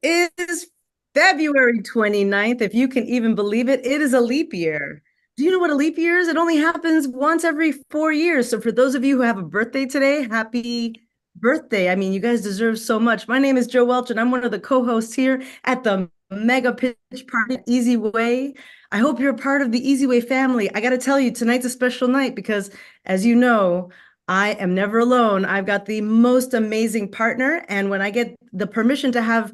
is February 29th. If you can even believe it, it is a leap year. Do you know what a leap year is? It only happens once every 4 years. So for those of you who have a birthday today, happy birthday. I mean, you guys deserve so much. My name is Joe Welch, and I'm one of the co-hosts here at the Mega Pitch Party Easy Way. I hope you're a part of the Easy Way family. I got to tell you, tonight's a special night because, as you know, I am never alone. I've got the most amazing partner. And when I get the permission to have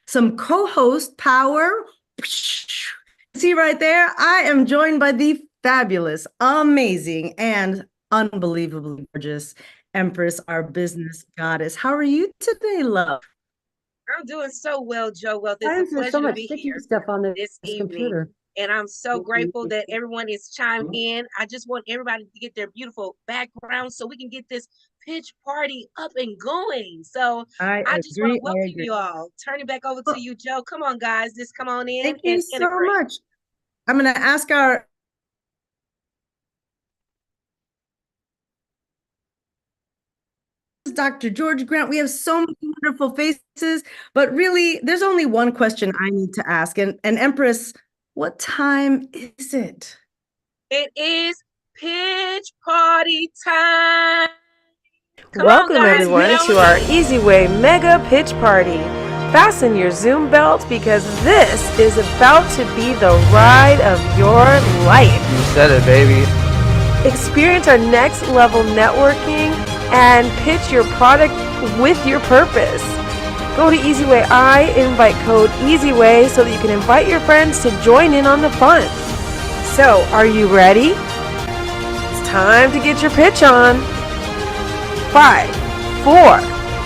some co-host power, see right there, I am joined by the fabulous, amazing, and unbelievably gorgeous Empress, our business goddess. How are you today, love? I'm doing so well, Joe. Well, Why it's a is there so pleasure to much be sticky here stuff on this this evening. computer? And I'm so grateful that everyone is chimed in. I just want everybody to get their beautiful background so we can get this pitch party up and going. So I I just want to agree. I welcome agree. you all. Turn it back over to Well, you, Joe. Come on, guys. Just come on in thank you and so integrate. much. I'm going to ask our Dr. George Grant. We have so many wonderful faces, but really, there's only one question I need to ask. And Empress, what time is it? It is pitch party time. Come on, Welcome guys. Get everyone on to our in. Easy Way Mega Pitch Party. Fasten your Zoom belt because this is about to be the ride of your life. You said it, baby. Experience our next level networking and pitch your product with your purpose. Go to Easy Way I, invite code EasyWay so that you can invite your friends to join in on the fun. So, are you ready? It's time to get your pitch on. 5, 4,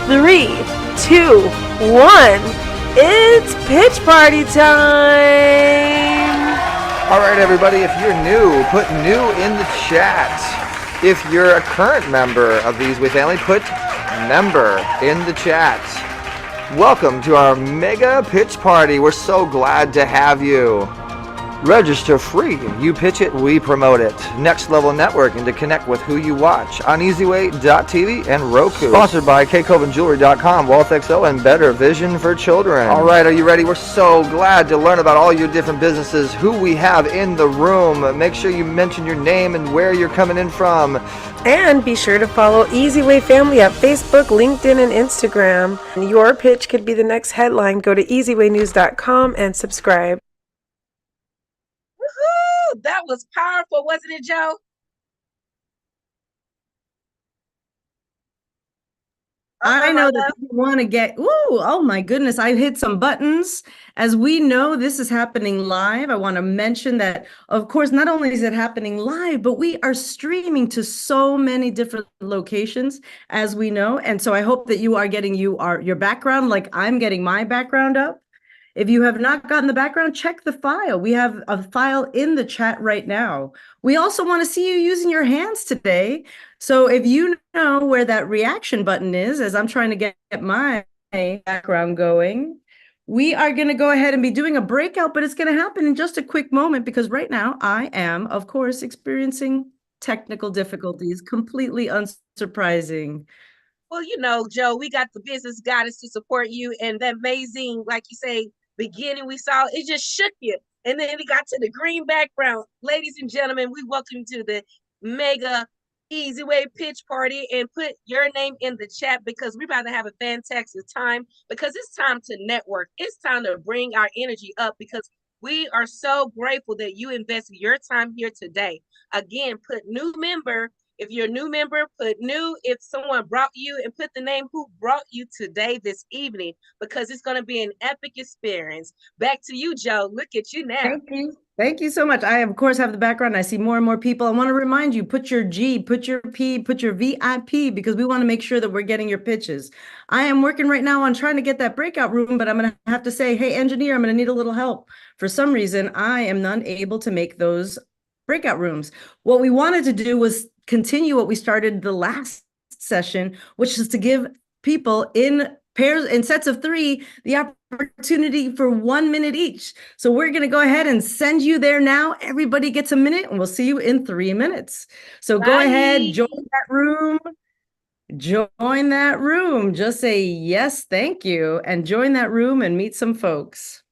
3, 2, 1. It's pitch party time! All right, everybody, if you're new, put new in the chat. If you're a current member of the Easy Way family, put member in the chat. Welcome to our mega pitch party. We're so glad to have you. Register free. You pitch it, we promote it. Next level networking to connect with who you watch on EasyWay.tv and Roku. Sponsored by KCovenJewelry.com, Wealth XO, and Better Vision for Children. All right, are you ready? We're so glad to learn about all your different businesses, who we have in the room. Make sure you mention your name and where you're coming in from. And be sure to follow Easy Way Family at Facebook, LinkedIn, and Instagram. Your pitch could be the next headline. Go to EasyWayNews.com and subscribe. Woohoo! That was powerful, wasn't it, Joe? I know that you want to get, ooh, oh my goodness, I hit some buttons. As we know, this is happening live. I want to mention that, of course, not only is it happening live, but we are streaming to so many different locations, as we know. And so I hope that you are getting your background, like I'm getting my background up. If you have not gotten the background, check the file. We have a file in the chat right now. We also want to see you using your hands today. So if you know where that reaction button is, as I'm trying to get my background going, we are going to go ahead and be doing a breakout, but it's going to happen in just a quick moment because right now I am, of course, experiencing technical difficulties, completely unsurprising. Well, you know, Joe, we got the business goddess to support you, and that amazing, like you say, beginning we saw, it just shook you. And then it got to the green background. Ladies and gentlemen, we welcome you to the mega easy way pitch party and put your name in the chat because we're about to have a fantastic time because it's time to network. It's time to bring our energy up because we are so grateful that you invested your time here today. Again, put new member. If you're a new member, put new. If someone brought you and put the name who brought you today, this evening, because it's going to be an epic experience. Back to you, Joe. Look at you now. Thank you. Thank you so much. I, of course, have the background. I see more and more people. I want to remind you, put your G, put your P, put your VIP, because we want to make sure that we're getting your pitches. I am working right now on trying to get that breakout room, but I'm going to have to say, hey, engineer, I'm going to need a little help. For some reason, I am not able to make those breakout rooms. What we wanted to do was continue what we started the last session, which is to give people in pairs, in sets of 3, the opportunity for 1 minute each. So we're going to go ahead and send you there now. Everybody gets a minute and we'll see you in 3 minutes. So Bye. go ahead, join that room. Join that room. Just say yes, thank you, and join that room and meet some folks.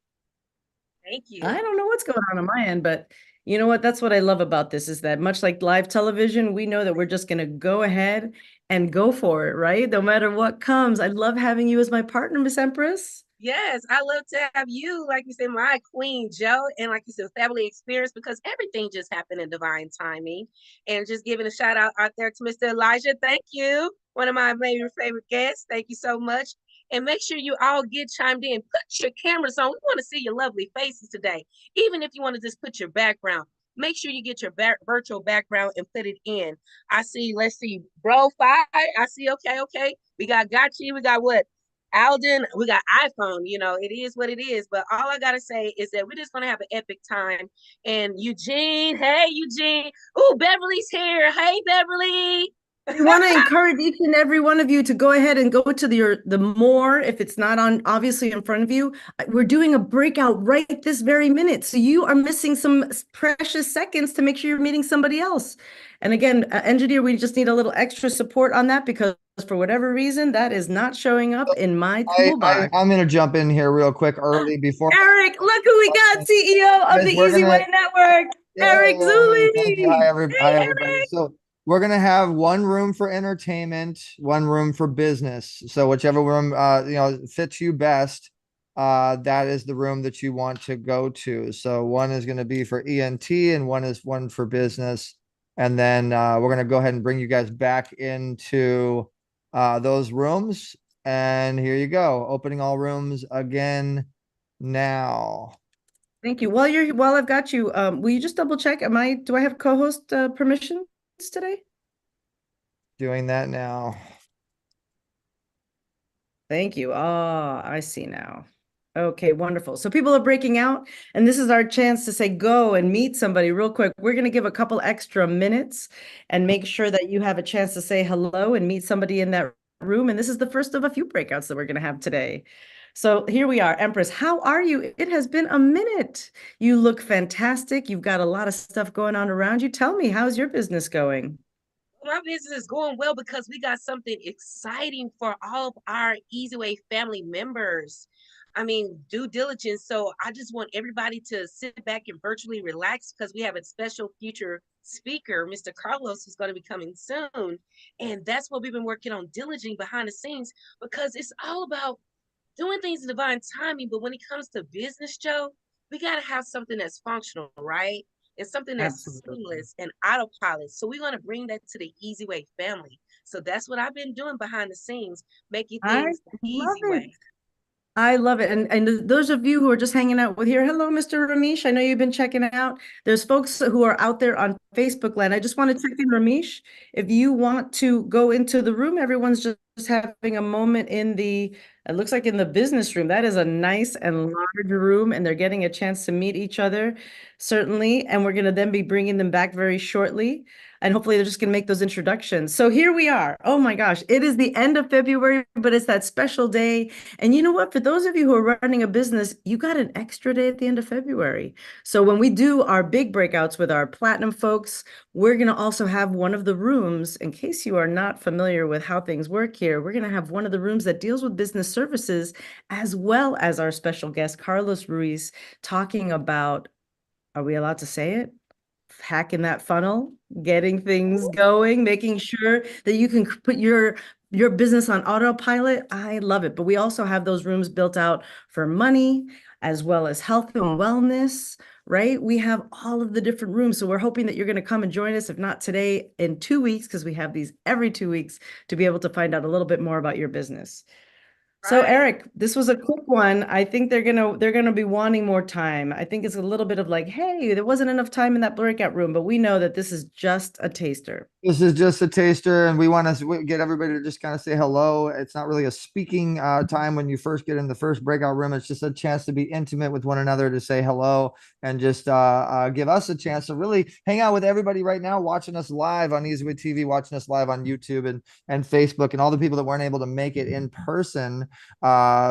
Thank you. I don't know what's going on my end, but you know what? That's what I love about this is that much like live television, we know that we're just going to go ahead and go for it, right? No matter what comes. I love having you as my partner, Miss Empress. Yes, I love to have you, like you said, my queen, Joe, and like you said, family experience, because everything just happened in divine timing. And just giving a shout out there to Mr. Elijah. Thank you. One of my favorite guests. Thank you so much. And make sure you all get chimed in. Put your cameras on. We want to see your lovely faces today. Even if you want to just put your background, make sure you get your virtual background and put it in. I see, let's see, Bro 5. I see, okay. We got Gotchi. We got what? Alden, we got iPhone, it is what it is. But all I gotta say is that we're just gonna have an epic time. And Eugene, hey Eugene. Oh, Beverly's here. Hey Beverly. We want to encourage each and every one of you to go ahead and go to the more, if it's not on obviously in front of you. We're doing a breakout right this very minute. So you are missing some precious seconds to make sure you're meeting somebody else. And again, engineer, we just need a little extra support on that because for whatever reason, that is not showing up in my toolbar. I'm going to jump in here real quick early before. Eric, look who we got, CEO of the Easy Way Network, Eric Zuli. Hi, everybody. So we're going to have one room for entertainment, one room for business. So whichever room, fits you best, that is the room that you want to go to. So one is going to be for ENT and one for business. And then we're going to go ahead and bring you guys back into those rooms. And here you go. Opening all rooms again now. Thank you. While I've got you, will you just double check? Do I have co-host permissions today? Doing that now. Thank you. Oh, I see now. Okay, wonderful. So people are breaking out, and this is our chance to say go and meet somebody real quick. We're going to give a couple extra minutes and make sure that you have a chance to say hello and meet somebody in that room. And this is the first of a few breakouts that we're going to have today. So here we are. Empress, how are you? It has been a minute. You look fantastic. You've got a lot of stuff going on around you. Tell me, how's your business going? My business is going well because we got something exciting for all of our Easy Way family members. I mean, due diligence. So I just want everybody to sit back and virtually relax because we have a special future speaker, Mr. Carlos, who's going to be coming soon. And that's what we've been working on diligently behind the scenes, because it's all about doing things in divine timing. But when it comes to business, Joe, we got to have something that's functional, right? And something that's seamless and autopilot. So we're going to bring that to the Easy Way family. So that's what I've been doing behind the scenes, making things the easy way. I love it. And those of you who are just hanging out with here, hello, Mr. Ramesh. I know you've been checking out. There's folks who are out there on Facebook land. I just want to check in, Ramesh. If you want to go into the room, everyone's just having a moment it looks like in the business room. That is a nice and large room, and they're getting a chance to meet each other, certainly. And we're going to then be bringing them back very shortly. And hopefully they're just going to make those introductions. So here we are. Oh my gosh, it is the end of February, but it's that special day. And you know what? For those of you who are running a business, you got an extra day at the end of February. So when we do our big breakouts with our platinum folks, we're going to also have one of the rooms, in case you are not familiar with how things work here, we're going to have one of the rooms that deals with business services, as well as our special guest, Carlos Ruiz, talking about, are we allowed to say it? Hacking that funnel, getting things going, making sure that you can put your business on autopilot. I love it. But we also have those rooms built out for money as well as health and wellness, right? We have all of the different rooms. So we're hoping that you're going to come and join us, if not today, in 2 weeks, because we have these every 2 weeks to be able to find out a little bit more about your business. So Eric, this was a quick one. I think they're gonna be wanting more time. I think it's a little bit of like, hey, there wasn't enough time in that breakout room, but we know that this is just a taster. This is just a taster, and we want to get everybody to just kind of say hello. It's not really a speaking time when you first get in the first breakout room. It's just a chance to be intimate with one another, to say hello, and just give us a chance to really hang out with everybody right now, watching us live on Easy Way TV, watching us live on YouTube and Facebook, and all the people that weren't able to make it in person.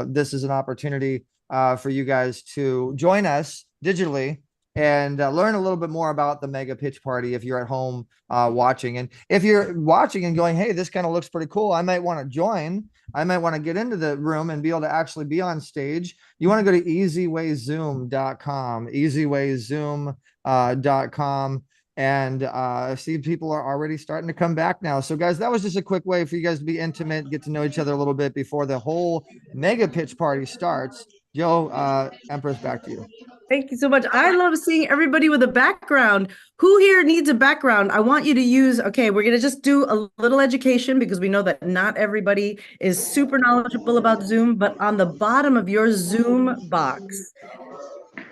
This is an opportunity for you guys to join us digitally and learn a little bit more about the Mega Pitch Party if you're at home watching. And if you're watching and going, hey, this kind of looks pretty cool, I might want to join. I might want to get into the room and be able to actually be on stage. You want to go to easywayzoom.com, easywayzoom.com. And see, people are already starting to come back now. So guys, that was just a quick way for you guys to be intimate, get to know each other a little bit before the whole Mega Pitch Party starts. Joe, Empress, back to you. Thank you so much. I love seeing everybody with a background. Who here needs a background? I want you to use, okay, we're going to just do a little education because we know that not everybody is super knowledgeable about Zoom, but on the bottom of your Zoom box,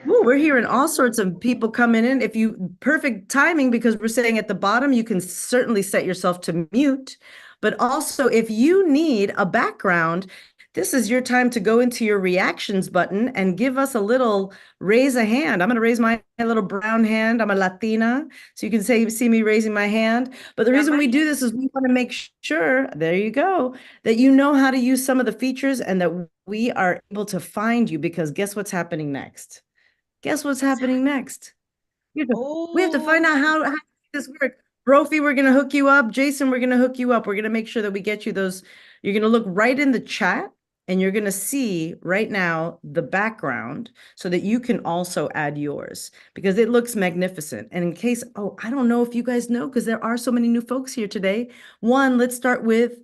ooh, we're hearing all sorts of people coming in. If you, perfect timing, because we're saying at the bottom, you can certainly set yourself to mute, but also if you need a background, this is your time to go into your reactions button and give us a little raise a hand. I'm going to raise my little brown hand. I'm a Latina, so you can see me raising my hand. But the reason we do this is we want to make sure, there you go, that you know how to use some of the features and that we are able to find you, because guess what's happening next? Guess what's happening next? We have to find out how this works. Brophy, we're going to hook you up. Jason, we're going to hook you up. We're going to make sure that we get you those. You're going to look right in the chat. And you're going to see right now the background so that you can also add yours, because it looks magnificent. And in case, oh, I don't know if you guys know, because there are so many new folks here today. One, let's start with.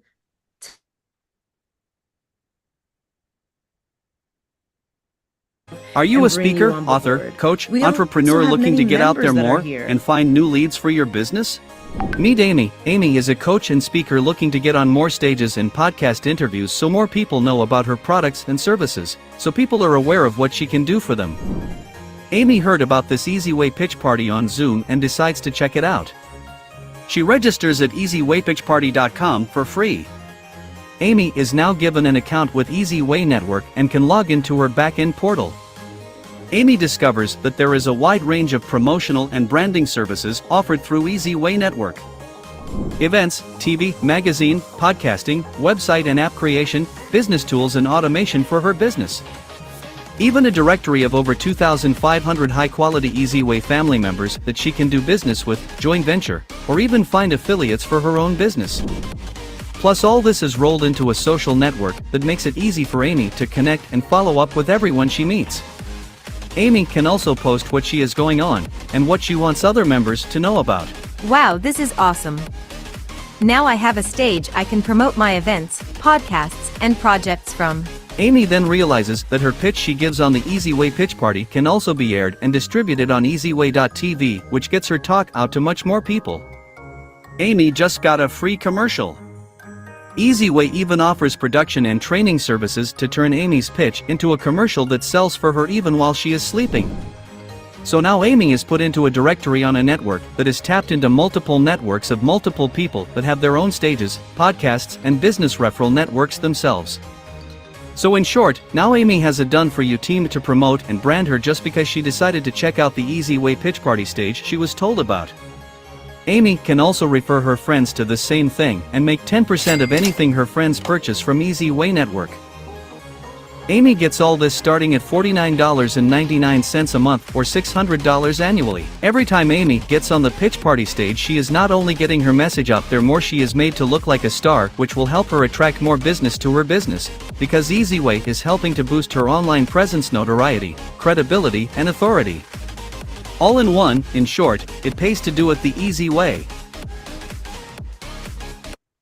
Are you a speaker, author, coach, entrepreneur looking to get out there more and find new leads for your business? Meet Amy. Amy is a coach and speaker looking to get on more stages and podcast interviews so more people know about her products and services, so people are aware of what she can do for them. Amy heard about this Easy Way Pitch Party on Zoom and decides to check it out. She registers at easywaypitchparty.com for free. Amy is now given an account with Easy Way Network and can log into her back-end portal. Amy discovers that there is a wide range of promotional and branding services offered through Easy Way Network. Events, TV, magazine, podcasting, website and app creation, business tools and automation for her business. Even a directory of over 2,500 high-quality Easy Way family members that she can do business with, joint venture, or even find affiliates for her own business. Plus, all this is rolled into a social network that makes it easy for Amy to connect and follow up with everyone she meets. Amy can also post what she has going on and what she wants other members to know about. Wow, this is awesome. Now I have a stage I can promote my events, podcasts, and projects from. Amy then realizes that her pitch she gives on the Easy Way Pitch Party can also be aired and distributed on easyway.tv, which gets her talk out to much more people. Amy just got a free commercial. Easy Way even offers production and training services to turn Amy's pitch into a commercial that sells for her even while she is sleeping. So now Amy is put into a directory on a network that is tapped into multiple networks of multiple people that have their own stages, podcasts, and business referral networks themselves. So in short, now Amy has a done-for-you team to promote and brand her just because she decided to check out the Easy Way Pitch Party stage she was told about. Amy can also refer her friends to the same thing and make 10% of anything her friends purchase from Easy Way Network. Amy gets all this starting at $49.99 a month or $600 annually. Every time Amy gets on the pitch party stage, she is not only getting her message out there more, she is made to look like a star, which will help her attract more business to her business, because Easy Way is helping to boost her online presence, notoriety, credibility, and authority. All in one, in short, it pays to do it the easy way.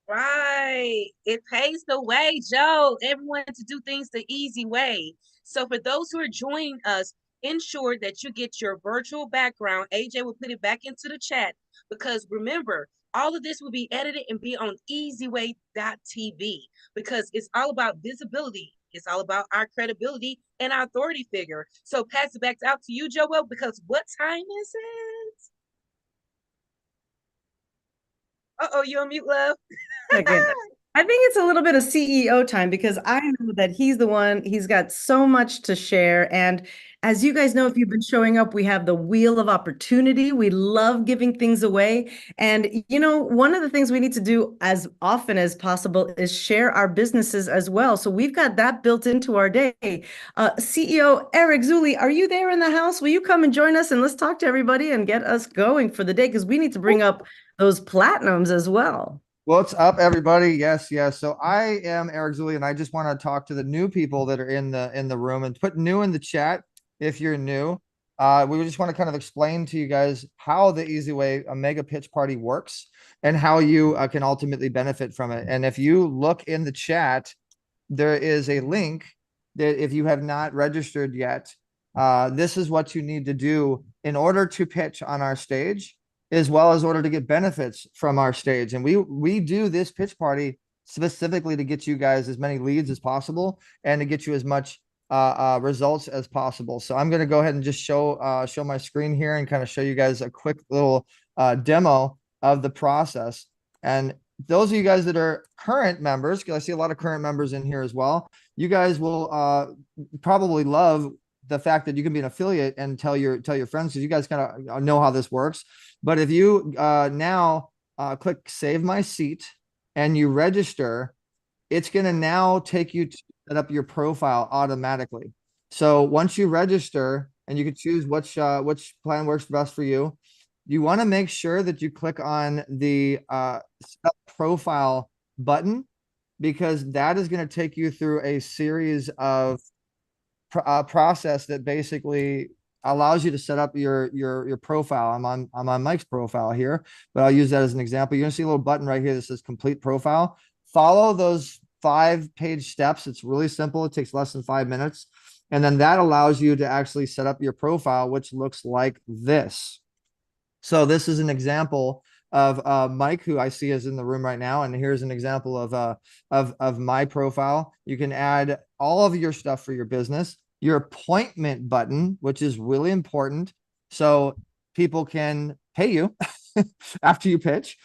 Right. It pays the way, Joe. Everyone to do things the easy way. So for those who are joining us, ensure that you get your virtual background. AJ will put it back into the chat, because remember, all of this will be edited and be on easyway.tv, because it's all about visibility. It's all about our credibility and our authority figure. So pass it back out to you, Joel, because what time is it? Uh-oh, you on mute, love? Second. I think it's a little bit of CEO time because I know that he's the one, he's got so much to share. And as you guys know, if you've been showing up, we have the Wheel of Opportunity. We love giving things away. And, one of the things we need to do as often as possible is share our businesses as well. So we've got that built into our day. CEO Eric Zuli, are you there in the house? Will you come and join us and let's talk to everybody and get us going for the day? Because we need to bring up those platinums as well. What's up, everybody? Yes, yes. So I am Eric Zuli, and I just want to talk to the new people that are in the room and put new in the chat if you're new. We just want to kind of explain to you guys how the Easy Way Mega Pitch Party works and how you can ultimately benefit from it. And if you look in the chat, there is a link that if you have not registered yet, this is what you need to do in order to pitch on our stage, as well as order to get benefits from our stage. And we do this pitch party specifically to get you guys as many leads as possible and to get you as much results as possible. So I'm going to go ahead and just show my screen here and kind of show you guys a quick little demo of the process. And those of you guys that are current members, because I see a lot of current members in here as well, you guys will probably love the fact that you can be an affiliate and tell your friends, because you guys kind of know how this works. But if you now click Save My Seat and you register, it's going to now take you to set up your profile automatically. So once you register, and you can choose which plan works best for you, you want to make sure that you click on the set up profile button, because that is going to take you through a series of process that basically allows you to set up your profile. I'm on Mike's profile here, but I'll use that as an example. You're gonna see a little button right here that says complete profile. Follow those 5-page steps. It's really simple. It takes less than 5 minutes. And then that allows you to actually set up your profile, which looks like this. So this is an example of Mike, who I see is in the room right now. And here's an example of my profile. You can add all of your stuff for your business, your appointment button, which is really important, so people can pay you after you pitch.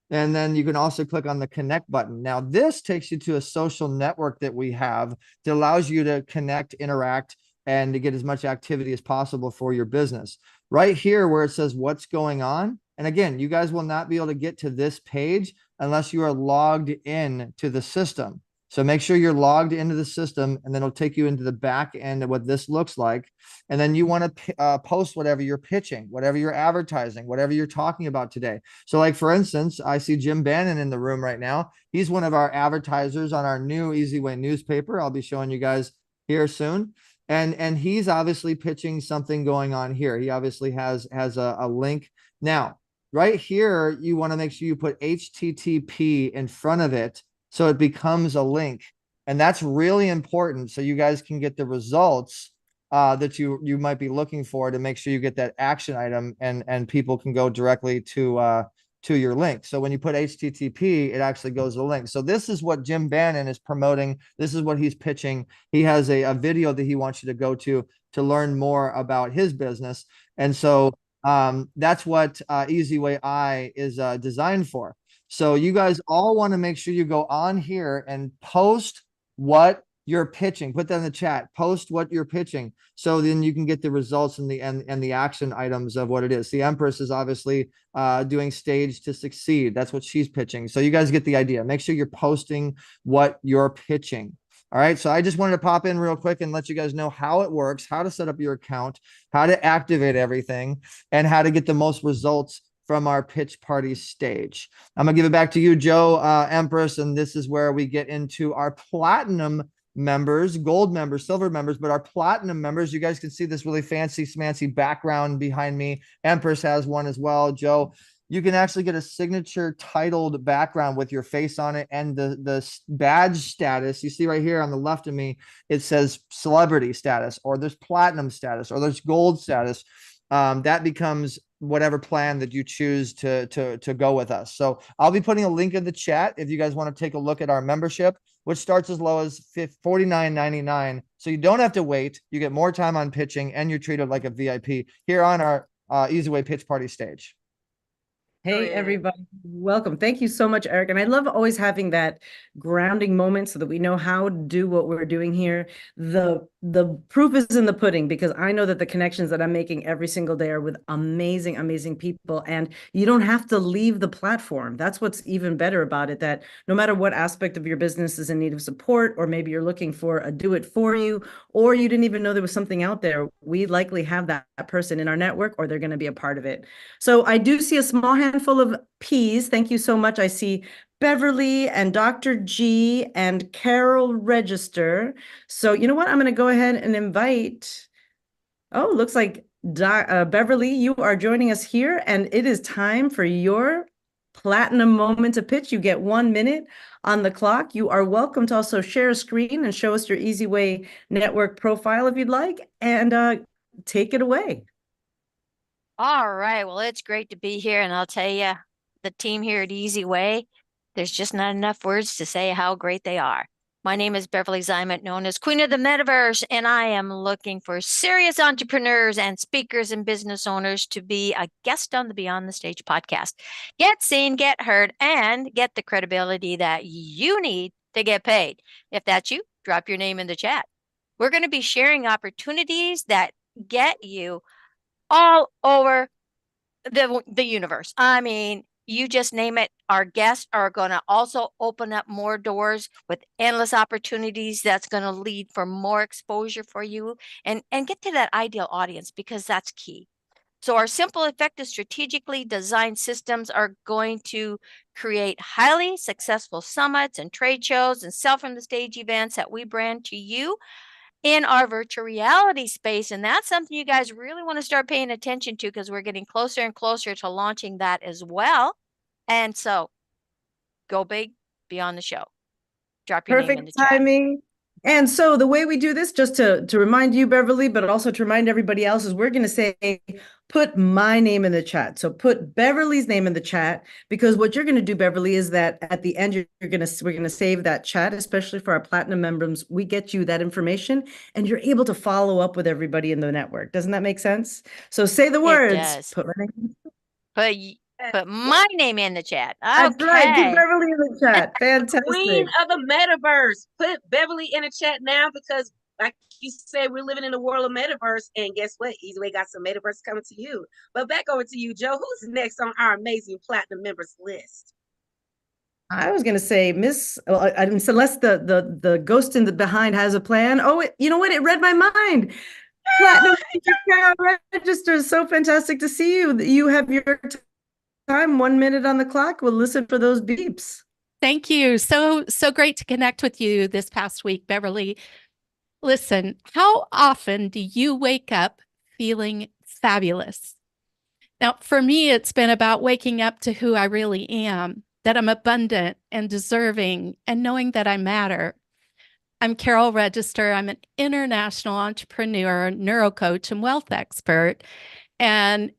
And then you can also click on the connect button. Now, this takes you to a social network that we have that allows you to connect, interact, and to get as much activity as possible for your business. Right here where it says what's going on. And again, you guys will not be able to get to this page unless you are logged in to the system. So make sure you're logged into the system, and then it'll take you into the back end of what this looks like. And then you want to post whatever you're pitching, whatever you're advertising, whatever you're talking about today. So like, for instance, I see Jim Bannon in the room right now. He's one of our advertisers on our new Easy Way newspaper. I'll be showing you guys here soon. And he's obviously pitching something going on here. He obviously has a link. Now, right here, you want to make sure you put HTTP in front of it, so it becomes a link. And that's really important, so you guys can get the results that you might be looking for, to make sure you get that action item, and people can go directly to your link. So when you put HTTP, it actually goes to the link. So this is what Jim Bannon is promoting. This is what he's pitching. He has a video that he wants you to go to learn more about his business. And so that's what Easy Way I is designed for. So you guys all want to make sure you go on here and post what you're pitching. Put that in the chat. Post what you're pitching, so then you can get the results and the action items of what it is. The Empress is obviously doing Stage to Succeed. That's what she's pitching. So you guys get the idea. Make sure you're posting what you're pitching. All right. So I just wanted to pop in real quick and let you guys know how it works, how to set up your account, how to activate everything, and how to get the most results from our pitch party stage. I'm gonna give it back to you, Joe, Empress, and this is where we get into our platinum members, gold members, silver members, but our platinum members. You guys can see this really fancy smancy background behind me. Empress has one as well. Joe, you can actually get a signature titled background with your face on it, and the badge status you see right here on the left of me. It says celebrity status, or there's platinum status, or there's gold status. That becomes whatever plan that you choose to go with us. So I'll be putting a link in the chat if you guys want to take a look at our membership, which starts as low as $49.99. So you don't have to wait. You get more time on pitching, and you're treated like a VIP here on our Easy Way Pitch Party stage. Hey, ahead. everybody. Welcome. Thank you so much, Eric. And I love always having that grounding moment so that we know how to do what we're doing here. The proof is in the pudding because I know that the connections that I'm making every single day are with amazing, amazing people. And you don't have to leave the platform. That's what's even better about it, that no matter what aspect of your business is in need of support, or maybe you're looking for a do it for you, or you didn't even know there was something out there, we likely have that person in our network, or they're going to be a part of it. So I do see a small handful of P's. Thank you so much. I see Beverly and Dr. G and Carol Register. So you know what? I'm going to go ahead and invite. Oh, looks like Beverly, you are joining us here, and it is time for your platinum moment to pitch. You get 1 minute on the clock. You are welcome to also share a screen and show us your Easy Way network profile if you'd like, and take it away. All right. Well, it's great to be here. And I'll tell you, the team here at Easy Way, there's just not enough words to say how great they are. My name is Beverly Zimet, known as Queen of the Metaverse, and I am looking for serious entrepreneurs and speakers and business owners to be a guest on the Beyond the Stage podcast. Get seen, get heard, and get the credibility that you need to get paid. If that's you, drop your name in the chat. We're going to be sharing opportunities that get you all over the universe. I mean, you just name it. Our guests are going to also open up more doors with endless opportunities. That's going to lead for more exposure for you and get to that ideal audience, because that's key. So our simple, effective, strategically designed systems are going to create highly successful summits and trade shows and sell from the stage events that we brand to you in our virtual reality space. And that's something you guys really want to start paying attention to, because we're getting closer and closer to launching that as well. And so go big, be on the show. Drop your name in the Perfect timing. And so the way we do this, just to remind you, Beverly, but also to remind everybody else, is we're going to say, put my name in the chat. So put Beverly's name in the chat, because what you're going to do, Beverly, is that at the end, we're going to save that chat, especially for our platinum members. We get you that information and you're able to follow up with everybody in the network. Doesn't that make sense? So say the words. It does. Put my name. Put my name in the chat. Okay. That's right. Put Beverly in the chat. Fantastic. Queen of the Metaverse. Put Beverly in the chat now, because like you said, we're living in the world of Metaverse. And guess what? Easy Way got some Metaverse coming to you. But back over to you, Joe. Who's next on our amazing platinum members list? I was going to say unless the ghost in the behind has a plan. Oh, you know what? It read my mind. Platinum Carol Register is so fantastic to see you. You have your time, 1 minute on the clock. We'll listen for those beeps. Thank you. So great to connect with you this past week, Beverly. Listen, how often do you wake up feeling fabulous? Now, for me, it's been about waking up to who I really am, that I'm abundant and deserving, and knowing that I matter. I'm Carol Register. I'm an international entrepreneur, neurocoach, and wealth expert. And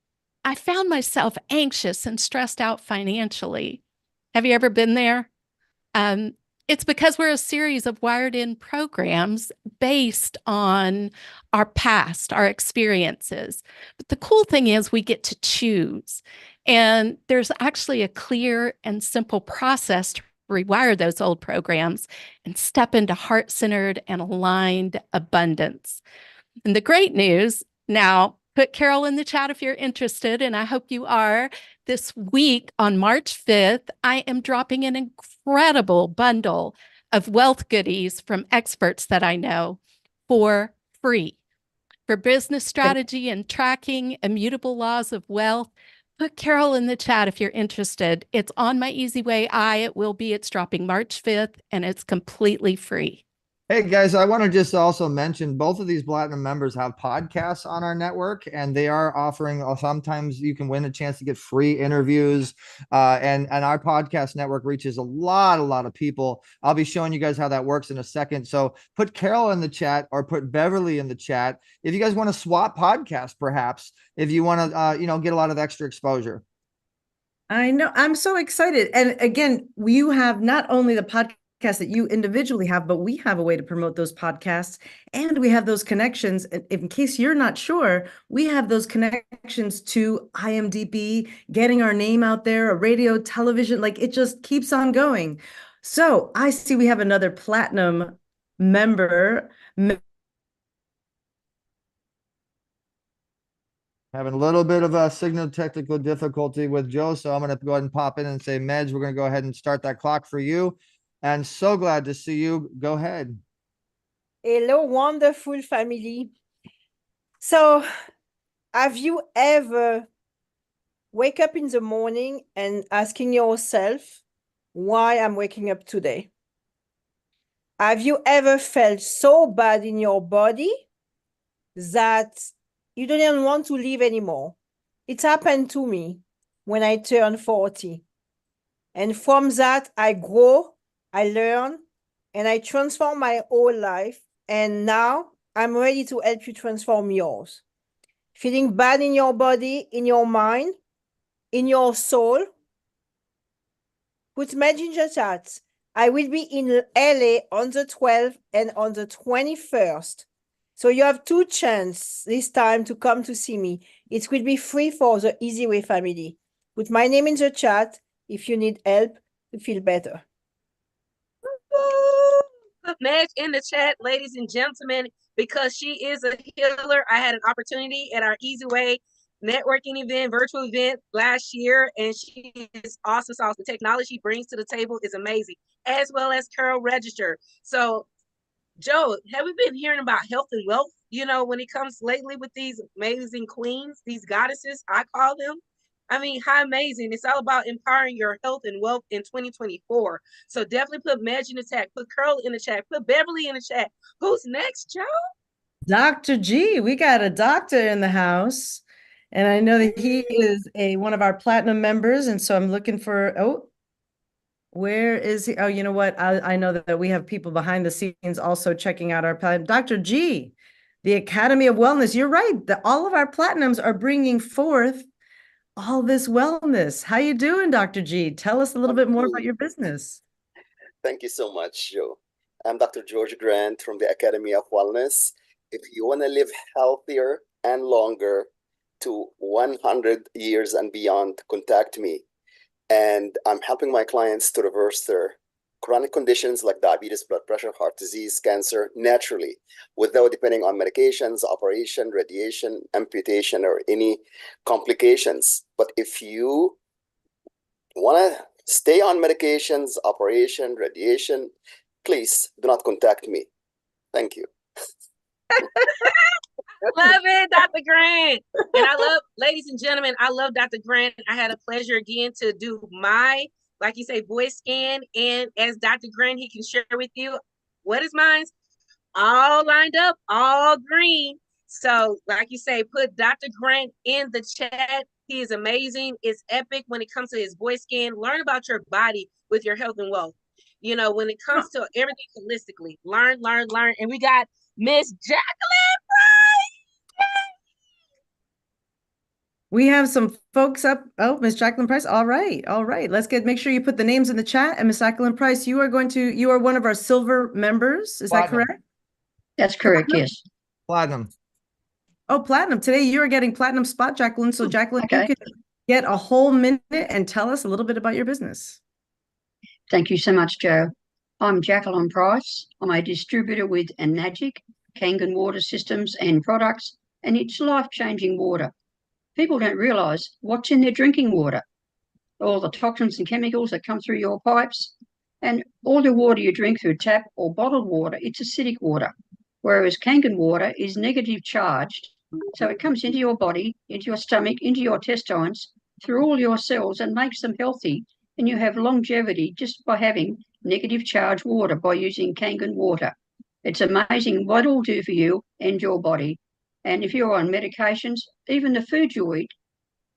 I found myself anxious and stressed out financially. Have you ever been there? It's because we're a series of wired-in programs based on our past, our experiences. But the cool thing is we get to choose. And there's actually a clear and simple process to rewire those old programs and step into heart-centered and aligned abundance. And the great news now, put Carol in the chat if you're interested, and I hope you are. This week on March 5th, I am dropping an incredible bundle of wealth goodies from experts that I know for free. For business strategy and tracking immutable laws of wealth, put Carol in the chat if you're interested. It's on my Easy Way it's dropping March 5th, and it's completely free. Hey guys, I want to just also mention both of these platinum members have podcasts on our network, and they are offering, sometimes you can win a chance to get free interviews. And our podcast network reaches a lot of people. I'll be showing you guys how that works in a second. So put Carol in the chat or put Beverly in the chat if you guys want to swap podcasts, perhaps, if you want to, get a lot of extra exposure. I know. I'm so excited. And again, you have not only the podcast that you individually have, but we have a way to promote those podcasts, and we have those connections. And in case you're not sure, we have those connections to IMDb, getting our name out there, a radio, television, like it just keeps on going. So I see we have another platinum member. Having a little bit of a signal technical difficulty with Joe, so I'm going to go ahead and pop in and say, Medj, we're going to go ahead and start that clock for you. And so glad to see you. Go ahead. Hello, wonderful family. So, have you ever wake up in the morning and asking yourself, why I'm waking up today? Have you ever felt so bad in your body that you don't even want to live anymore? It happened to me when I turned 40. And from that, I grow, I learn, and I transform my whole life. And now I'm ready to help you transform yours. Feeling bad in your body, in your mind, in your soul? Put Medj in the chat. I will be in LA on the 12th and on the 21st. So you have 2 chances this time to come to see me. It will be free for the Easy Way family. Put my name in the chat if you need help to feel better. Put Medj in the chat, ladies and gentlemen, because she is a healer. I had an opportunity at our Easy Way networking event, virtual event last year, and she is awesome sauce. The technology she brings to the table is amazing, as well as Carol Register. So Joe, have we been hearing about health and wealth, you know, when it comes lately with these amazing queens, these goddesses, I call them? I mean, how amazing. It's all about empowering your health and wealth in 2024. So definitely put Medj in the chat, put Carol in the chat, put Beverly in the chat. Who's next, Joe? Dr. G. We got a doctor in the house. And I know that he is one of our platinum members. And so I'm looking for, where is he? Oh, you know what? I know that we have people behind the scenes also checking out our platinum. Dr. G, the Academy of Wellness. You're right. All of our platinums are bringing forth all this wellness. How you doing, Dr. G? Tell us a little bit more about your business. Thank you so much, Joe. I'm Dr. George Grant from the Academy of Wellness. If you want to live healthier and longer to 100 years and beyond, contact me. And I'm helping my clients to reverse their chronic conditions like diabetes, blood pressure, heart disease, cancer, naturally, without depending on medications, operation, radiation, amputation, or any complications. But if you want to stay on medications, operation, radiation, please do not contact me. Thank you. Love it, Dr. Grant. And I love, ladies and gentlemen, I love Dr. Grant. I had a pleasure again to do my, like you say, voice scan. And as Dr. Grant, he can share with you what is mine. All lined up, all green. So like you say, put Dr. Grant in the chat. He is amazing. It's epic when it comes to his voice scan. Learn about your body with your health and wealth. You know, when it comes to everything holistically, learn. And we got Miss Jacqueline Price. We have some folks up. Oh, Miss Jacqueline Price. All right. Let's make sure you put the names in the chat. And Miss Jacqueline Price, you are one of our silver members. Is that correct? That's correct. Platinum? Yes. Platinum. Oh, platinum. Today you are getting platinum spot, Jacqueline. So Jacqueline, you could get a whole minute and tell us a little bit about your business. Thank you so much, Joe. I'm Jacqueline Price. I'm a distributor with Enagic, Kangen Water Systems and Products, and it's life-changing water. People don't realise what's in their drinking water, all the toxins and chemicals that come through your pipes, and all the water you drink through tap or bottled water, it's acidic water, whereas Kangen water is negative charged, so it comes into your body, into your stomach, into your intestines, through all your cells and makes them healthy, and you have longevity just by having negative charged water by using Kangen water. It's amazing what it'll do for you and your body. And if you're on medications, even the food you eat,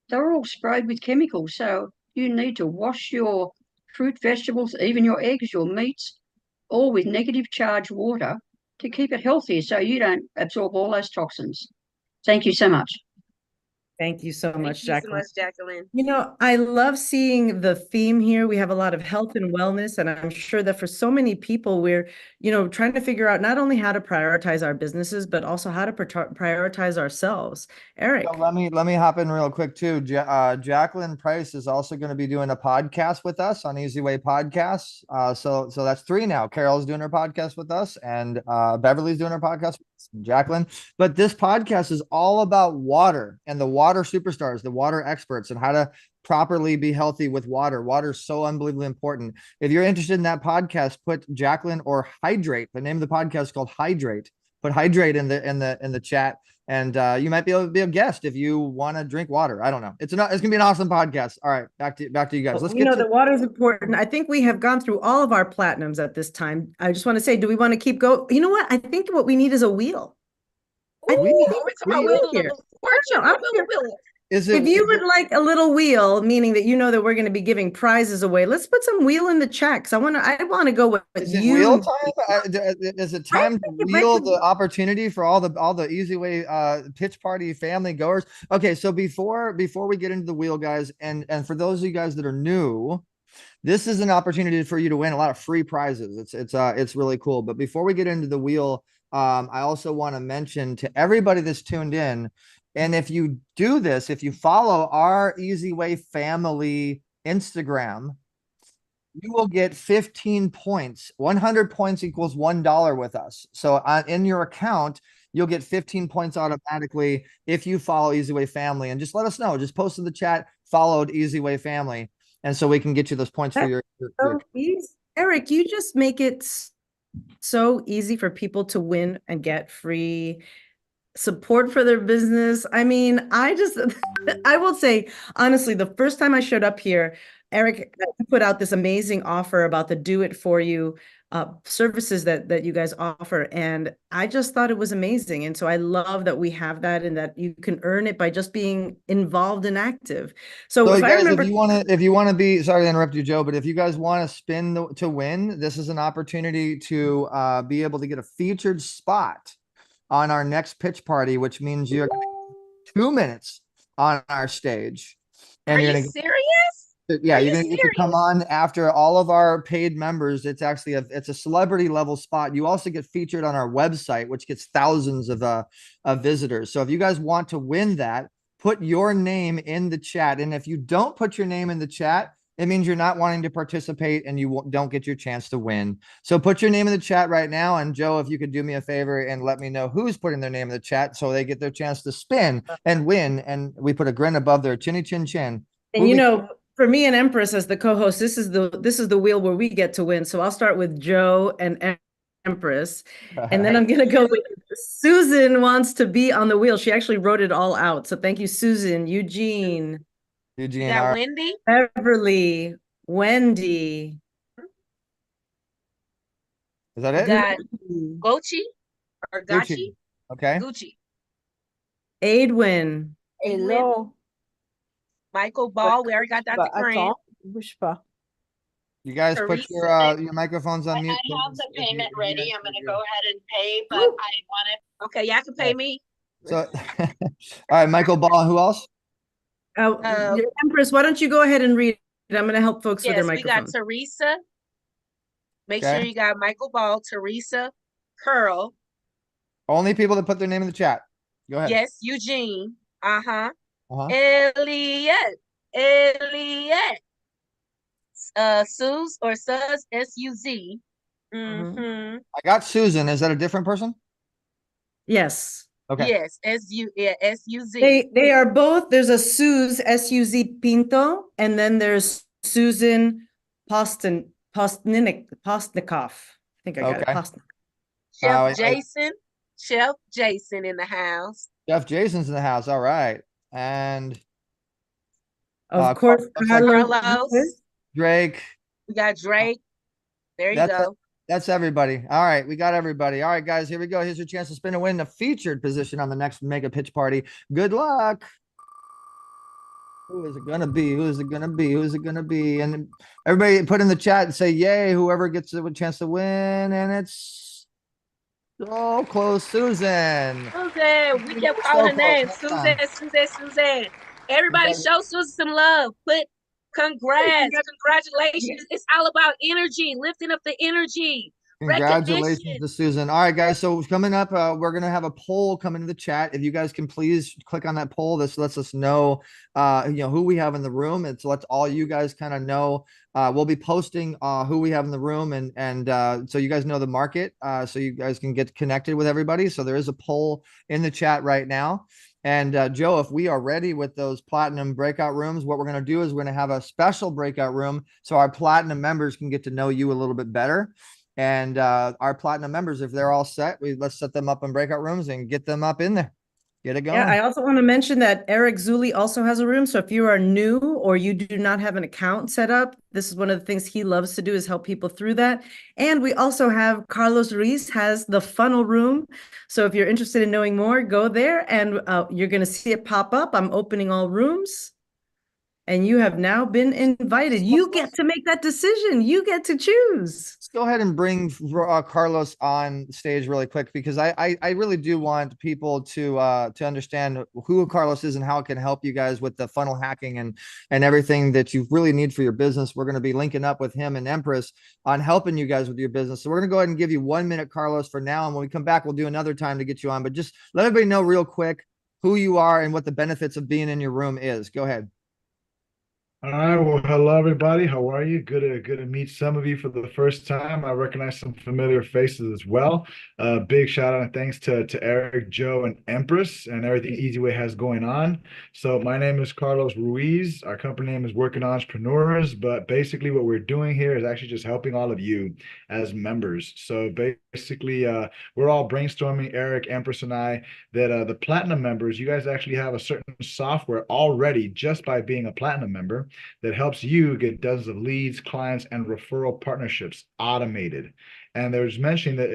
they're all sprayed with chemicals. So you need to wash your fruit, vegetables, even your eggs, your meats, all with negative charged water to keep it healthy so you don't absorb all those toxins. Thank you so much. Thank you so Thank much, you so Jacqueline. much, Jacqueline. You know, I love seeing the theme here. We have a lot of health and wellness, and I'm sure that for so many people, we're, trying to figure out not only how to prioritize our businesses, but also how to prioritize ourselves. Eric. So let me hop in real quick too. Jacqueline Price is also going to be doing a podcast with us on Easy Way Podcasts. So that's 3 now. Carol's doing her podcast with us, and Beverly's doing her podcast with us, and Jacqueline. But this podcast is all about water and the water superstars, the water experts, and how to properly be healthy with water. Water is so unbelievably important. If you're interested in that podcast, put Jacqueline or Hydrate. The name of the podcast is called Hydrate. Put Hydrate in the chat. And you might be able to be a guest if you want to drink water. I don't know. It's gonna be an awesome podcast. All right, back to you guys. Let's get to the water is important. I think we have gone through all of our platinums at this time. I just want to say, do we want to keep going? You know what? I think what we need is a wheel. If you would like a little wheel, meaning that that we're going to be giving prizes away, let's put some wheel in the chat. 'Cause I want to go with you. Wheel time? Is it time to wheel the opportunity for all the Easy Way pitch party family goers? Okay, so before we get into the wheel, guys, and for those of you guys that are new, this is an opportunity for you to win a lot of free prizes. It's really cool. But before we get into the wheel, I also want to mention to everybody that's tuned in. And if you do this, if you follow our Easy Way family Instagram, you will get 15 points. 100 points equals $1 with us. So in your account, you'll get 15 points automatically if you follow Easy Way family. And just let us know. Just post in the chat, followed Easy Way family. And so we can get you those points for your Eric, you just make it so easy for people to win and get free support for their business. I mean, I will say, honestly, the first time I showed up here, Eric put out this amazing offer about the do it for you services that you guys offer. And I just thought it was amazing. And so I love that we have that and that you can earn it by just being involved and active. So if guys, I remember, if you want to be, sorry to interrupt you, Joe, but if you guys want to spin to win, this is an opportunity to be able to get a featured spot on our next pitch party, which means you're 2 minutes on our stage. And you're gonna serious? Yeah, you're gonna get to come on after all of our paid members. It's actually it's a celebrity level spot. You also get featured on our website, which gets thousands of visitors. So if you guys want to win that, put your name in the chat. And if you don't put your name in the chat, it means you're not wanting to participate and you don't get your chance to win. So put your name in the chat right now. And Joe, if you could do me a favor and let me know who's putting their name in the chat so they get their chance to spin and win. And we put a grin above their chinny chin chin. And for me and Empress as the co-host, this is the wheel where we get to win. So I'll start with Joe and Empress. And then I'm going to go with Susan wants to be on the wheel. She actually wrote it all out. So thank you, Susan, Eugene, Wendy, Beverly, Wendy. Is that it? Got Gochi or Gachi? Okay. Gucci. Adwin. Hello. Michael Ball. We already got Dr. Grant. You guys put your microphones on mute. I have the payment ready. I'm going to go ahead and pay, but I want to. Okay, y'all can pay me. So, all right, Michael Ball. Who else? Empress, why don't you go ahead and read it? I'm going to help folks with their microphones. We got Teresa. Make sure you got Michael Ball, Teresa, Curl. Only people that put their name in the chat. Go ahead. Yes, Eugene. Elliot. Suze or Suz, S-U-Z. I got Susan. Is that a different person? Yes. Okay. Yes, S-U-Z. They are both. There's a Suze, S-U-Z Pinto, and then there's Susan Postnikoff. I think I got it. Chef Jason in the house. Chef Jason's in the house. All right. And of course, Carlos. Drake. We got Drake. There you go. That's everybody. All right, we got everybody. All right, guys, here we go. Here's your chance to spin and win the featured position on the next mega pitch party. Good luck. Who is it gonna be? Who is it gonna be? Who is it gonna be? And everybody put in the chat and say yay, whoever gets a chance to win. And it's So close, Susan. Susan, we kept So calling her close. name. Next Susan, time. Susan. Everybody show Susan some love. Put congratulations. It's all about energy, lifting up the energy, Congratulations recognition. to Susan. All right, guys. So coming up, we're gonna have a poll come into the chat. If you guys can please click on that poll, this lets us know, who we have in the room. It lets all you guys kind of know. We'll be posting who we have in the room, and so you guys know the market, so you guys can get connected with everybody. So there is a poll in the chat right now. And Joe, if we are ready with those platinum breakout rooms, what we're going to do is we're going to have a special breakout room so our platinum members can get to know you a little bit better. And our platinum members, if they're all set, let's set them up in breakout rooms and get them up in there. Get it going. Yeah, I also want to mention that Eric Zuli also has a room. So if you are new or you do not have an account set up, this is one of the things he loves to do is help people through that. And we also have Carlos Ruiz has the funnel room. So if you're interested in knowing more, go there and you're going to see it pop up. I'm opening all rooms. And you have now been invited. You get to make that decision. You get to choose. Let's go ahead and bring Carlos on stage really quick, because I really do want people to understand who Carlos is and how it can help you guys with the funnel hacking and everything that you really need for your business. We're going to be linking up with him and Empress on helping you guys with your business. So we're going to go ahead and give you 1 minute, Carlos, for now. And when we come back, we'll do another time to get you on. But just let everybody know real quick who you are and what the benefits of being in your room is. Go ahead. All right. Well, hello, everybody. How are you? Good to meet some of you for the first time. I recognize some familiar faces as well. Big shout out and thanks to Eric, Joe, and Empress and everything Easy Way has going on. So my name is Carlos Ruiz. Our company name is Working Entrepreneurs, but basically what we're doing here is actually just helping all of you as members. So basically, we're all brainstorming, Eric, Empress, and I, that the platinum members, you guys actually have a certain software already just by being a platinum member that helps you get dozens of leads, clients, and referral partnerships automated. And they were just mentioning that,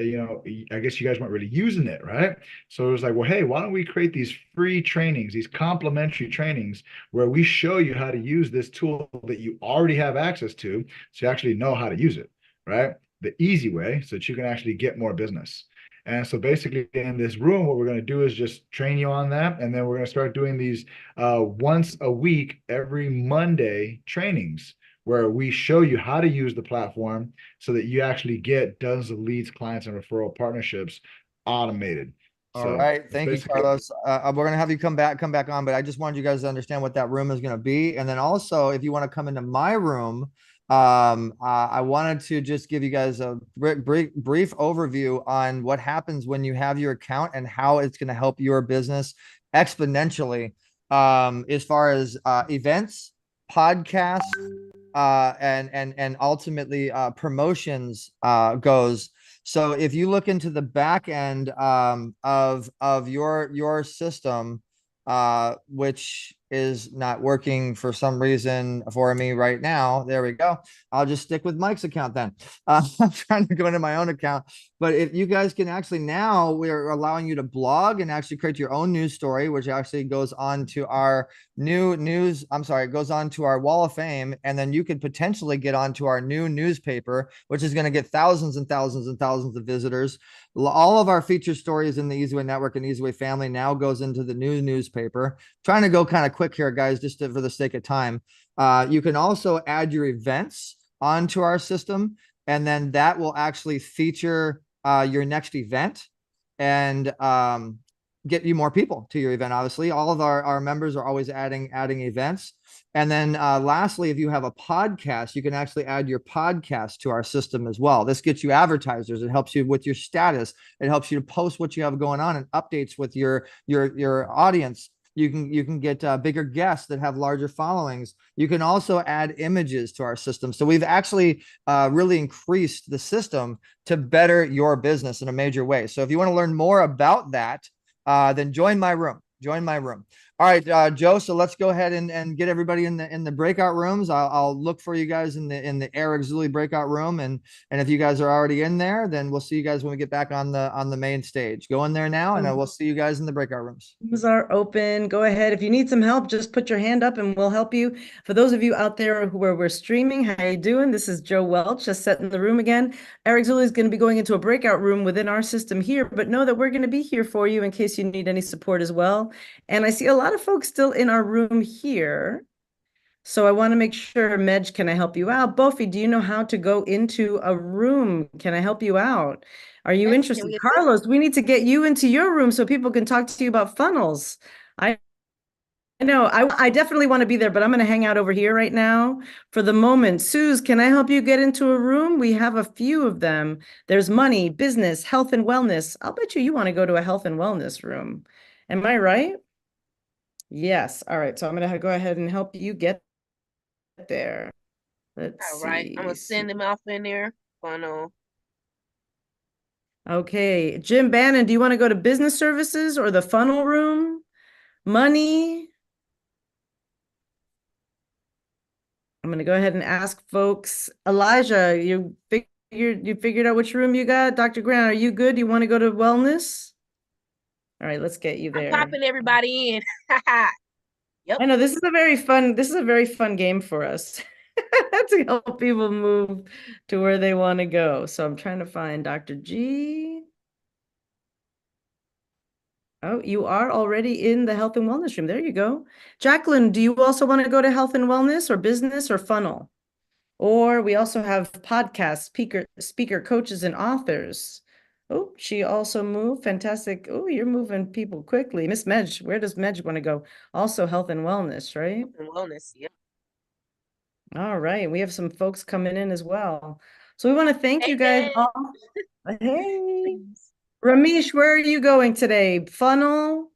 I guess you guys weren't really using it, right? So it was like, well, hey, why don't we create these free trainings, these complimentary trainings where we show you how to use this tool that you already have access to, so you actually know how to use it, right? The easy way, so that you can actually get more business. And so basically in this room, what we're going to do is just train you on that. And then we're going to start doing these once a week, every Monday trainings, where we show you how to use the platform so that you actually get dozens of leads, clients, and referral partnerships automated. All right. Thank you, Carlos. We're going to have you come back on, but I just wanted you guys to understand what that room is going to be. And then also, if you want to come into my room, I wanted to just give you guys a brief overview on what happens when you have your account and how it's going to help your business exponentially, as far as events, podcasts, and ultimately promotions goes. So if you look into the back end of your system, which is not working for some reason for me right now. There we go. I'll just stick with Mike's account then. I'm trying to go into my own account. But if you guys can actually, now we're allowing you to blog and actually create your own news story, which actually goes on to our it goes on to our wall of fame. And then you could potentially get onto our new newspaper, which is going to get thousands and thousands and thousands of visitors. All of our featured stories in the Easy Way Network and Easy Way family now goes into the new newspaper. Trying to go kind of quick here, guys, just for the sake of time. You can also add your events onto our system, and then that will actually feature your next event and get you more people to your event. Obviously, all of our members are always adding events. And then lastly, if you have a podcast, you can actually add your podcast to our system as well. This gets you advertisers. It helps you with your status. It helps you to post what you have going on and updates with your audience. You can get bigger guests that have larger followings. You can also add images to our system. So we've actually really increased the system to better your business in a major way. So if you want to learn more about that, then join my room. Join my room. All right, Joe. So let's go ahead and get everybody in the breakout rooms. I'll look for you guys in the Eric Zuley breakout room, and if you guys are already in there, then we'll see you guys when we get back on the main stage. Go in there now, and we'll see you guys in the breakout rooms. Rooms are open. Go ahead. If you need some help, just put your hand up and we'll help you. For those of you out there who we're streaming, how you doing? This is Joe Welch, just setting the room again. Eric Zuley is going to be going into a breakout room within our system here, but know that we're going to be here for you in case you need any support as well. And I see a lot of folks still in our room here. So I want to make sure, Medj, can I help you out? Bofi, do you know how to go into a room? Can I help you out? Are you interested? Carlos, we need to get you into your room so people can talk to you about funnels. I know, I definitely want to be there, but I'm going to hang out over here right now for the moment. Suze, can I help you get into a room? We have a few of them. There's money, business, health and wellness. I'll bet you want to go to a health and wellness room. Am I right? Yes. All right. So I'm going to go ahead and help you get there. Let's All right. see. I'm going to send them off in there. Funnel. Okay. Jim Bannon, do you want to go to business services or the funnel room? Money? I'm going to go ahead and ask folks. Elijah, you figured out which room you got? Dr. Grant, are you good? You want to go to wellness? All right, let's get you there. I'm popping everybody in. Yep. I know this is a very fun game for us to help people move to where they want to go. So I'm trying to find Dr. G. Oh, you are already in the health and wellness room. There you go. Jacqueline, do you also want to go to health and wellness or business or funnel? Or we also have podcast speaker coaches and authors. Oh, she also moved. Fantastic. Oh, you're moving people quickly. Miss Medj, where does Medj want to go? Also health and wellness, right? Health and wellness, yeah. All right. We have some folks coming in as well. So we want to thank you guys all. Hey. Ramesh, where are you going today? Funnel?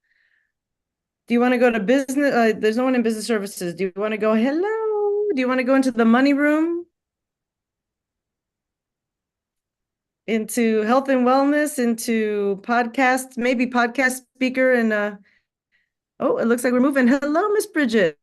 Do you want to go to business? There's no one in business services. Do you want to go? Hello? Do you want to go into the money room? Into health and wellness, into podcasts, maybe podcast speaker and oh, it looks like we're moving. Hello, Miss Bridget.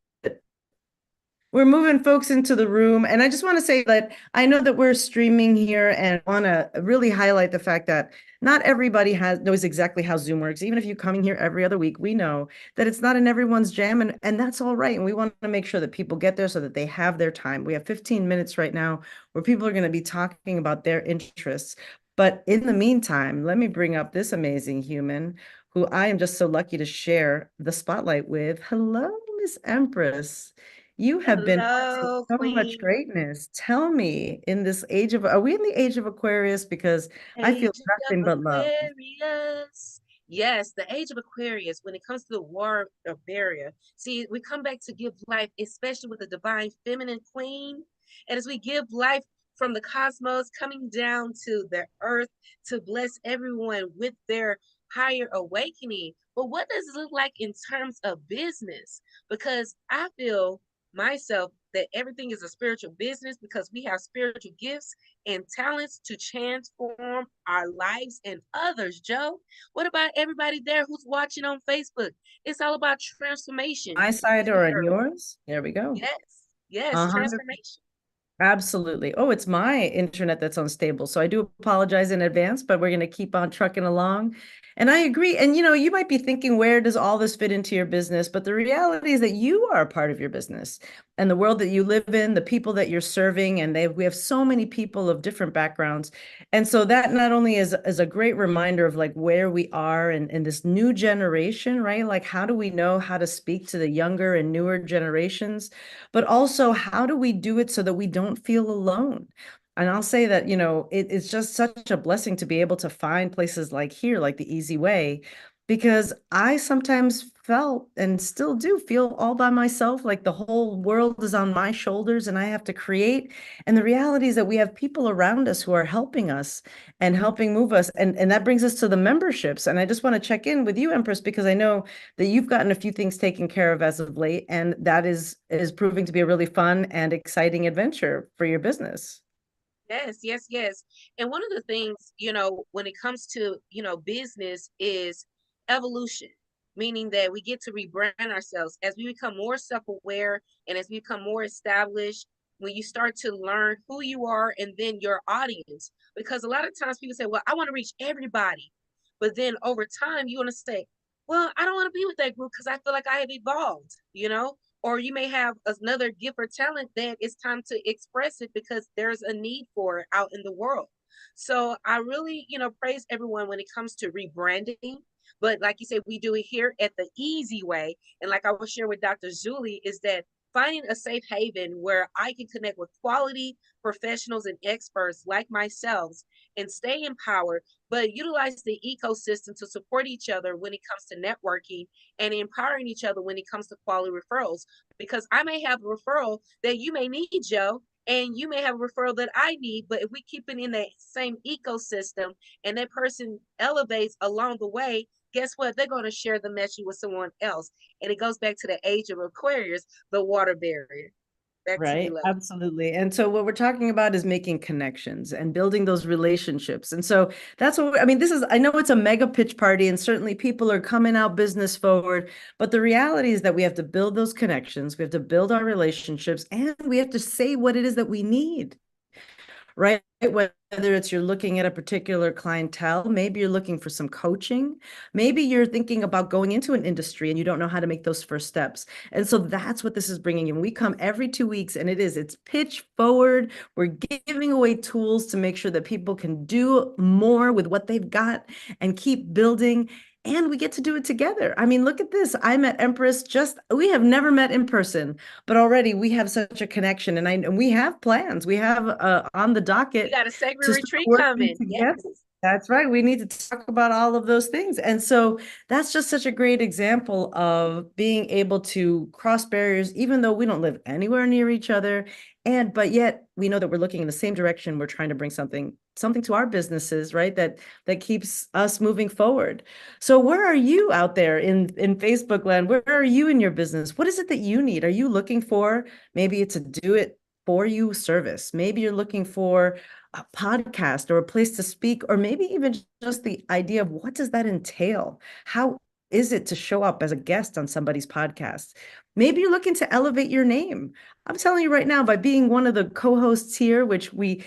We're moving folks into the room. And I just want to say that I know that we're streaming here and want to really highlight the fact that not everybody knows exactly how Zoom works. Even if you're coming here every other week, we know that it's not in everyone's jam, and that's all right. And we want to make sure that people get there so that they have their time. We have 15 minutes right now where people are going to be talking about their interests. But in the meantime, let me bring up this amazing human who I am just so lucky to share the spotlight with. Hello, Miss Empress. You have been so much greatness. Tell me, in this age of, are we in the age of Aquarius? Because I feel nothing but love. Yes, the age of Aquarius, when it comes to the war of barrier. See, we come back to give life, especially with the divine feminine queen. And as we give life from the cosmos coming down to the earth to bless everyone with their higher awakening. But what does it look like in terms of business? Because I feel myself that everything is a spiritual business because we have spiritual gifts and talents to transform our lives and others. Joe, what about everybody there who's watching on Facebook? It's all about transformation. My side or on yours? There we go. Yes, transformation. Absolutely. Oh, it's my internet that's unstable. So I do apologize in advance, but we're going to keep on trucking along. And I agree. And, you know, you might be thinking, where does all this fit into your business? But the reality is that you are a part of your business and the world that you live in, the people that you're serving. And we have so many people of different backgrounds. And so that not only is a great reminder of like where we are in this new generation, right? Like, how do we know how to speak to the younger and newer generations? But also, how do we do it so that we don't feel alone? And I'll say that, you know, it's just such a blessing to be able to find places like here, like the Easy Way, because I sometimes felt and still do feel all by myself, like the whole world is on my shoulders and I have to create. And the reality is that we have people around us who are helping us and helping move us. And that brings us to the memberships. And I just want to check in with you, Empress, because I know that you've gotten a few things taken care of as of late, and that is proving to be a really fun and exciting adventure for your business. Yes. And one of the things, you know, when it comes to, you know, business is evolution. meaning that we get to rebrand ourselves as we become more self-aware and as we become more established. When you start to learn who you are and then your audience, because a lot of times people say, well, I want to reach everybody. But then over time, you want to say, well, I don't want to be with that group because I feel like I have evolved, you know? Or you may have another gift or talent that it's time to express it because there's a need for it out in the world. So I really, praise everyone when it comes to rebranding. But like you said, we do it here at the easy way. And like I was sharing with Dr. Julie, is that finding a safe haven where I can connect with quality professionals and experts like myself and stay empowered, but utilize the ecosystem to support each other when it comes to networking and empowering each other when it comes to quality referrals. Because I may have a referral that you may need, Joe, and you may have a referral that I need, but if we keep it in that same ecosystem and that person elevates along the way, guess what? They're going to share the message with someone else. And it goes back to the age of Aquarius, the water barrier. Back to Right, you, love. absolutely. And so what we're talking about is making connections and building those relationships. And so that's what, I mean, I know it's a mega pitch party and certainly people are coming out business forward, but the reality is that we have to build those connections. We have to build our relationships and we have to say what it is that we need. Right? Whether it's you're looking at a particular clientele, maybe you're looking for some coaching, maybe you're thinking about going into an industry and you don't know how to make those first steps. And so that's what this is bringing in. We come every 2 weeks and it's pitch forward. We're giving away tools to make sure that people can do more with what they've got and keep building. And we get to do it together. I mean, look at this. I met Empress we have never met in person, but already we have such a connection and we have plans. We have on the docket. We got a sacred to retreat start coming. working together. Yes. That's right. We need to talk about all of those things. And so that's just such a great example of being able to cross barriers, even though we don't live anywhere near each other. But yet we know that we're looking in the same direction. We're trying to bring something to our businesses, right? That keeps us moving forward. So where are you out there in Facebook land? Where are you in your business? What is it that you need? Are you looking for, maybe it's a do it for you service? Maybe you're looking for a podcast or a place to speak, or maybe even just the idea of what does that entail? How is it to show up as a guest on somebody's podcast? Maybe you're looking to elevate your name. I'm telling you right now, by being one of the co-hosts here, which we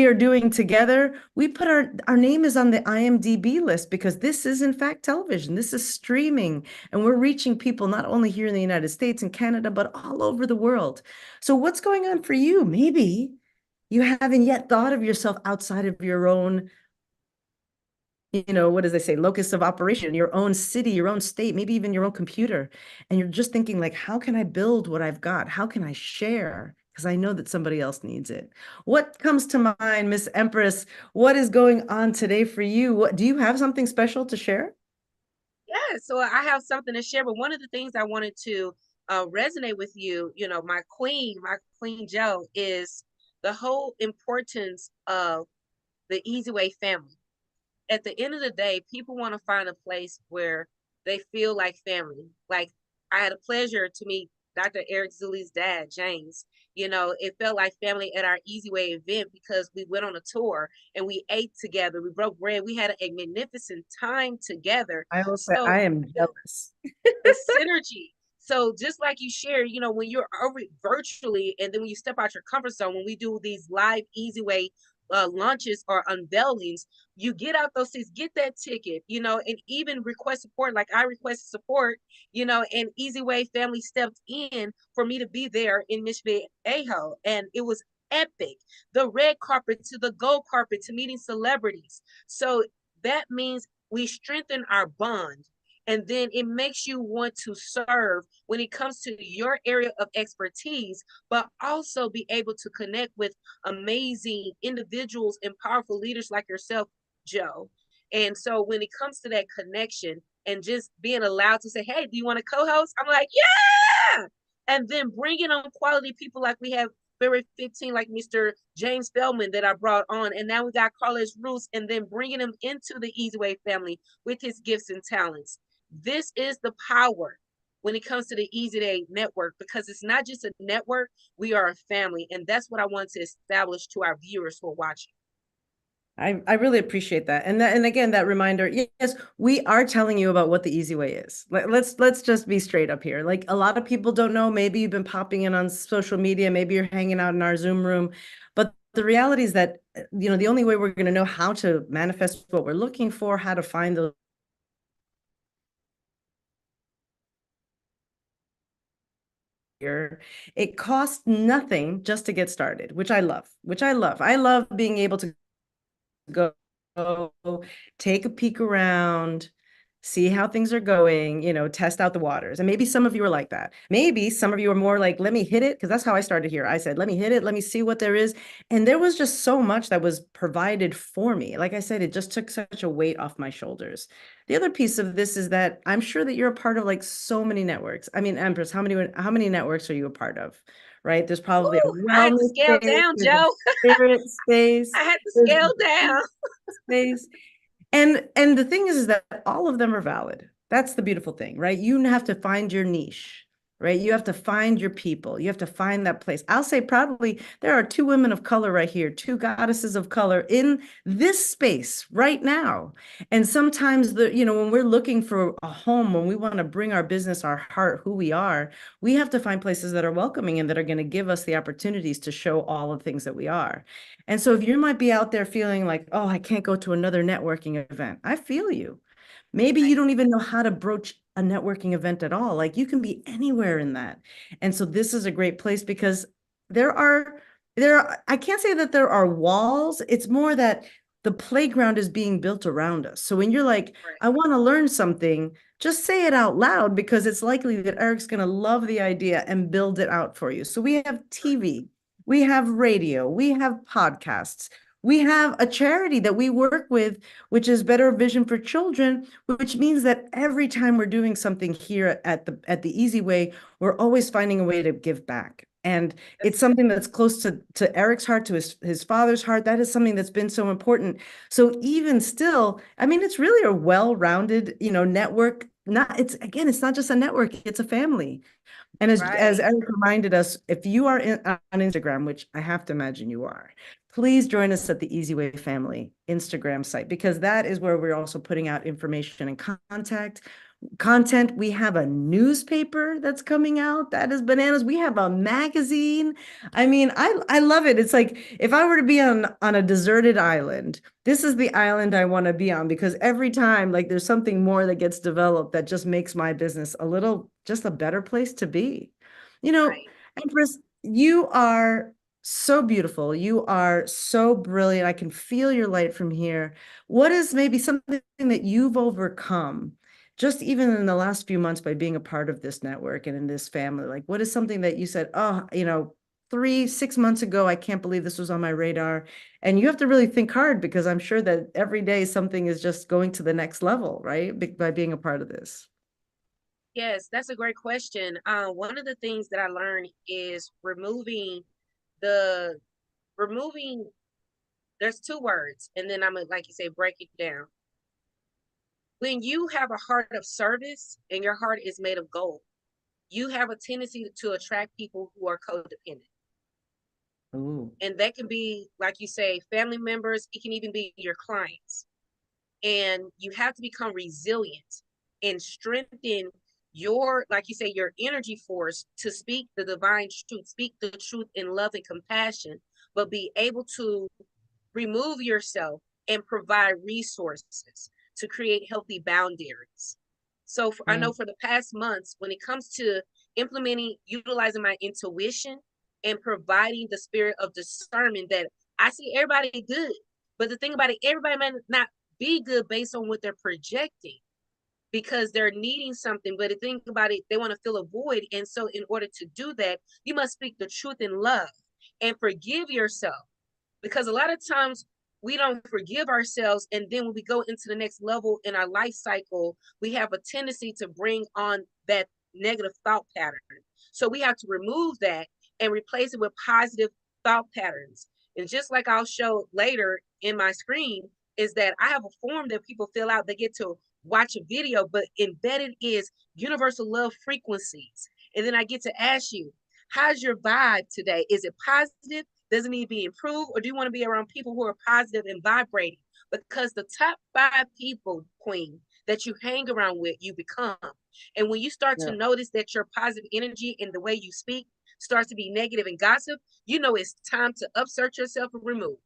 are doing together, we put our name is on the IMDb list because this is in fact television. This is streaming, and we're reaching people not only here in the United States and Canada, but all over the world. So what's going on for you? Maybe you haven't yet thought of yourself outside of your own, what does they say, locus of operation, your own city, your own state, maybe even your own computer. And you're just thinking like, how can I build what I've got? How can I share? Because I know that somebody else needs it. What comes to mind, Miss Empress? What is going on today for you? Do you have something special to share? Yeah, so I have something to share, but one of the things I wanted to resonate with you, my queen Joe, is the whole importance of the Easy Way family. At the end of the day, people want to find a place where they feel like family. Like I had a pleasure to meet Dr. Eric Zuley's dad, James. It felt like family at our Easy Way event because we went on a tour and we ate together. We broke bread. We had a magnificent time together. I am jealous. The synergy. So just like you share, when you're virtually, and then when you step out your comfort zone, when we do these live Easy Way launches or unveilings, you get out those things, get that ticket, and even request support. Like I requested support, and Easy Way family stepped in for me to be there in Mission Viejo, and it was epic. The red carpet to the gold carpet to meeting celebrities. So that means we strengthen our bond. And then it makes you want to serve when it comes to your area of expertise, but also be able to connect with amazing individuals and powerful leaders like yourself, Joe. And so when it comes to that connection and just being allowed to say, hey, do you want to co-host? I'm like, yeah. And then bringing on quality people like we have February 15, like Mr. James Feldman that I brought on. And now we got Carlos Roos, and then bringing him into the Easy Way family with his gifts and talents. This is the power when it comes to the Easy Way network, because it's not just a network, we are a family. And that's what I want to establish to our viewers who are watching. I really appreciate that. And again, that reminder, yes, we are telling you about what the easy way is. Let's just be straight up here. Like a lot of people don't know, maybe you've been popping in on social media, maybe you're hanging out in our Zoom room, but the reality is that, the only way we're going to know how to manifest what we're looking for, how to find those here, it costs nothing just to get started, which I love. I love being able to go take a peek around, see how things are going, test out the waters. And maybe some of you are like that. Maybe some of you are more like, let me hit it, because that's how I started here. I said, let me hit it, let me see what there is. And there was just so much that was provided for me. Like I said, it just took such a weight off my shoulders. The other piece of this is that I'm sure that you're a part of like so many networks. I mean, Empress, how many networks are you a part of? Right? There's probably I had to scale down, Joe. Spirit space. I had to scale down. Space. And the thing is that all of them are valid. That's the beautiful thing, right? You have to find your niche, right? You have to find your people. You have to find that place. I'll say proudly, there are 2 women of color right here, 2 goddesses of color in this space right now. And sometimes when we're looking for a home, when we want to bring our business, our heart, who we are, we have to find places that are welcoming and that are going to give us the opportunities to show all the things that we are. And so if you might be out there feeling like, oh, I can't go to another networking event, I feel you. Maybe you don't even know how to broach a networking event at all. Like you can be anywhere in that. And so this is a great place because I can't say that there are walls. It's more that the playground is being built around us. So when you're like, I want to learn something, just say it out loud because it's likely that Eric's going to love the idea and build it out for you. So we have TV. We have radio, we have podcasts, we have a charity that we work with, which is Better Vision for Children, which means that every time we're doing something here at the Easy Way, we're always finding a way to give back. And it's something that's close to Eric's heart, to his father's heart. That is something that's been so important. So even still, I mean, it's really a well-rounded, network. It's not just a network, it's a family. And as Eric reminded us, if you are on Instagram, which I have to imagine you are, please join us at the Easy Way Family Instagram site, because that is where we're also putting out information and content. We have a newspaper that's coming out. That is bananas. We have a magazine. I mean, I love it. It's like if I were to be on a deserted island, this is the island I want to be on, because every time like there's something more that gets developed that just makes my business just a better place to be. Empress, you are so beautiful. You are so brilliant. I can feel your light from here. What is maybe something that you've overcome just even in the last few months by being a part of this network and in this family? Like, what is something that you said, 3-6 months ago, I can't believe this was on my radar? And you have to really think hard, because I'm sure that every day something is just going to the next level, right? By being a part of this. Yes, that's a great question. One of the things that I learned is removing, there's 2 words, and then I'm gonna, like you say, break it down. When you have a heart of service and your heart is made of gold, you have a tendency to attract people who are codependent. Ooh. And that can be, like you say, family members. It can even be your clients. And you have to become resilient and strengthen your, like you say, your energy force to speak the divine truth, speak the truth in love and compassion, but be able to remove yourself and provide resources to create healthy boundaries. So I know for the past months, when it comes to utilizing my intuition and providing the spirit of discernment, that I see everybody good, but the thing about it, everybody might not be good based on what they're projecting, because they're needing something. But the thing about it, they want to fill a void. And so in order to do that, you must speak the truth in love and forgive yourself, because a lot of times we don't forgive ourselves. And then when we go into the next level in our life cycle, we have a tendency to bring on that negative thought pattern. So we have to remove that and replace it with positive thought patterns. And just like I'll show later in my screen, is that I have a form that people fill out. They get to watch a video, but embedded is universal love frequencies. And then I get to ask you, how's your vibe today? Is it positive? Does it need to be improved, or do you want to be around people who are positive and vibrating? Because the top 5 people, Queen, that you hang around with, you become. And when you start to notice that your positive energy and the way you speak starts to be negative and gossip, you know it's time to upsert yourself and remove.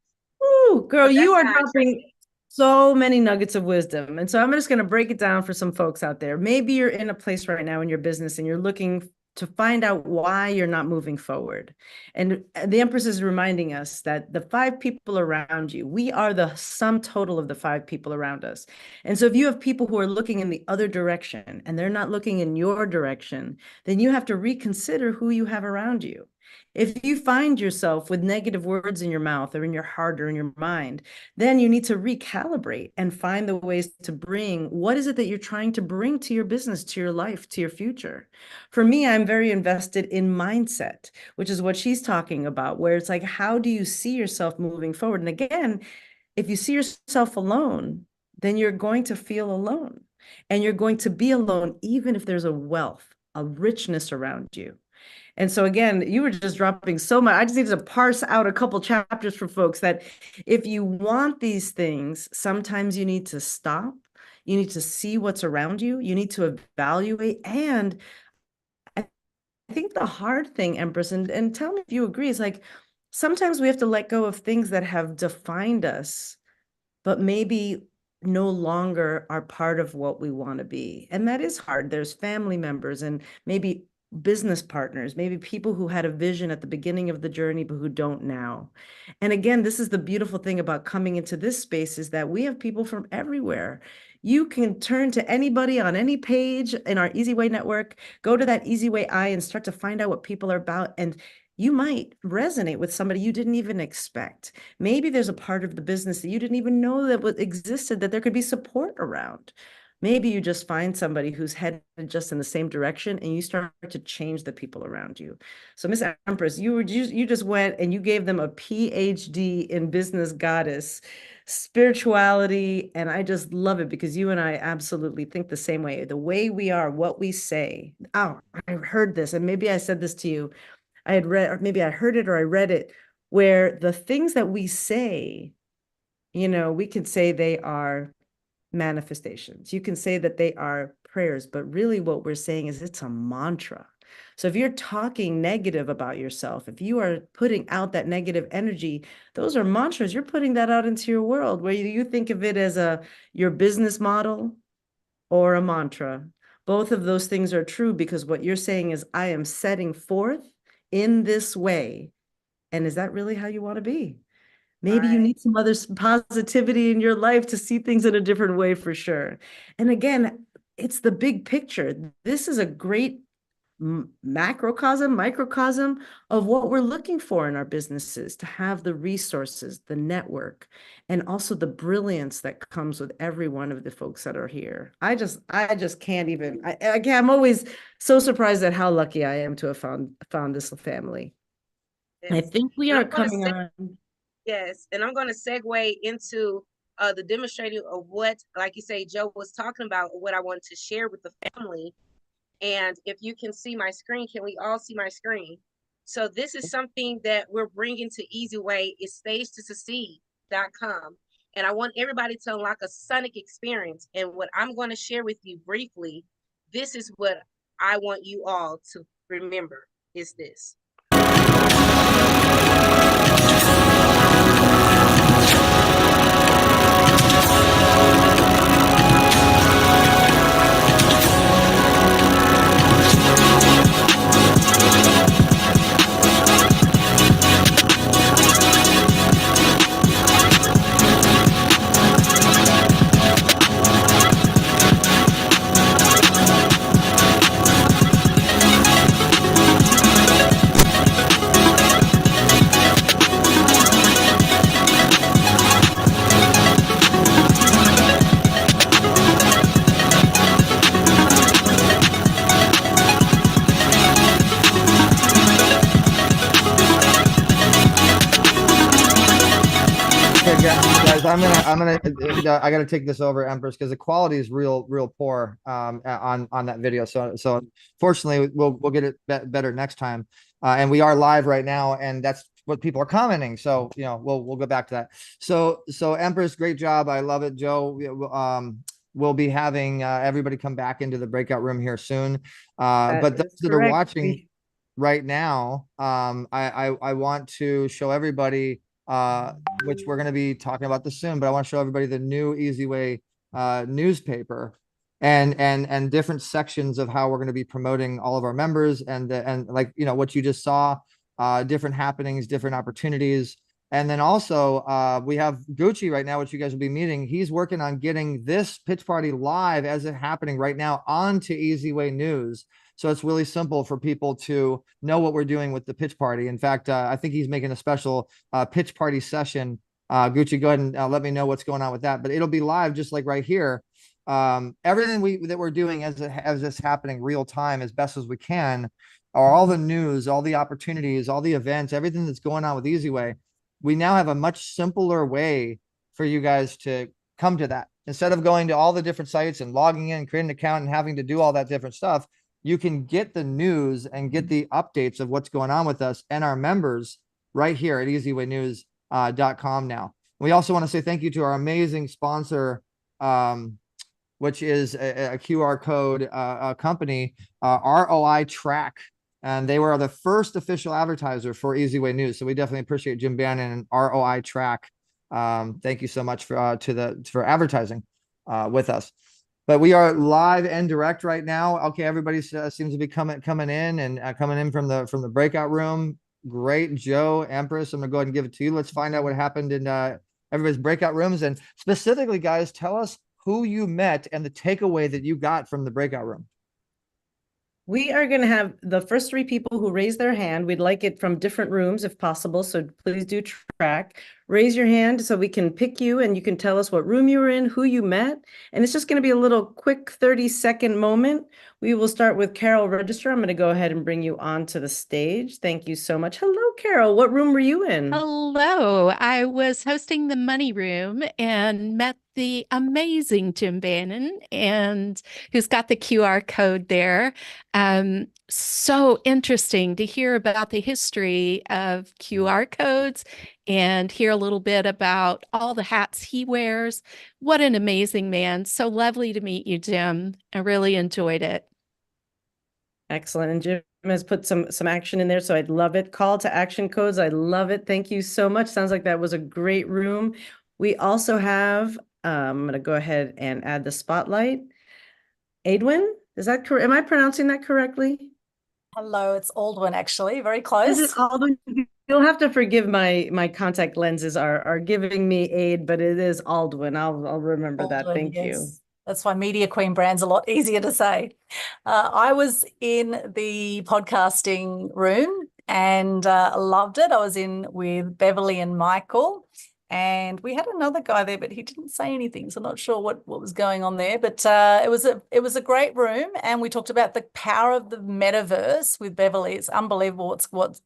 Ooh, girl, you are how I address dropping it. so many nuggets of wisdom. And so I'm just going to break it down for some folks out there. Maybe you're in a place right now in your business and you're looking to find out why you're not moving forward. And the Empress is reminding us that the 5 people around you, we are the sum total of the 5 people around us. And so if you have people who are looking in the other direction and they're not looking in your direction, then you have to reconsider who you have around you. If you find yourself with negative words in your mouth or in your heart or in your mind, then you need to recalibrate and find the ways to bring what is it that you're trying to bring to your business, to your life, to your future. For me, I'm very invested in mindset, which is what she's talking about, where it's like, how do you see yourself moving forward? And again, if you see yourself alone, then you're going to feel alone, and you're going to be alone, even if there's a wealth, a richness around you. And so again, you were just dropping so much. I just need to parse out a couple chapters for folks that if you want these things, sometimes you need to stop. You need to see what's around you. You need to evaluate. And I think the hard thing, Empress, and tell me if you agree, is like sometimes we have to let go of things that have defined us, but maybe no longer are part of what we want to be. And that is hard. There's family members and maybe business partners, maybe people who had a vision at the beginning of the journey, but who don't now. And again, this is the beautiful thing about coming into this space, is that we have people from everywhere. You can turn to anybody on any page in our Easy Way network, go to that Easy Way Eye and start to find out what people are about. And you might resonate with somebody you didn't even expect. Maybe there's a part of the business that you didn't even know that existed, that there could be support around. Maybe you just find somebody who's headed just in the same direction and you start to change the people around you. So Miss Empress, you just went and you gave them a PhD in business goddess, spirituality. And I just love it because you and I absolutely think the same way. The way we are, what we say. Oh, I heard this, and maybe I said this to you. I had read, or maybe I heard it or I read it, where the things that we say, we can say they are manifestations. You can say that they are prayers, but really what we're saying is it's a mantra. So if you're talking negative about yourself, if you are putting out that negative energy, those are mantras. You're putting that out into your world, where you think of it as your business model or a mantra. Both of those things are true, because what you're saying is, I am setting forth in this way. And is that really how you want to be? Maybe you need some other positivity in your life to see things in a different way, for sure. And again, it's the big picture. This is a great macrocosm, microcosm of what we're looking for in our businesses, to have the resources, the network, and also the brilliance that comes with every one of the folks that are here. I just can't even, I'm always so surprised at how lucky I am to have found this family. Yes. I think we are coming on. Yes, and I'm going to segue into the demonstrating of what, like you say, Joe was talking about, what I wanted to share with the family. And if you can see my screen, can we all see my screen? So this is something that we're bringing to Easy Way. It's StageToSucceed.com. And I want everybody to unlock a sonic experience. And what I'm going to share with you briefly, this is what I want you all to remember, is this. I gotta take this over, Empress, because the quality is real poor on that video. So fortunately, we'll get it better next time. And we are live right now, and that's what people are commenting. So, you know, we'll go back to that. So Empress, great job. I love it. Joe, we'll be having everybody come back into the breakout room here soon. But those that are watching right now, I want to show everybody, which we're going to be talking about this soon, but I want to show everybody the new Easy Way newspaper and different sections of how we're going to be promoting all of our members and like, you know, what you just saw, different happenings, different opportunities. And then also we have Gucci right now, which you guys will be meeting. He's working on getting this pitch party live as it's happening right now onto Easy Way News. So it's really simple for people to know what we're doing with the pitch party. In fact, I think he's making a special pitch party session. Gucci, go ahead and let me know what's going on with that. But it'll be live just like right here. Everything that we're doing as it's happening real time as best as we can, are all the news, all the opportunities, all the events, everything that's going on with Easy Way. We now have a much simpler way for you guys to come to that. Instead of going to all the different sites and logging in, creating an account and having to do all that different stuff, you can get the news and get the updates of what's going on with us and our members right here at easywaynews.com now. We also want to say thank you to our amazing sponsor, which is a QR code company, ROI Track. And they were the first official advertiser for Easy Way News. So we definitely appreciate Jim Bannon and ROI Track. Thank you so much for advertising with us. But we are live and direct right now. Okay, everybody seems to be coming in and coming in from the breakout room. Great, Joe, Empress. I'm gonna go ahead and give it to you. Let's find out what happened in everybody's breakout rooms, and specifically, guys, tell us who you met and the takeaway that you got from the breakout room. We are going to have the first 3 people who raise their hand. We'd like it from different rooms if possible. So please do track. Raise your hand so we can pick you and you can tell us what room you were in, who you met. And it's just going to be a little quick 30-second moment. We will start with Carol Register. I'm going to go ahead and bring you onto the stage. Thank you so much. Hello, Carol. What room were you in? Hello. I was hosting the money room and met the amazing Jim Bannon, and who's got the QR code there. So interesting to hear about the history of QR codes and hear a little bit about all the hats he wears. What an amazing man. So lovely to meet you, Jim. I really enjoyed it. Excellent. And Jim has put some action in there, so I'd love it. Call to action codes. I love it. Thank you so much. Sounds like that was a great room. We also have, I'm going to go ahead and add the spotlight. Edwin, is that correct? Am I pronouncing that correctly? Hello, it's Aldwin, actually. Very close. Is it Aldwin? You'll have to forgive my contact lenses are giving me aid, but it is Aldwin. I'll remember Aldwin, that. Thank yes. you. That's why Media Queen brand's a lot easier to say. I was in the podcasting room and loved it. I was in with Beverly and Michael, and we had another guy there, but he didn't say anything, so I'm not sure what was going on there. But it was a great room, and we talked about the power of the metaverse with Beverly. It's unbelievable what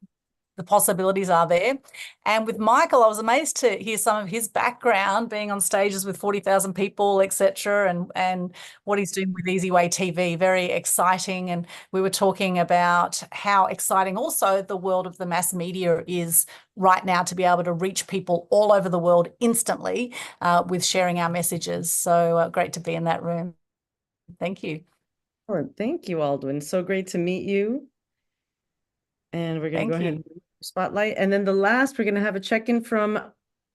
the possibilities are there. And with Michael, I was amazed to hear some of his background, being on stages with 40,000 people, etc., and what he's doing with Easy Way TV. Very exciting. And we were talking about how exciting also the world of the mass media is right now, to be able to reach people all over the world instantly with sharing our messages. So great to be in that room. Thank you. Oh, thank you, Aldwin. So great to meet you. And we're going to go ahead and spotlight. And then the last, we're going to have a check-in from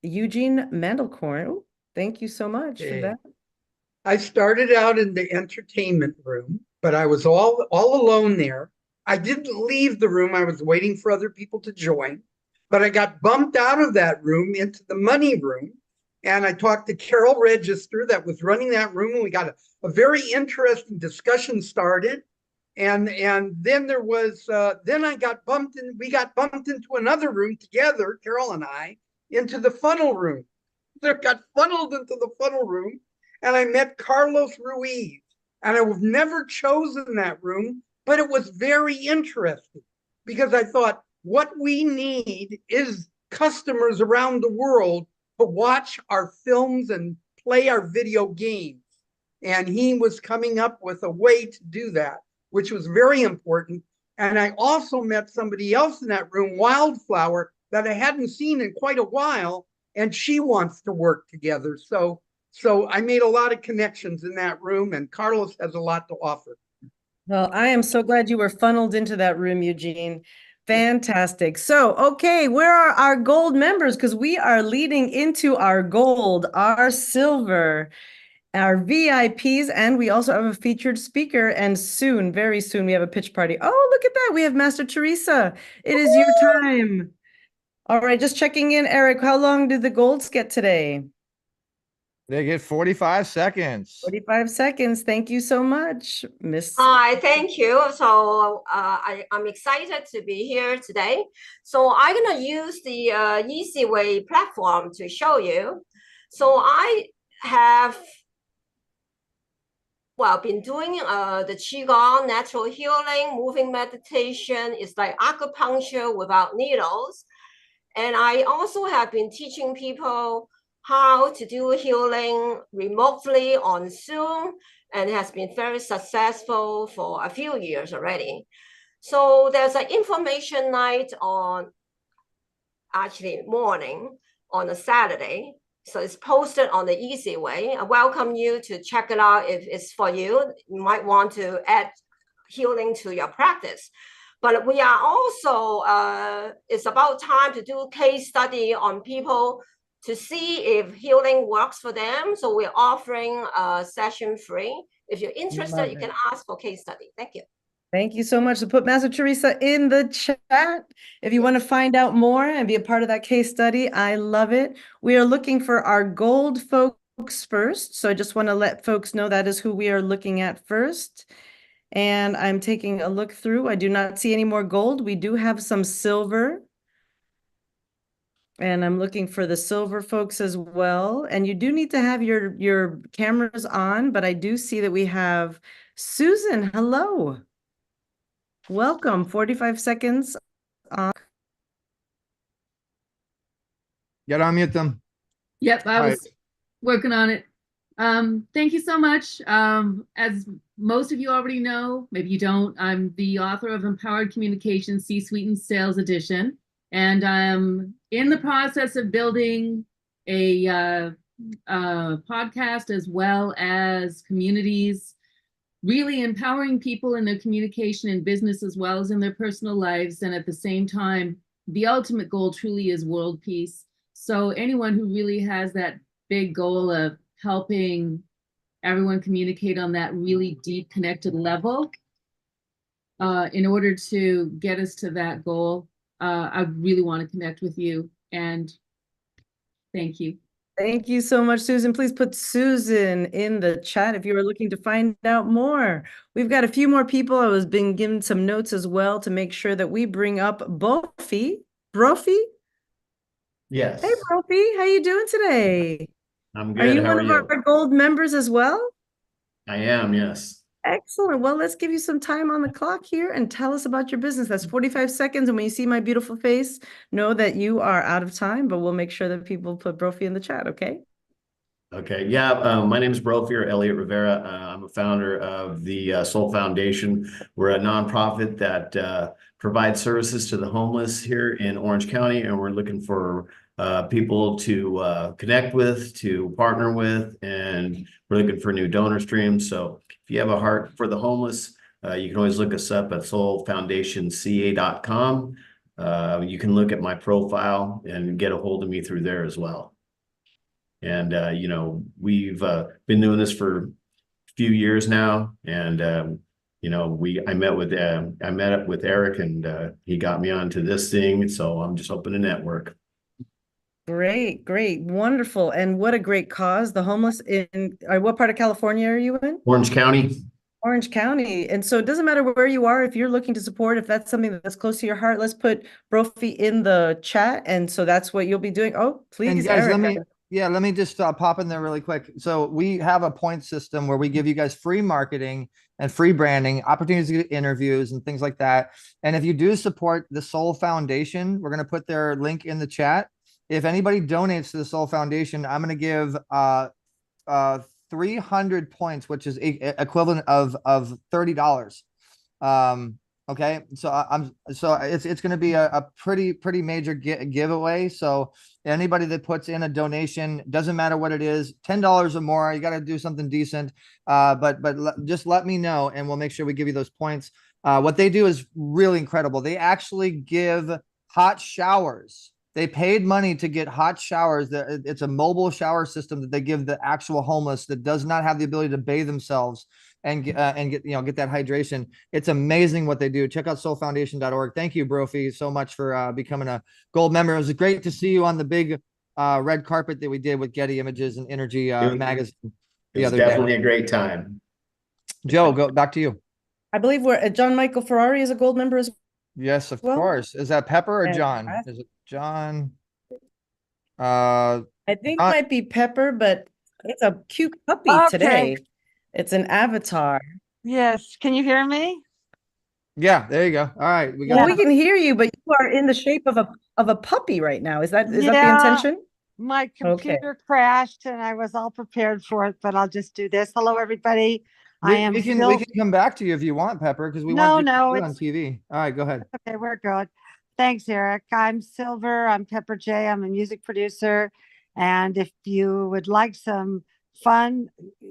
Eugene Mandelkorn. Oh, thank you so much for that. I started out in the entertainment room, but I was all alone there. I didn't leave the room. I was waiting for other people to join, but I got bumped out of that room into the money room. And I talked to Carol Register that was running that room, and we got a very interesting discussion started. And then there was, then we got bumped into another room together, Carol and I, into the funnel room. They got funneled into the funnel room, and I met Carlos Ruiz. And I was never chosen that room, but it was very interesting because I thought what we need is customers around the world to watch our films and play our video games. And he was coming up with a way to do that, which was very important. And I also met somebody else in that room, Wildflower, that I hadn't seen in quite a while, and she wants to work together. So I made a lot of connections in that room, and Carlos has a lot to offer. Well, I am so glad you were funneled into that room, Eugene. Fantastic. So, okay, where are our gold members? Because we are leading into our gold, our silver, our VIPs, and we also have a featured speaker. And soon, very soon, we have a pitch party. Oh, look at that. We have Master Teresa. It is your time. All right, just checking in, Eric. How long did the golds get today? They get 45 seconds. 45 seconds. Thank you so much, Miss. Hi, thank you. So I'm excited to be here today. So I'm going to use the Easy Way platform to show you. So I have, well, been doing the Qigong, natural healing, moving meditation. It's like acupuncture without needles. And I also have been teaching people how to do healing remotely on Zoom, and it has been very successful for a few years already. So there's an information night on actually morning on a Saturday. So it's posted on the Easy Way. I welcome you to check it out if it's for you. You might want to add healing to your practice. But we are also, it's about time to do case study on people to see if healing works for them. So we're offering a session free. If you're interested, you can ask for case study. Thank you. Thank you so much. So put Master Teresa in the chat if you want to find out more and be a part of that case study. I love it. We are looking for our gold folks first. So I just want to let folks know that is who we are looking at first. And I'm taking a look through. I do not see any more gold. We do have some silver. And I'm looking for the silver folks as well. And you do need to have your cameras on, but I do see that we have Susan. Hello. Welcome. 45 seconds. You gotta unmute them. Yep, I was working on it. Thank you so much. As most of you already know, maybe you don't, I'm the author of Empowered Communication C-Suite and Sales Edition. And I'm in the process of building a podcast as well as communities, really empowering people in their communication and business as well as in their personal lives. And at the same time, the ultimate goal truly is world peace. So anyone who really has that big goal of helping everyone communicate on that really deep connected level, in order to get us to that goal, I really want to connect with you, and thank you. Thank you so much, Susan. Please put Susan in the chat if you are looking to find out more. We've got a few more people. I was being given some notes as well to make sure that we bring up Brophy. Brophy? Yes. Hey, Brophy. How you doing today? I'm good. Are you How one are of you? our gold members as well? I am, yes. Excellent. Well, let's give you some time on the clock here and tell us about your business. That's 45 seconds. And when you see my beautiful face, know that you are out of time, but we'll make sure that people put Brophy in the chat, okay? Okay. Yeah. My name is Brophy, or Elliot Rivera. I'm a founder of the Soul Foundation. We're a nonprofit that provides services to the homeless here in Orange County, and we're looking for people to connect with, to partner with, and we're looking for new donor streams. So if you have a heart for the homeless, you can always look us up at soulfoundationca.com. You can look at my profile and get a hold of me through there as well. And, you know, we've been doing this for a few years now. And, you know, I met up with Eric, and he got me onto this thing. So I'm just hoping to network. Great, great, wonderful. And what a great cause. The homeless in, what part of California are you in? Orange County. Orange County. And so it doesn't matter where you are, if you're looking to support, if that's something that's close to your heart, let's put Brophy in the chat. And so that's what you'll be doing. Oh, please, And guys, Eric. let me just pop in there really quick. So we have a point system where we give you guys free marketing and free branding, opportunities to get interviews and things like that. And if you do support the Soul Foundation, we're going to put their link in the chat. If anybody donates to the Soul Foundation, I'm going to give 300 points, which is equivalent of $30. Okay, so it's going to be a pretty major giveaway. So anybody that puts in a donation, doesn't matter what it is, $10 or more, you got to do something decent. But just let me know, and we'll make sure we give you those points. What they do is really incredible. They actually give hot showers. They paid money to get hot showers. It's a mobile shower system that they give the actual homeless that does not have the ability to bathe themselves and get that hydration. It's amazing what they do. Check out soulfoundation.org. Thank you, Brophy, so much for becoming a gold member. It was great to see you on the big red carpet that we did with Getty Images and Energy Magazine the other day. Definitely a great time. Joe, go back to you. I believe we're John Michael Ferrari is a gold member as well. Yes, of course. Is that Pepper or John? Is it John? I think it might be Pepper, but it's a cute puppy today. It's an avatar. Yes. Can you hear me? Yeah, there you go. All right. We can hear you, but you are in the shape of a puppy right now. Is that the intention? My computer crashed and I was all prepared for it, but I'll just do this. Hello, everybody. We can come back to you if you want, Pepper, because we want you to be on TV. All right, go ahead. Okay, we're good. Thanks, Eric. I'm Silver. I'm Pepper J. I'm a music producer. And if you would like some fun,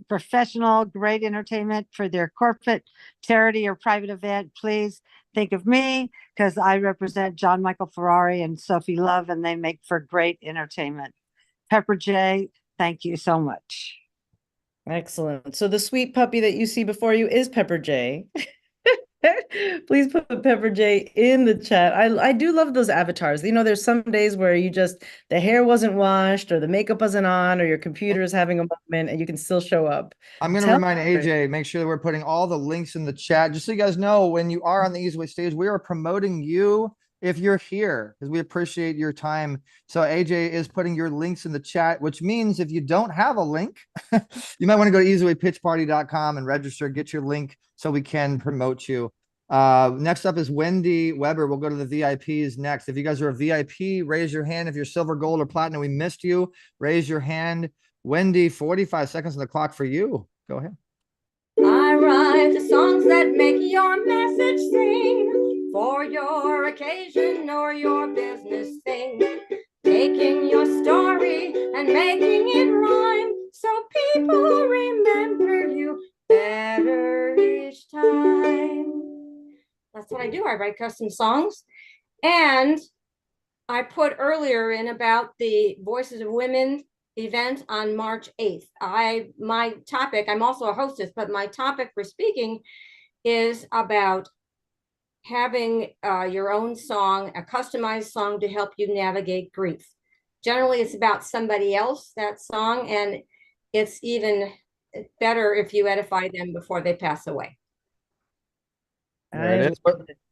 professional, great entertainment for their corporate, charity, or private event, please think of me, because I represent John Michael Ferrari and Sophie Love, and they make for great entertainment. Pepper J, thank you so much. Excellent. So the sweet puppy that you see before you is Pepper J. Please put Pepper J in the chat. I do love those avatars. You know, there's some days where the hair wasn't washed or the makeup wasn't on or your computer is having a moment and you can still show up. I'm going to remind AJ, make sure that we're putting all the links in the chat. Just so you guys know, when you are on the Easy Way stage, we are promoting you if you're here, because we appreciate your time. So AJ is putting your links in the chat, which means if you don't have a link, you might want to go to easywaypitchparty.com and register, get your link so we can promote you. Next up is Wendy Weber. We'll go to the VIPs next. If you guys are a VIP, raise your hand. If you're silver, gold, or platinum, we missed you, raise your hand. Wendy, 45 seconds on the clock for you. Go ahead. I write the songs that make your message sing for your occasion or your business thing, taking your story and making it rhyme so people remember you better each time. That's what I do. I write custom songs. And I put earlier in about the Voices of Women event on March 8th. My topic, I'm also a hostess, but my topic for speaking is about having your own song, a customized song to help you navigate grief. Generally, it's about somebody else, that song, and it's even better if you edify them before they pass away. There it is.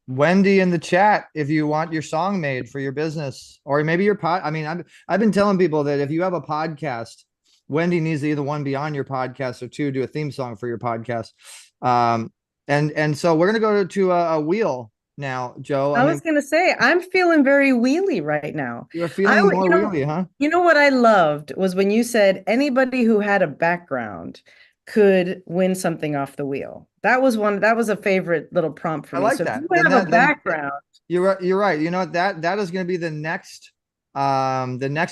Wendy in the chat, if you want your song made for your business or maybe your pod. I mean, I've been telling people that if you have a podcast, Wendy needs to either one, be on your podcast, or two, do a theme song for your podcast. And so we're going to go to a wheel now, Joe. I was going to say, I'm feeling very wheelie right now. You're feeling more wheelie, huh? You know what I loved was when you said anybody who had a background could win something off the wheel. That was a favorite little prompt for me. I like so that. If you have a background. You're right. You know, that is going to be the next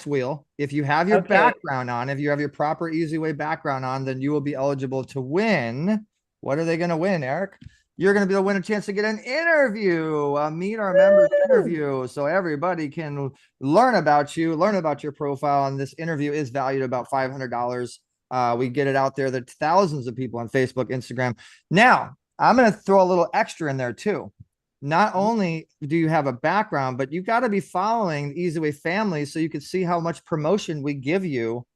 wheel. If you have your background on, if you have your proper Easy Way background on, then you will be eligible to win. What are they going to win, Eric? You're going to be able to win a chance to get an interview, meet our members interview. So everybody can learn about you, learn about your profile. And this interview is valued about $500. We get it out there. There are thousands of people on Facebook, Instagram. Now, I'm going to throw a little extra in there too. Not only do you have a background, but you got to be following the Easy Way family so you can see how much promotion we give you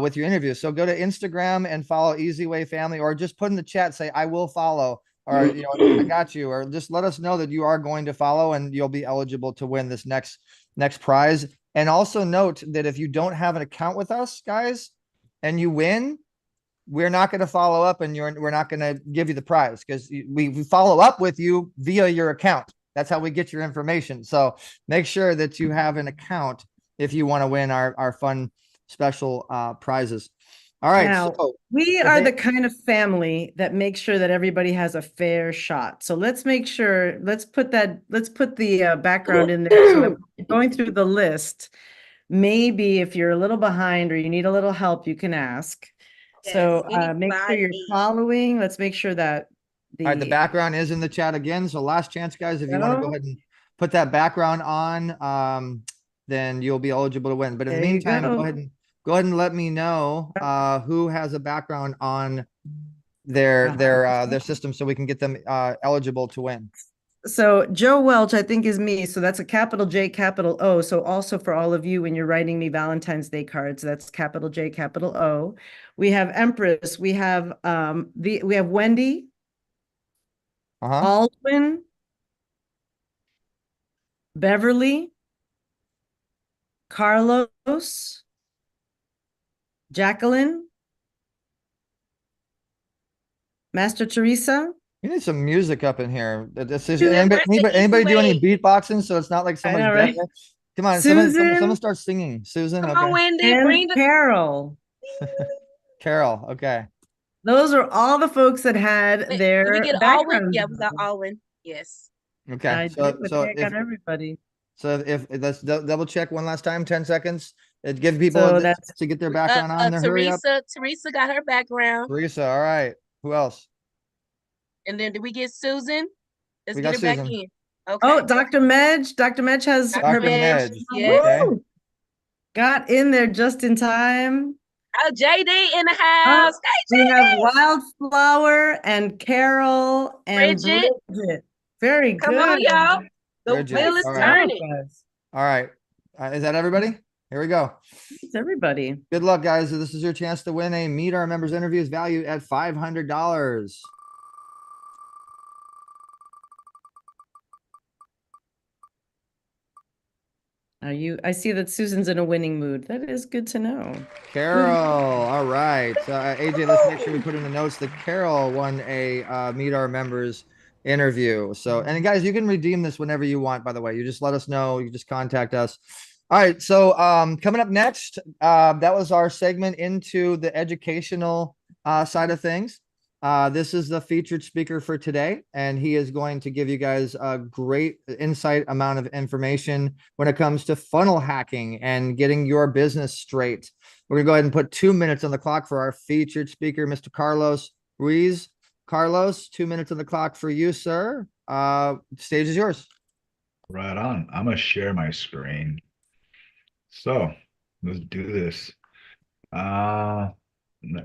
with your interview. So go to Instagram and follow Easy Way family, or just put in the chat, say, I will follow, or, you know, I got you, or just let us know that you are going to follow and you'll be eligible to win this next prize. And also note that if you don't have an account with us, guys, and you win, we're not going to follow up and we're not going to give you the prize, because we follow up with you via your account. That's how we get your information. So make sure that you have an account if you want to win our fun special prizes. All right. Now, So we are the kind of family that makes sure that everybody has a fair shot. So let's make sure, let's put the background in there so that we're going through the list. Maybe if you're a little behind or you need a little help, you can ask. So make sure you're following. Let's make sure that all right, the background is in the chat again. So last chance, guys, if you want to go ahead and put that background on, then you'll be eligible to win. But in the meantime, go ahead and let me know who has a background on their system so we can get them eligible to win. So Joe Welch, I think, is me. So that's a capital J, capital O. So also for all of you, when you're writing me Valentine's Day cards, that's capital J, capital O. We have Empress. We have we have Wendy, Aldwin, Beverly, Carlos, Jacqueline, Master Teresa. You need some music up in here. Anybody do any beatboxing so it's not like someone's dead? Come on, someone start singing. Susan, come on, Wendy, bring the Carol. Carol, okay. Those are all the folks that had their. Did we get Alwyn? Yeah, we got Alwyn. Yes. Okay, so I got everybody. So if let's double check one last time, 10 seconds. It gives people to get their background on there. Hurry up. Teresa got her background. Teresa, all right. Who else? And then did we get Susan? Let's get her back in. Okay. Oh, Dr. Medj. Dr. Medj has her Medj. Yes. Okay. Got in there just in time. Oh, JD in the house. Hey, we have Wildflower and Carol and Bridget. Very good. Come on, y'all. The wheel is turning. All right. Is that everybody? Here we go. It's everybody. Good luck, guys. This is your chance to win a Meet Our Members interviews valued at $500. I see that Susan's in a winning mood. That is good to know. Carol, all right. AJ, let's make sure we put in the notes that Carol won a Meet Our Members interview. So, and guys, you can redeem this whenever you want, by the way. You just let us know. You just contact us. All right. So coming up next, that was our segment into the educational side of things. This is the featured speaker for today, and he is going to give you guys a great insight amount of information when it comes to funnel hacking and getting your business straight. We're gonna go ahead and put 2 minutes on the clock for our featured speaker, Mr. Carlos Ruiz. Carlos, 2 minutes on the clock for you, sir. Stage is yours. Right on. I'm gonna share my screen. So let's do this. Let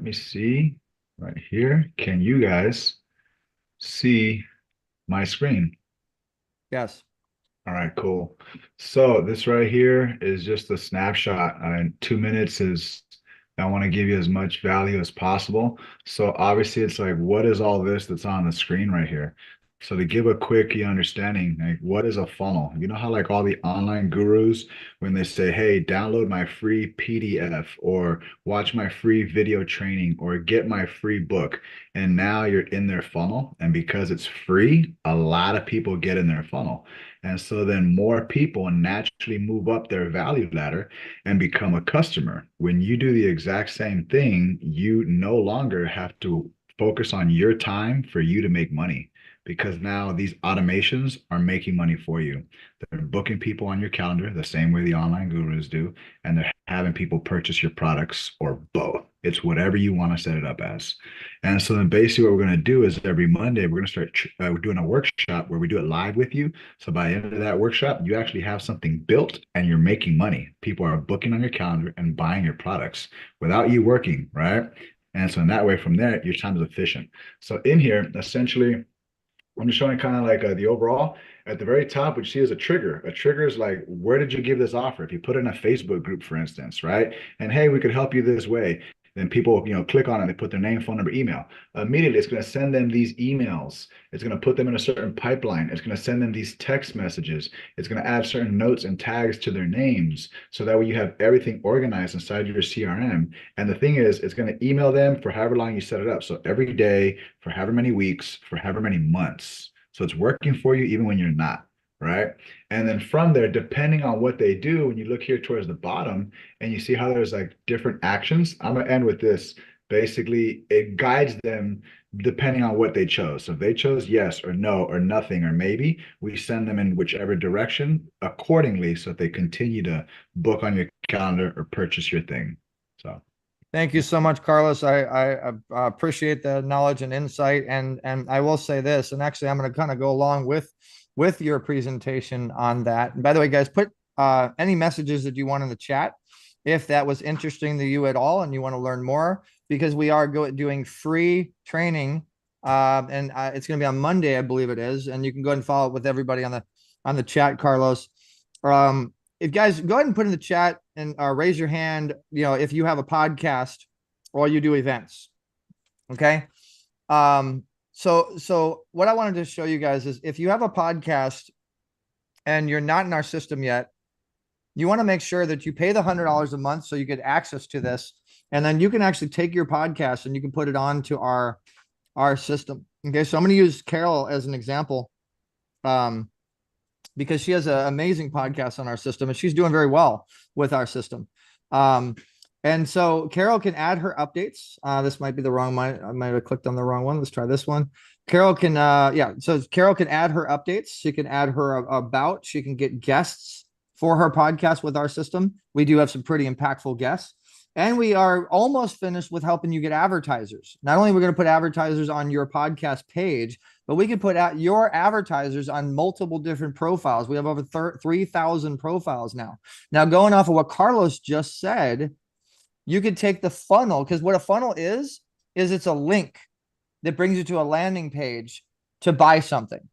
me see. Right here. Can you guys see my screen? Yes. All right, cool. So this right here is just a snapshot. 2 minutes is, I want to give you as much value as possible. So obviously it's like, what is all this that's on the screen right here? So to give a quick understanding, like what is a funnel? You know how like all the online gurus, when they say, hey, download my free PDF or watch my free video training or get my free book. And now you're in their funnel. And because it's free, a lot of people get in their funnel. And so then more people naturally move up their value ladder and become a customer. When you do the exact same thing, you no longer have to focus on your time for you to make money. Because now these automations are making money for you. They're booking people on your calendar the same way the online gurus do, and they're having people purchase your products or both. It's whatever you want to set it up as. And so then basically what we're going to do is every Monday, we're going to start doing a workshop where we do it live with you. So by the end of that workshop, you actually have something built and you're making money. People are booking on your calendar and buying your products without you working, right? And so in that way, from there, your time is efficient. So in here, essentially, I'm just showing kind of like the overall. At the very top, what you see is a trigger. A trigger is like, where did you give this offer? If you put it in a Facebook group, for instance, right? And hey, we could help you this way. Then people, click on it, they put their name, phone number, email. Immediately, it's going to send them these emails. It's going to put them in a certain pipeline. It's going to send them these text messages. It's going to add certain notes and tags to their names. So that way you have everything organized inside your CRM. And the thing is, it's going to email them for however long you set it up. So every day, for however many weeks, for however many months. So it's working for you even when you're not. right? And then from there, depending on what they do, when you look here towards the bottom and you see how there's like different actions, I'm gonna end with this. Basically, it guides them depending on what they chose. So if they chose yes or no or nothing or maybe, we send them in whichever direction accordingly so that they continue to book on your calendar or purchase your thing. So thank you so much, Carlos. I appreciate the knowledge and insight. And I will say this, and actually I'm going to kind of go along with your presentation on that. And by the way, guys, put any messages that you want in the chat if that was interesting to you at all and you want to learn more, because we are doing free training. And it's going to be on Monday, I believe it is. And you can go ahead and follow up with everybody on the chat, Carlos. If guys, go ahead and put in the chat and raise your hand, if you have a podcast or you do events. Okay. So what I wanted to show you guys is if you have a podcast and you're not in our system yet, you want to make sure that you pay the $100 a month so you get access to this. And then you can actually take your podcast and you can put it onto our system. Okay. So I'm going to use Carol as an example. Because she has an amazing podcast on our system and she's doing very well with our system. And so Carol can add her updates. This might be the wrong one. I might have clicked on the wrong one. Let's try this one. Carol can, so Carol can add her updates. She can add her about, she can get guests for her podcast with our system. We do have some pretty impactful guests. And we are almost finished with helping you get advertisers. Not only are we going to put advertisers on your podcast page, but we can put out your advertisers on multiple different profiles. We have over 3,000 profiles now. Now, going off of what Carlos just said, you could take the funnel, because what a funnel is it's a link that brings you to a landing page to buy something.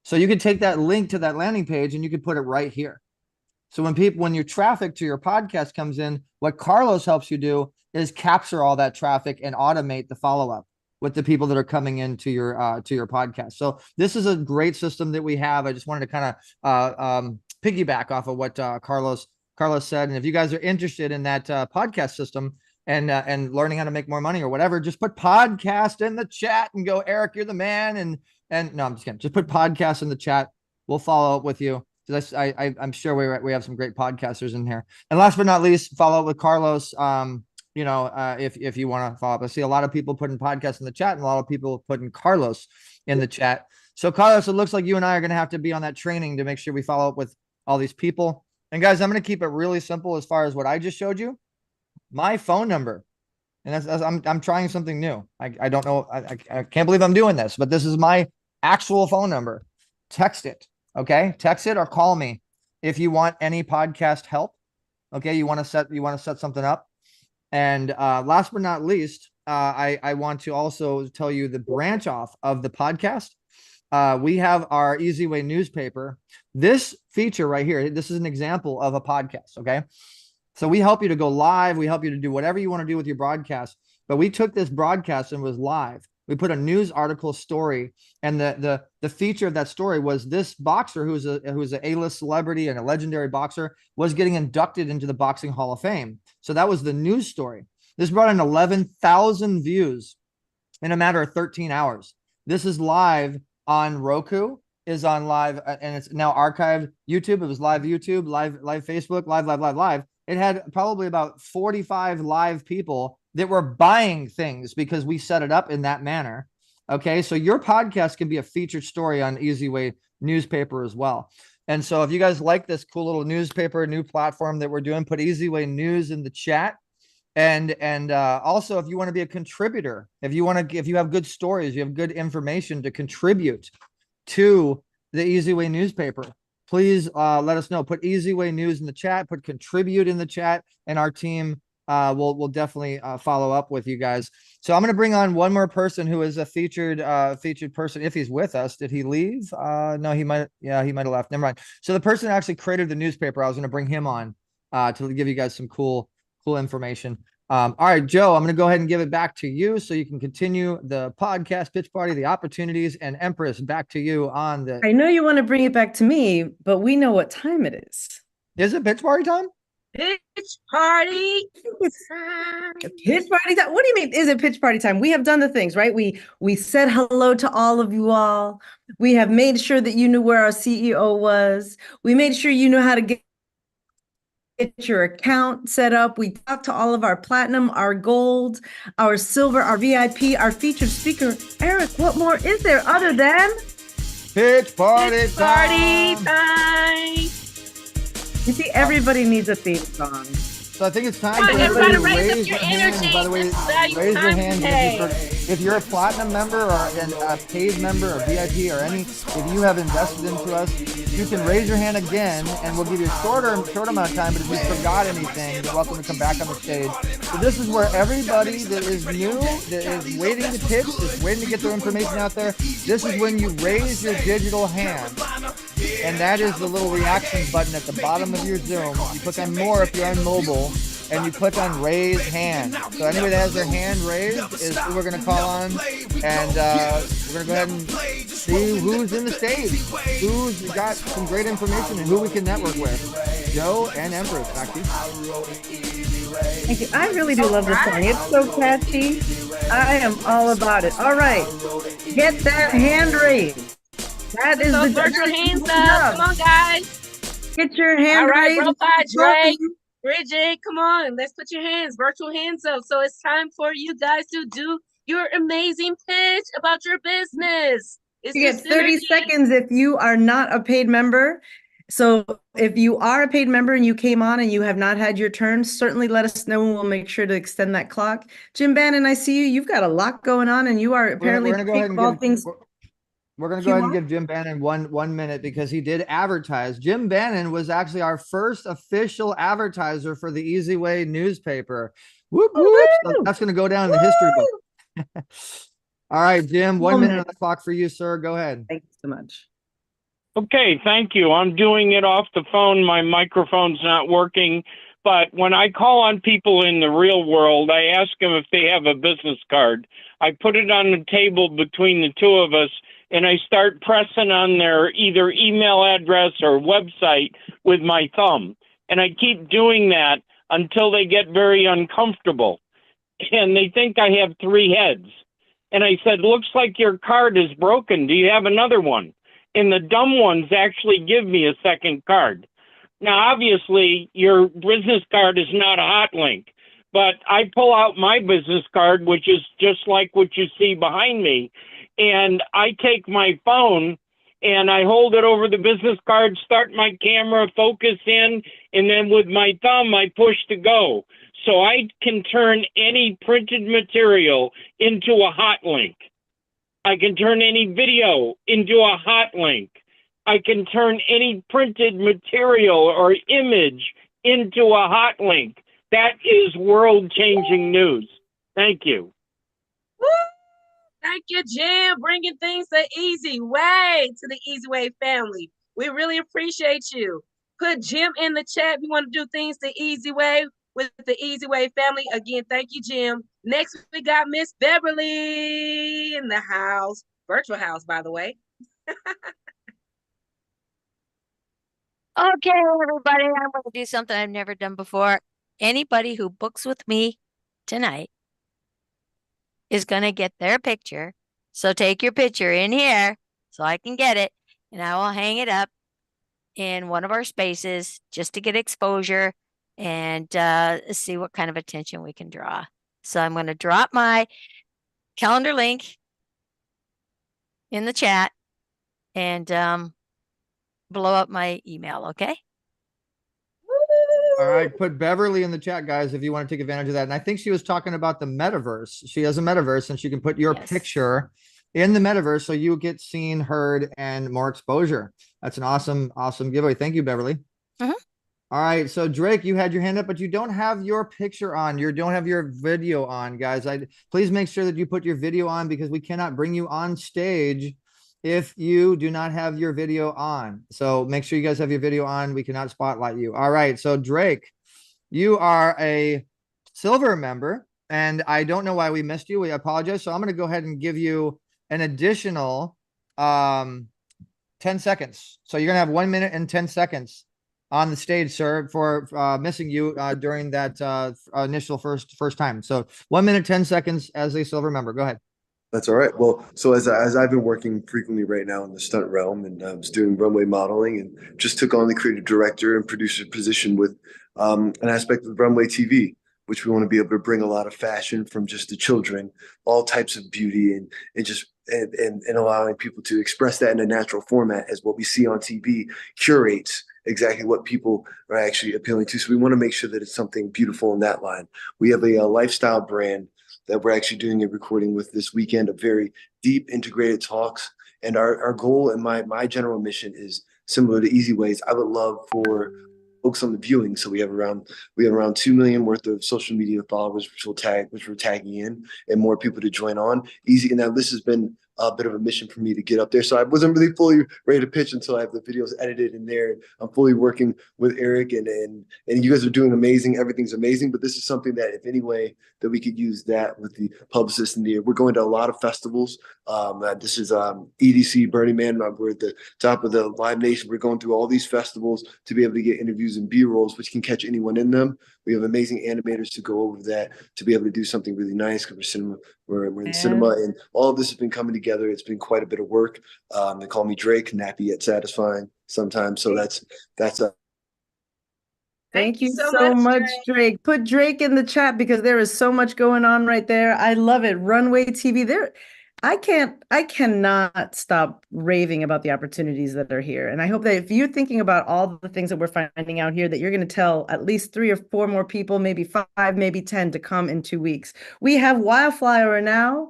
So you could take that link to that landing page and you could put it right here. So when your traffic to your podcast comes in, what Carlos helps you do is capture all that traffic and automate the follow-up with the people that are coming into your podcast. So this is a great system that we have. I just wanted to kind of piggyback off of what Carlos said. And if you guys are interested in that podcast system and learning how to make more money or whatever, just put podcast in the chat and go, Eric, you're the man. And no, I'm just kidding. Just put podcast in the chat. We'll follow up with you. I'm sure we have some great podcasters in here. And last but not least, follow up with Carlos. If you want to follow up, I see a lot of people putting podcasts in the chat and a lot of people putting Carlos in the chat. So Carlos, it looks like you and I are going to have to be on that training to make sure we follow up with all these people. And guys, I'm going to keep it really simple as far as what I just showed you. My phone number, and I'm trying something new. I don't know. I can't believe I'm doing this, but this is my actual phone number. Text it. Okay. Text it or call me if you want any podcast help. Okay. You want to set something up. And last but not least, I want to also tell you the branch off of the podcast. We have our Easy Way newspaper. This feature right here, this is an example of a podcast. Okay. So we help you to go live. We help you to do whatever you want to do with your broadcast, but we took this broadcast and was live. We put a news article story, and the feature of that story was this boxer who's an A-list celebrity and a legendary boxer was getting inducted into the Boxing Hall of Fame. So that was the news story. This brought in 11,000 views in a matter of 13 hours. This is live on Roku, is on live, and it's now archived. YouTube, it was live YouTube, live Facebook, live. It had probably about 45 live people that were buying things because we set it up in that manner. Okay. So your podcast can be a featured story on Easy Way newspaper as well. And so if you guys like this cool little newspaper, new platform that we're doing, put Easy Way News in the chat. And also if you want to be a contributor, if you have good stories, you have good information to contribute to the Easy Way newspaper, please let us know. Put Easy Way News in the chat, put contribute in the chat, and our team we'll definitely follow up with you guys. So I'm going to bring on one more person who is a featured person. If he's with us, did he leave? No, he might have left. Never mind. So the person that actually created the newspaper, I was going to bring him on to give you guys some cool information. All right, Joe, I'm going to go ahead and give it back to you so you can continue the podcast pitch party, the opportunities, and Empress, back to you on the. I know you want to bring it back to me, but we know what time it is. Is it pitch party time? Pitch party. Pitch party time. What do you mean? Is it pitch party time? We have done the things, right? We said hello to all of you all. We have made sure that you knew where our CEO was. We made sure you knew how to get your account set up. We talked to all of our platinum, our gold, our silver, our VIP, our featured speaker. Eric, what more is there other than pitch party Pitch party time? You see, everybody needs a theme song. So I think it's time Come for on, everybody to everybody, raise up raise your their hands. energy. By the way, This is value raise your time hand today. if you're a platinum member or a paid member or VIP or if you have invested into us, you can raise your hand again and we'll give you a short amount of time, but if you forgot anything, you're welcome to come back on the stage. So this is where everybody that is new, that is waiting to pitch, is waiting to get their information out there, this is when you raise your digital hand. And that is the little reaction button at the bottom of your Zoom. You click on more if you're on mobile, and you click on raise hand. So anybody that has their hand raised is who we're going to call on, and we're going to go ahead and see who's in the stage, who's got some great information, and who we can network with. Joe and Empress, back to you. Thank you. I really do love this song. It's so catchy. I am all about it. All right, get that hand raised. That is So the virtual hands up. Come on, guys. Get your hand All right, raised. Bro Pie, Drake, Bridget, come on. Let's put your hands, virtual hands up. So it's time for you guys to do your amazing pitch about your business. It's You get just 30 seconds if you are not a paid member. So if you are a paid member and you came on and you have not had your turn, certainly let us know and we'll make sure to extend that clock. Jim Bannon, I see you. You've got a lot going on and you are apparently We're gonna go ahead and all give- things. We're going to go ahead and give Jim Bannon one minute because he did advertise. Jim Bannon was actually our first official advertiser for the Easy Way newspaper. Whoop, whoop. So that's going to go down in the history book. All right, Jim, 1 minute on the clock for you, sir. Go ahead. Thank you so much. Okay, thank you. I'm doing it off the phone. My microphone's not working. But when I call on people in the real world, I ask them if they have a business card. I put it on the table between the two of us, and I start pressing on their either email address or website with my thumb. And I keep doing that until they get very uncomfortable. And they think I have 3 heads. And I said, looks like your card is broken. Do you have another one? And the dumb ones actually give me a second card. Now, obviously, your business card is not a hot link, but I pull out my business card, which is just like what you see behind me, and I take my phone and I hold it over the business card, start my camera, focus in, and then with my thumb, I push to go. So I can turn any printed material into a hot link. I can turn any video into a hot link. I can turn any printed material or image into a hot link. That is world-changing news. Thank you. Woo! Thank you, Jim, bringing things the easy way to the Easy Way family. We really appreciate you. Put Jim in the chat if you want to do things the easy way with the Easy Way family. Again, thank you, Jim. Next, we got Miss Beverly in the house. Virtual house, by the way. Okay, everybody, I'm going to do something I've never done before. Anybody who books with me tonight is going to get their picture. So take your picture in here so I can get it, and I will hang it up in one of our spaces just to get exposure and see what kind of attention we can draw. So I'm going to drop my calendar link in the chat and blow up my email, okay? All right, put Beverly in the chat, guys, if you want to take advantage of that. And I think she was talking about the metaverse. She has a metaverse, and she can put your picture in the metaverse so you get seen, heard, and more exposure. That's an awesome, awesome giveaway. Thank you, Beverly. All right, so Drake, you had your hand up, but you don't have your picture on. You don't have your video on, guys. Please make sure that you put your video on because we cannot bring you on stage if you do not have your video on. So make sure you guys have your video on. We cannot spotlight you. All right, so Drake, you are a silver member, and I don't know why we missed you. We apologize. So I'm going to go ahead and give you an additional 10 seconds. So you're going to have 1 minute and 10 seconds on the stage, sir, for missing you during that initial first time. So 1 minute, 10 seconds as a silver member. Go ahead. That's all right. Well, so as I've been working frequently right now in the stunt realm, and I was doing runway modeling, and just took on the creative director and producer position with an aspect of runway TV, which we want to be able to bring a lot of fashion from just the children, all types of beauty, and allowing people to express that in a natural format, as what we see on TV curates exactly what people are actually appealing to. So we want to make sure that it's something beautiful in that line. We have a lifestyle brand that we're actually doing a recording with this weekend of very deep integrated talks. And our goal and my general mission is similar to Easy Ways. I would love for folks on the viewing. So we have around 2 million worth of social media followers, which we're tagging in, and more people to join on. Easy. And now this has been a bit of a mission for me to get up there. So I wasn't really fully ready to pitch until I have the videos edited in there. I'm fully working with Eric, and you guys are doing amazing. Everything's amazing. But this is something that, if any way that we could use that with the publicist in the air. We're going to a lot of festivals. This is EDC, Burning Man. We're at the top of the Live Nation. We're going through all these festivals to be able to get interviews and B-rolls, which can catch anyone in them. We have amazing animators to go over that, to be able to do something really nice, because we're in cinema, and all of this has been coming together. It's been quite a bit of work. They call me Drake, nappy yet satisfying sometimes. So that's Thank you so much, Drake. Put Drake in the chat, because there is so much going on right there. I love it. Runway TV. I cannot stop raving about the opportunities that are here. And I hope that if you're thinking about all the things that we're finding out here, that you're going to tell at least 3 or 4 more people, maybe 5, maybe 10 to come in 2 weeks. We have Wildflower now.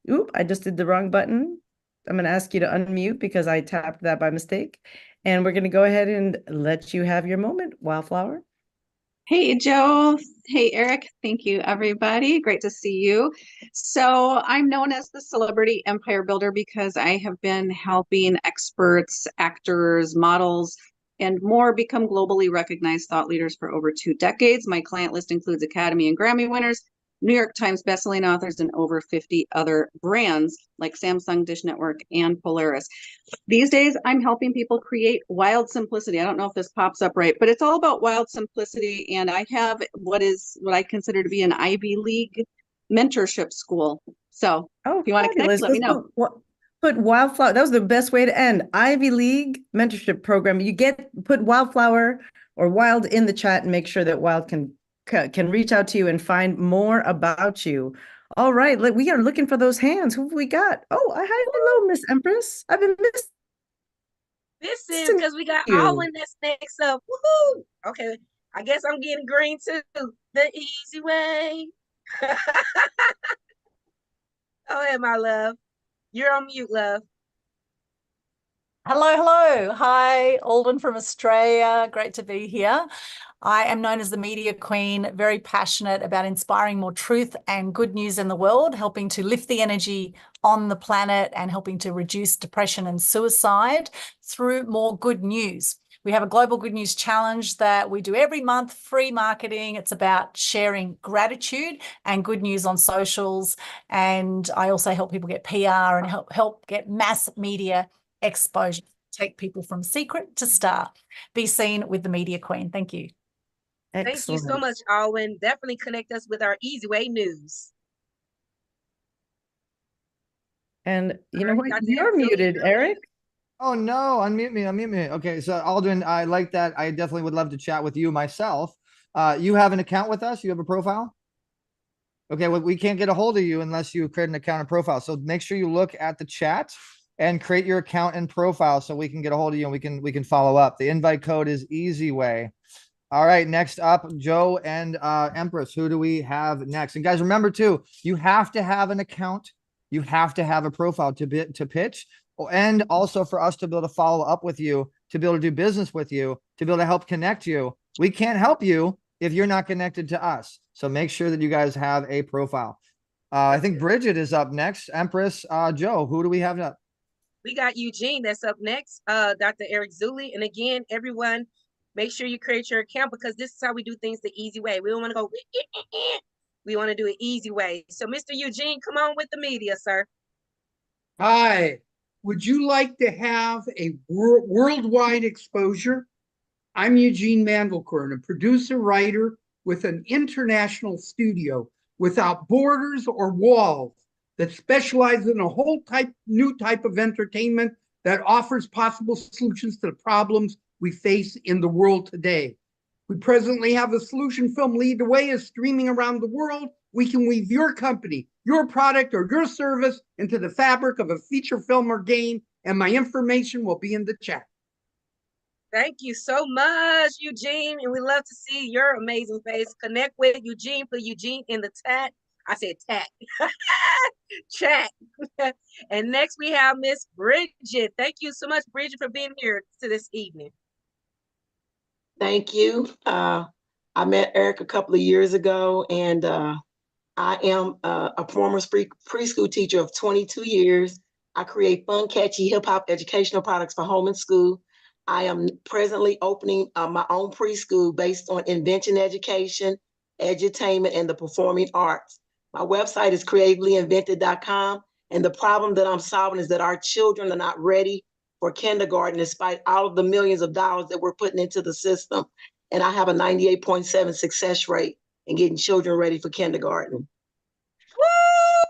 Oop, I just did the wrong button. I'm going to ask you to unmute because I tapped that by mistake. And we're going to go ahead and let you have your moment, Wildflower. Hey, Joe. Hey, Eric. Thank you, everybody. Great to see you. So I'm known as the Celebrity Empire Builder because I have been helping experts, actors, models, and more become globally recognized thought leaders for over 2 decades. My client list includes Academy and Grammy winners, New York Times bestselling authors, and over 50 other brands like Samsung, Dish Network, and Polaris. These days, I'm helping people create wild simplicity. I don't know if this pops up right, but it's all about wild simplicity. And I have what I consider to be an Ivy League mentorship school. So if you want to connect, let me know. Put Wildflower. That was the best way to end. Ivy League mentorship program. Put Wildflower or Wild in the chat and make sure that Wild can reach out to you and find more about you. All right, we are looking for those hands. Who have we got? Oh, hi, hello, Miss Empress. I've been missing because we got Alwyn that's next up. Woohoo! Okay, I guess I'm getting green too. The easy way. Oh, hey, my love. You're on mute, love. Hello. Hi, Alden from Australia. Great to be here. I am known as the Media Queen, very passionate about inspiring more truth and good news in the world, helping to lift the energy on the planet and helping to reduce depression and suicide through more good news. We have a global good news challenge that we do every month, free marketing. It's about sharing gratitude and good news on socials. And I also help people get PR and help get mass media exposure, take people from secret to star. Be seen with the Media Queen. Thank you. Excellent. Thank you so much, Alwyn. Definitely connect us with our Easy Way News. And you know what? You're muted, Eric. Oh no, unmute me. Okay, so Alden, I like that. I definitely would love to chat with you myself. You have an account with us? You have a profile? Okay, well, we can't get a hold of you unless you create an account and profile. So make sure you look at the chat and create your account and profile so we can get a hold of you and we can follow up. The invite code is Easy Way. All right, next up, Joe and Empress. Who do we have next? And guys, remember too, you have to have an account. You have to have a profile to pitch, and also for us to be able to follow up with you, to be able to do business with you, to be able to help connect you. We can't help you if you're not connected to us. So make sure that you guys have a profile. I think Bridget is up next. Empress, Joe, who do we have up? We got Eugene that's up next, Dr. Eric Zuli. And again, everyone, make sure you create your account because this is how we do things the easy way. We don't want to go, we want to do it easy way. So Mr. Eugene, come on with the media, sir. Hi, would you like to have a worldwide exposure? I'm Eugene Mandelkorn, a producer writer with an international studio without borders or walls that specializes in a whole new type of entertainment that offers possible solutions to the problems we face in the world today. We presently have a solution film Lead the Way is streaming around the world. We can weave your company, your product, or your service into the fabric of a feature film or game, and my information will be in the chat. Thank you so much, Eugene. And we love to see your amazing face. Connect with Eugene. Put Eugene in the chat. I said tat. Chat. And next we have Miss Bridget. Thank you so much, Bridget, for being here to this evening. Thank you. I met Eric a couple of years ago, and I am a former preschool teacher of 22 years. I create fun, catchy hip-hop educational products for home and school. I am presently opening my own preschool based on invention education, edutainment, and the performing arts. My website is creativelyinvented.com, and the problem that I'm solving is that our children are not ready for kindergarten despite all of the millions of dollars that we're putting into the system. And I have a 98.7 success rate in getting children ready for kindergarten. Woo!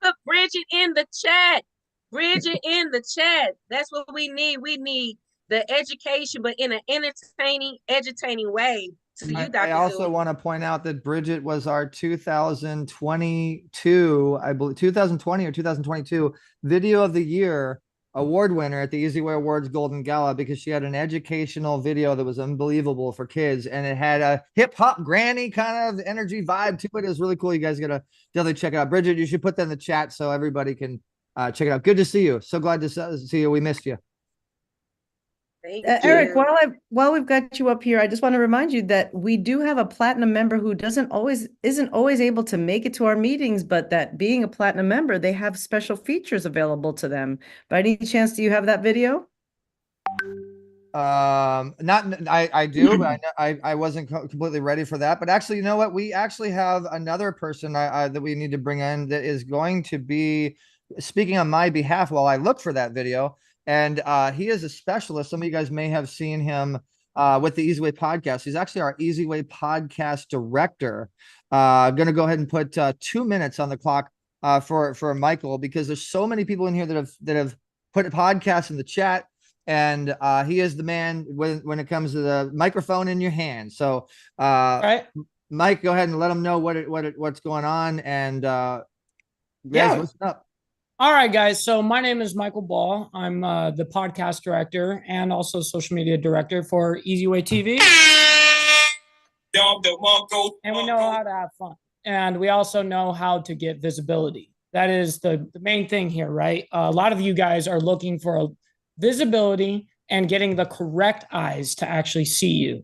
Put Bridget in the chat. Bridget in the chat. That's what we need. We need the education, but in an entertaining, edutaining way. So you, Dr. I also want to point out that Bridget was our 2022, I believe 2020 or 2022 Video of the Year award winner at the Easy Way Awards Golden Gala, because she had an educational video that was unbelievable for kids, and it had a hip hop granny kind of energy vibe to it. It was really cool. You guys gotta definitely check it out. Bridget, you should put that in the chat so everybody can check it out. Good to see you. So glad to see you. We missed you. Eric, while we've got you up here, I just want to remind you that we do have a platinum member who isn't always able to make it to our meetings, but that being a platinum member, they have special features available to them. By any chance, do you have that video? I do, but I wasn't completely ready for that. But actually, you know what? We actually have another person that we need to bring in that is going to be speaking on my behalf while I look for that video. And he is a specialist. Some of you guys may have seen him with the Easy Way podcast. He's actually our Easy Way podcast director. I'm going to go ahead and put 2 minutes on the clock for Michael, because there's so many people in here that have put a podcast in the chat, and he is the man when it comes to the microphone in your hand. So, right. Mike, go ahead and let them know what's going on, and yeah, what's up. All right, guys. So my name is Michael Ball. I'm the podcast director and also social media director for Easy Way TV. And we know how to have fun. And we also know how to get visibility. That is the main thing here, right? A lot of you guys are looking for visibility and getting the correct eyes to actually see you.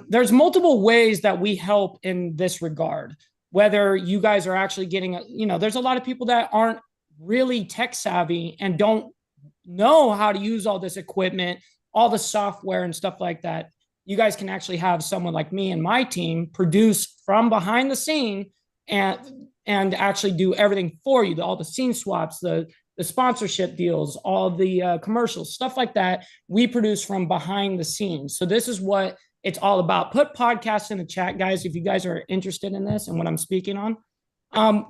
There's multiple ways that we help in this regard. Whether you guys are actually getting, there's a lot of people that aren't really tech savvy and don't know how to use all this equipment, all the software and stuff like that. You guys can actually have someone like me and my team produce from behind the scene and actually do everything for you. All the scene swaps, the sponsorship deals, all the commercials, stuff like that. We produce from behind the scenes. So this is what it's all about. Put podcasts in the chat, guys, if you guys are interested in this and what I'm speaking on.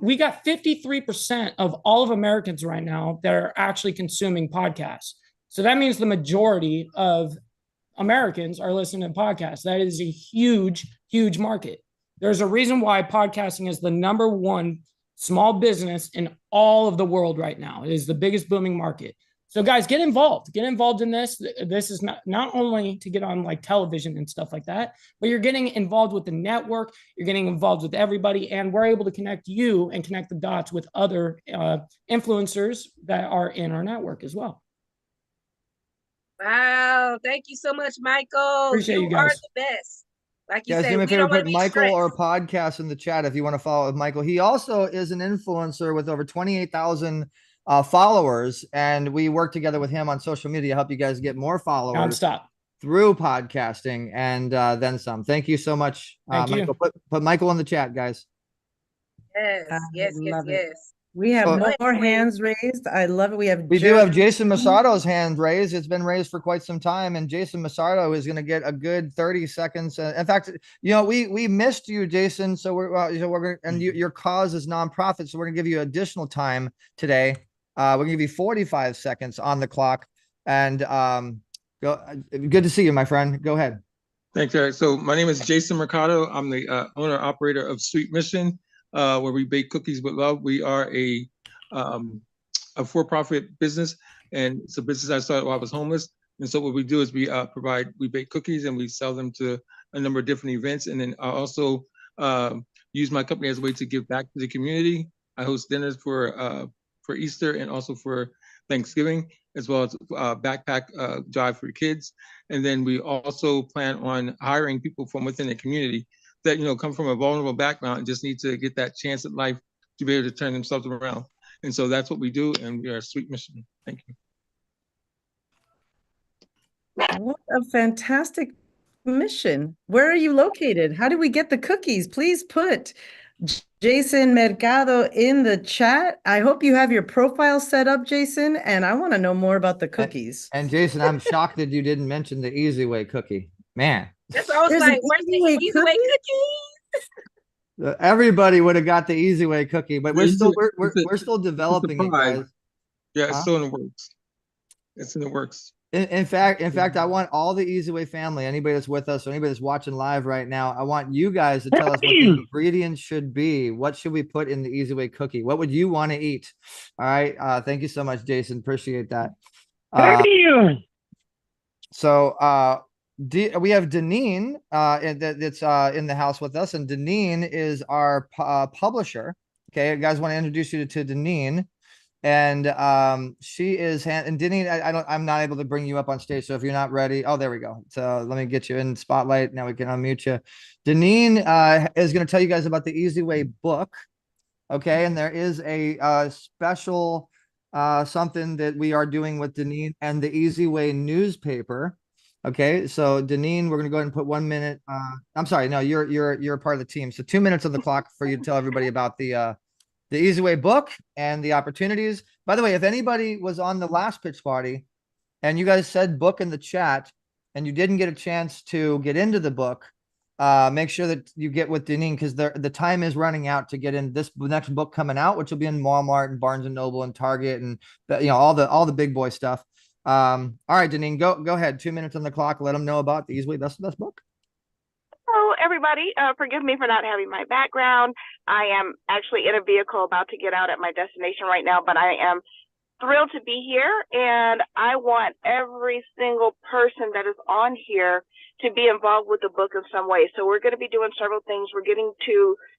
We got 53% of all of Americans right now that are actually consuming podcasts. So that means the majority of Americans are listening to podcasts. That is a huge, huge market. There's a reason why podcasting is the #1 small business in all of the world right now. It is the biggest booming market. So guys, get involved in this. This is not only to get on like television and stuff like that, but you're getting involved with the network. You're getting involved with everybody, and we're able to connect you and connect the dots with other influencers that are in our network as well. Wow. Thank you so much, Michael. Appreciate you guys. Are the best. Like you Guys, said, do me a we favor, don't want put to be Michael stressed. or podcast in the chat if you want to follow Michael. He also is an influencer with over 28,000 followers, and we work together with him on social media to help you guys get more followers nonstop through podcasting and then some. Thank you so much, Thank you. Michael. Put Michael in the chat, guys. Yes. We have So- more hands raised. I love it. We have We do have Joe. Jason Masato's hand raised. It's been raised for quite some time, and Jason Masato is going to get a good 30 seconds. In fact, we missed you, Jason. So we're going, and your cause is nonprofit, so we're going to give you additional time today. We're going to give you 45 seconds on the clock, and go. Good to see you, my friend. Go ahead. Thanks, Eric. So my name is Jason Mercado. I'm the owner operator of Sweet Mission, where we bake cookies with love. We are a for-profit business, and it's a business I started while I was homeless. And so what we do is we bake cookies and we sell them to a number of different events. And then I also use my company as a way to give back to the community. I host dinners for Easter and also for Thanksgiving, as well as backpack drive for kids. And then we also plan on hiring people from within the community that come from a vulnerable background and just need to get that chance at life to be able to turn themselves around. And so that's what we do, and we are a Sweet Mission. Thank you. What a fantastic mission. Where are you located? How do we get the cookies? Please put Jason Mercado in the chat. I hope you have your profile set up, Jason, and I want to know more about the cookies. And Jason, I'm shocked that you didn't mention the Easy Way cookie. Man. That's what I was There's like, an where's the Easy Way Easy Way cookies? Everybody would have got the Easy Way cookie, but we're It's still a- we're still developing it, prize. guys. Yeah, it's Huh? still in the works. It's in the works. In fact, I want all the Easy Way family, anybody that's with us, or anybody that's watching live right now, I want you guys to tell us what the ingredients should be. What should we put in the Easy Way cookie? What would you want to eat? All right. Thank you so much, Jason. Appreciate that. So we have Deneen that's in the house with us, and Deneen is our publisher. Okay, you guys want to introduce you to Deneen. And she is and Deneen, I'm not able to bring you up on stage, so if you're not ready, oh, there we go. So let me get you in spotlight. Now we can unmute you. Deneen is going to tell you guys about the Easy Way book. Okay, and there is a special something that we are doing with Deneen and the Easy Way newspaper. Okay, so Deneen, we're going to go ahead and put 1 minute. I'm sorry, no, you're a part of the team. So 2 minutes on the clock for you to tell everybody about the Easy Way book and the opportunities. By the way, if anybody was on the last pitch party and you guys said book in the chat and you didn't get a chance to get into the book, make sure that you get with Deneen, because the time is running out to get in this next book coming out, which will be in Walmart and Barnes and Noble and Target and all the big boy stuff. All right, Deneen, go ahead. 2 minutes on the clock. Let them know about the Easy Way Best book. Hello, everybody. Forgive me for not having my background. I am actually in a vehicle about to get out at my destination right now, but I am thrilled to be here, and I want every single person that is on here to be involved with the book in some way. So we're going to be doing several things. We're getting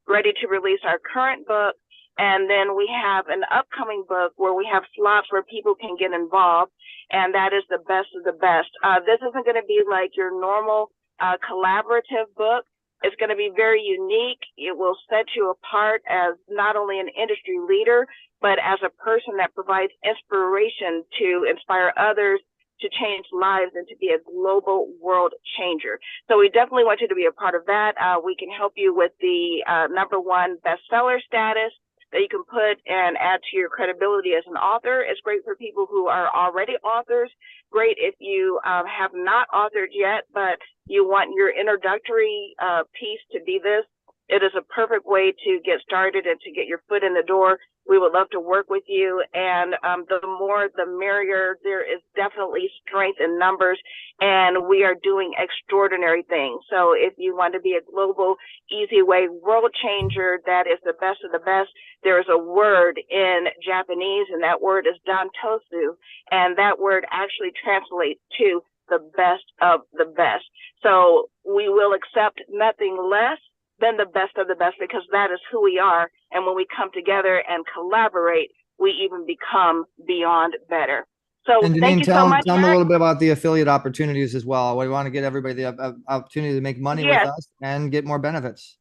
ready to release our current book, and then we have an upcoming book where we have slots where people can get involved, and that is the best of the best. This isn't going to be like your normal collaborative book. It's going to be very unique. It will set you apart as not only an industry leader, but as a person that provides inspiration to inspire others to change lives and to be a global world changer. So we definitely want you to be a part of that. We can help you with the #1 bestseller status that you can put and add to your credibility as an author. It's great for people who are already authors. Great if you have not authored yet, but you want your introductory piece to be this. It is a perfect way to get started and to get your foot in the door. We would love to work with you, and the more the merrier. There is definitely strength in numbers, and we are doing extraordinary things. So if you want to be a global Easy Way world changer that is the best of the best, there is a word in Japanese, and that word is dantosu, and that word actually translates to the best of the best. So we will accept nothing less than the best of the best, because that is who we are. And when we come together and collaborate, we even become beyond better. So And thank Deneen, you so much. tell them a Eric. little bit about the affiliate opportunities as well. We want to get everybody the opportunity to make money Yes. with us and get more benefits.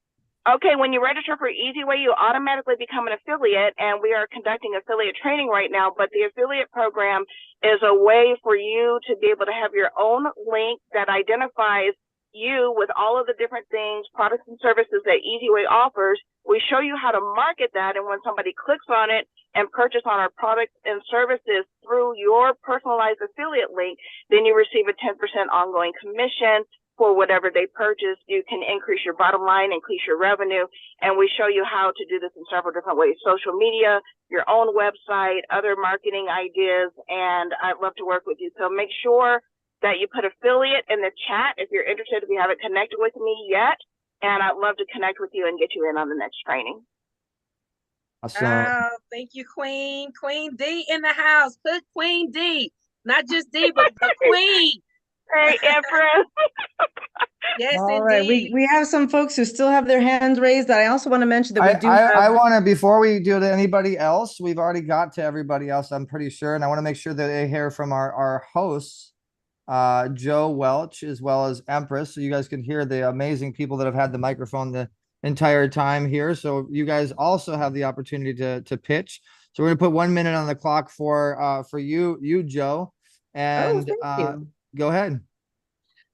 Okay, when you register for Easy Way, you automatically become an affiliate, and we are conducting affiliate training right now. But the affiliate program is a way for you to be able to have your own link that identifies you with all of the different things, products and services that Easy Way offers. We show you how to market that, and when somebody clicks on it and purchase on our products and services through your personalized affiliate link, then you receive a 10% ongoing commission for whatever they purchase. You can increase your bottom line, increase your revenue, and we show you how to do this in several different ways: social media, your own website, other marketing ideas, and I'd love to work with you. So make sure that you put affiliate in the chat if you're interested, if you haven't connected with me yet, and I'd love to connect with you and get you in on the next training. Awesome. Wow, thank you, Queen. Queen D in the house. Put Queen D, not just D, but the Queen. Hey, Empress. Yes, All right, indeed. we have some folks who still have their hands raised. I also want to mention that we do have. I want to, before we do to anybody else, we've already got to everybody else, I'm pretty sure. And I want to make sure that they hear from our hosts, Joe Welch, as well as Empress. So you guys can hear the amazing people that have had the microphone the entire time here. So you guys also have the opportunity to pitch. So we're going to put 1 minute on the clock for you, Joe. And thank you. Go ahead.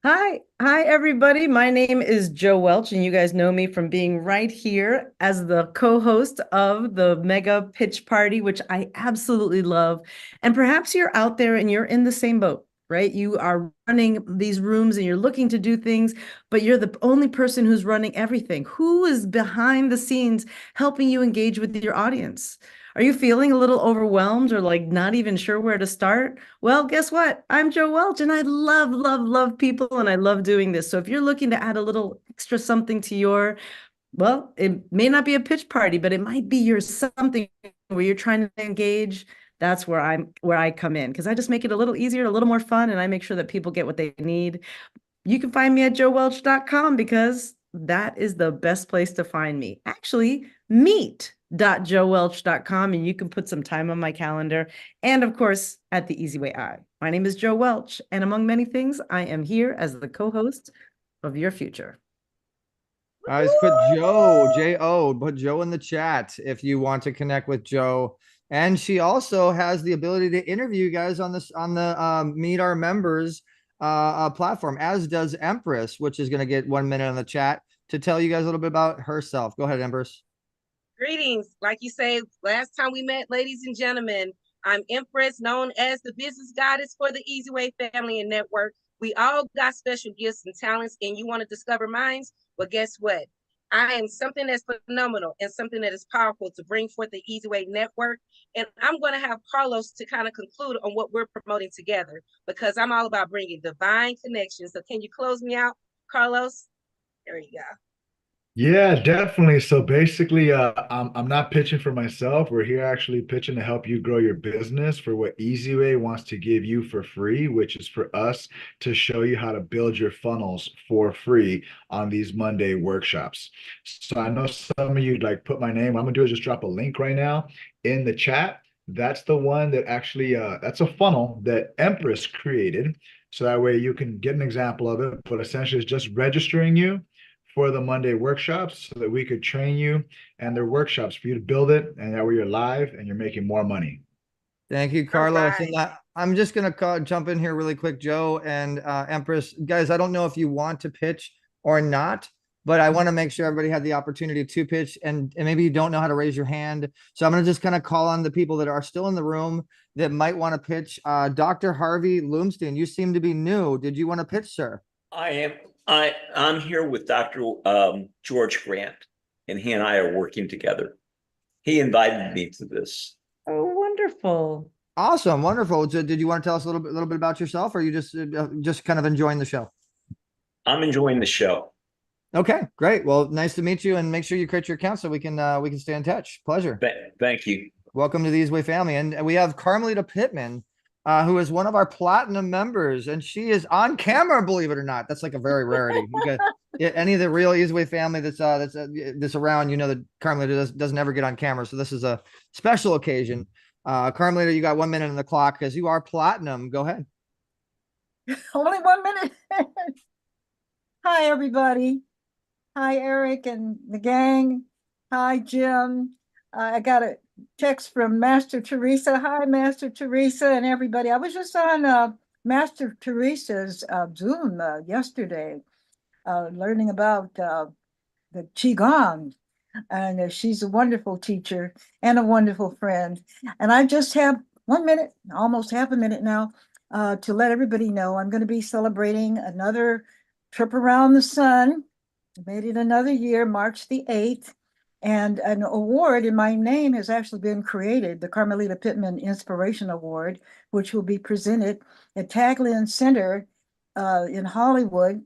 Hi, everybody. My name is Joe Welch, and you guys know me from being right here as the co-host of the Mega Pitch Party, which I absolutely love. And perhaps you're out there and you're in the same boat, right? You are running these rooms and you're looking to do things, but you're the only person who's running everything. Who is behind the scenes helping you engage with your audience? Are you feeling a little overwhelmed or like not even sure where to start? Well, guess what? I'm Joe Welch, and I love, love, love people, and I love doing this. So if you're looking to add a little extra something to your, well, it may not be a pitch party, but it might be your something where you're trying to engage. That's where I come in, because I just make it a little easier, a little more fun, and I make sure that people get what they need. You can find me at joewelch.com because that is the best place to find me. Actually, meet.joewelch.com, and you can put some time on my calendar. And of course, at the Easy Way I. My name is Joe Welch, and among many things, I am here as the co-host of Your Future. Guys, put Joe, J-O, put Joe in the chat if you want to connect with Joe. And she also has the ability to interview you guys on the Meet Our Members platform, as does Empress, which is going to get 1 minute on the chat to tell you guys a little bit about herself. Go ahead, Empress. Greetings. Like you say, last time we met, ladies and gentlemen, I'm Empress, known as the business goddess for the Easy Way family and network. We all got special gifts and talents, and you want to discover mine? Well, guess what? I am something that's phenomenal and something that is powerful to bring forth the Easy Way network. And I'm going to have Carlos to kind of conclude on what we're promoting together, because I'm all about bringing divine connections. So can you close me out, Carlos? There you go. Yeah, definitely. So basically, I'm not pitching for myself. We're here actually pitching to help you grow your business for what EasyWay wants to give you for free, which is for us to show you how to build your funnels for free on these Monday workshops. So I know some of you like put my name. What I'm gonna do is just drop a link right now in the chat. That's the one that actually, that's a funnel that Empress created. So that way you can get an example of it, but essentially it's just registering you for the Monday workshops so that we could train you, and they're workshops for you to build it, and that way you're live and you're making more money. Thank you, Carlos. Right. And I'm just going to jump in here really quick, Joe and Empress. Guys, I don't know if you want to pitch or not, but I want to make sure everybody had the opportunity to pitch, and maybe you don't know how to raise your hand. So I'm going to just kind of call on the people that are still in the room that might want to pitch. Dr. Harvey Loomstein, you seem to be new. Did you want to pitch, sir? I am. I'm here with Dr. George Grant, and he and I are working together. He invited me to this. Oh, wonderful. Awesome. Wonderful. So did you want to tell us a little bit about yourself, or are you just kind of enjoying the show? I'm enjoying the show. Okay, great. Well, nice to meet you, and make sure you create your account so we can stay in touch. Pleasure. Thank you. Welcome to the Easy Way family. And we have Carmelita Pittman, who is one of our platinum members, and she is on camera, believe it or not. That's like a very rarity. You got, any of the real Easy Way family that's around, you know that Carmelita doesn't ever get on camera. So this is a special occasion. Carmelita, you got 1 minute on the clock because you are platinum. Go ahead. Only 1 minute. Hi, everybody. Hi, Eric and the gang. Hi, Jim. I got a text from Master Teresa. Hi, Master Teresa and everybody. I was just on Master Teresa's Zoom yesterday, learning about the Qigong. And she's a wonderful teacher and a wonderful friend. And I just have 1 minute, almost half a minute now, to let everybody know I'm going to be celebrating another trip around the sun. Made it another year, March the 8th. And an award in my name has actually been created, the Carmelita Pittman Inspiration Award, which will be presented at Taglin Center in Hollywood.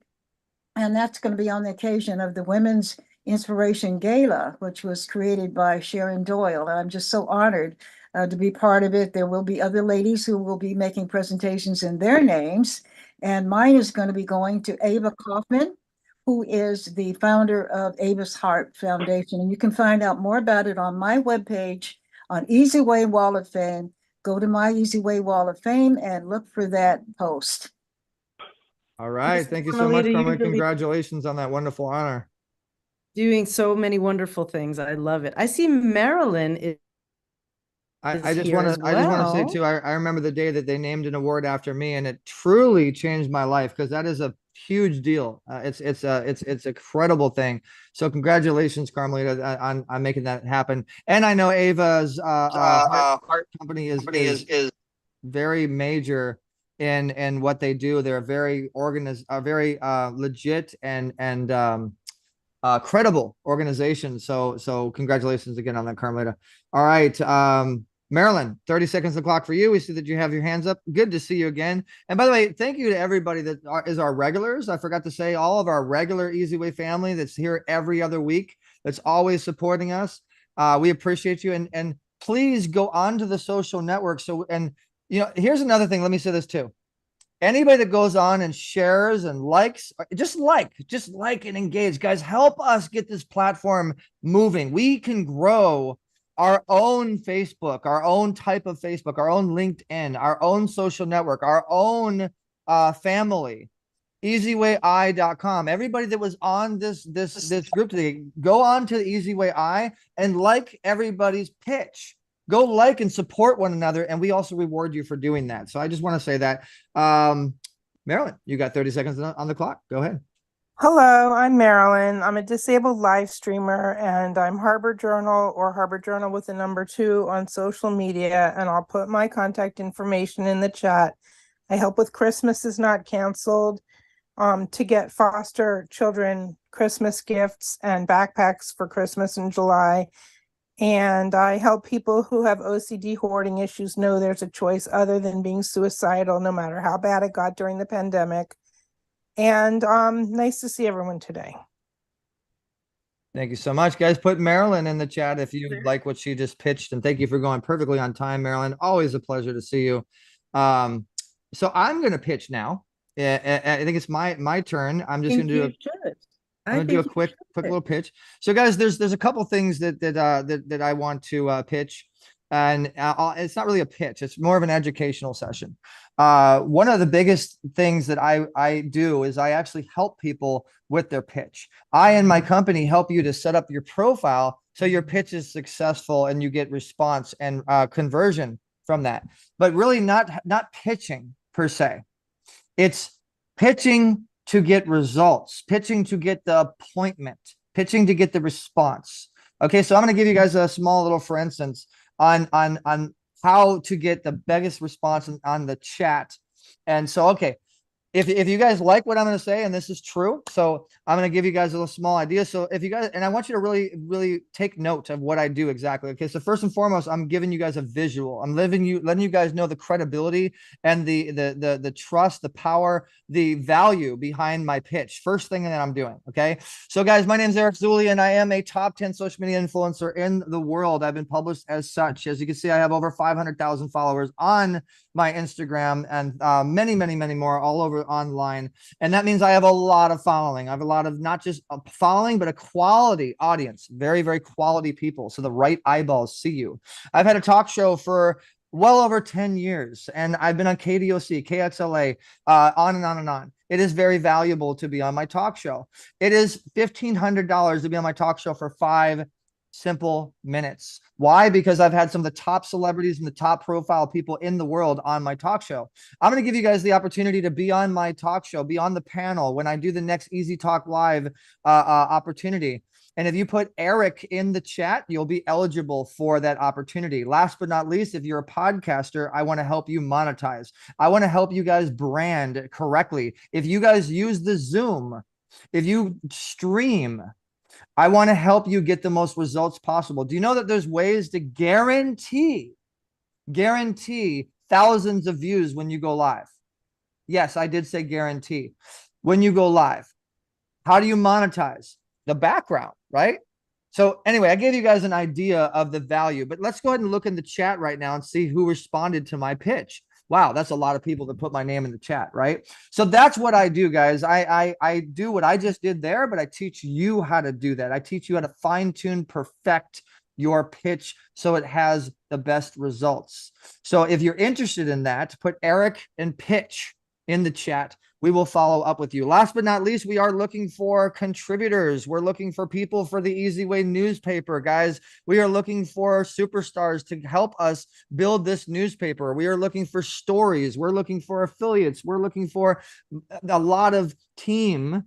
And that's going to be on the occasion of the Women's Inspiration Gala, which was created by Sharon Doyle. And I'm just so honored to be part of it. There will be other ladies who will be making presentations in their names. And mine is going to be going to Ava Kaufman, who is the founder of Ava's Heart Foundation. And you can find out more about it on my webpage on Easy Way Wall of Fame. Go to my Easy Way Wall of Fame and look for that post. All right. Thank you so much, Carmelita. Congratulations on that wonderful honor. Doing so many wonderful things. I love it. I see Marilyn I just want to say too, I remember the day that they named an award after me, and it truly changed my life, because that is a huge deal. It's a credible thing. So congratulations, Carmelita, on making that happen. And I know Ava's heart company is very major in what they do. They're very legit and credible organization. So congratulations again on that, Carmelita. All right. Marilyn, 30 seconds the clock for you. We see that you have your hands up. Good to see you again. And by the way, thank you to everybody that is our regulars. I forgot to say, all of our regular Easy Way family that's here every other week, that's always supporting us. We appreciate you. And please go on to the social network. Here's another thing. Let me say this too. Anybody that goes on and shares and likes, just like and engage, guys, help us get this platform moving. We can grow our own Facebook, our own type of Facebook, our own LinkedIn, our own social network, our own family, easyway.com. Everybody that was on this group today, go on to the Easy Way I and like everybody's pitch. Go like and support one another, and we also reward you for doing that. So I just want to say that. Marilyn, you got 30 seconds on the clock. Go ahead. Hello, I'm Marilyn. I'm a disabled live streamer, and I'm Harbor Journal, or Harbor Journal with the number 2 on social media, and I'll put my contact information in the chat. I help with Christmas is Not Canceled, to get foster children Christmas gifts and backpacks for Christmas in July. And I help people who have OCD hoarding issues know there's a choice other than being suicidal, no matter how bad it got during the pandemic. And nice to see everyone today. Thank you so much, guys. Put Marilyn in the chat if you like what she just pitched. And thank you for going perfectly on time, Marilyn. Always a pleasure to see you. So I'm going to pitch now. I think it's my turn. I'm just going to do I'm going to do a quick little pitch. So guys, there's a couple things that I want to pitch. And it's not really a pitch. It's more of an educational session. One of the biggest things that I do is I actually help people with their pitch. I and my company help you to set up your profile so your pitch is successful and you get response and conversion from that. But really not pitching per se. It's pitching to get results, pitching to get the appointment, pitching to get the response. Okay, so I'm going to give you guys a small little, for instance, on how to get the biggest response on the chat. And so, okay, if you guys like what I'm going to say, and this is true, so I'm going to give you guys a little small idea. So if you guys, and I want you to really take note of what I do exactly. Okay, so first and foremost, I'm giving you guys a visual. I'm letting you guys know the credibility and the trust, the power, the value behind my pitch. First thing that I'm doing. Okay, so guys, my name is Eric Zulli, and I am a top 10 social media influencer in the world. I've been published as such. As you can see, I have over 500,000 followers on my Instagram, and many more all over online. And that means I have a lot of following. I have a lot of not just a following, but a quality audience, very quality people. So the right eyeballs see you. I've had a talk show for well over 10 years, and I've been on KDOC, KXLA, on and on and on. It is very valuable to be on my talk show. It is $1,500 to be on my talk show for 5 simple minutes. Why? Because I've had some of the top celebrities and the top profile people in the world on my talk show. I'm going to give you guys the opportunity to be on my talk show, be on the panel when I do the next Easy Talk Live opportunity. And if you put Eric in the chat, you'll be eligible for that opportunity. Last but not least, if you're a podcaster, I want to help you monetize. I want to help you guys brand correctly. If you guys use the Zoom, if you stream, I want to help you get the most results possible. Do you know that there's ways to guarantee thousands of views when you go live? Yes, I did say guarantee. When you go live, how do you monetize? The background, right? So anyway, I gave you guys an idea of the value, but let's go ahead and look in the chat right now and see who responded to my pitch. Wow, that's a lot of people that put my name in the chat, right? So that's what I do, guys. I do what I just did there, but I teach you how to do that. I teach you how to fine-tune, perfect your pitch so it has the best results. So if you're interested in that, put Eric and pitch in the chat. We will follow up with you. Last but not least, we are looking for contributors. We're looking for people for the Easy Way newspaper, guys. We are looking for superstars to help us build this newspaper. We are looking for stories. We're looking for affiliates. We're looking for a lot of team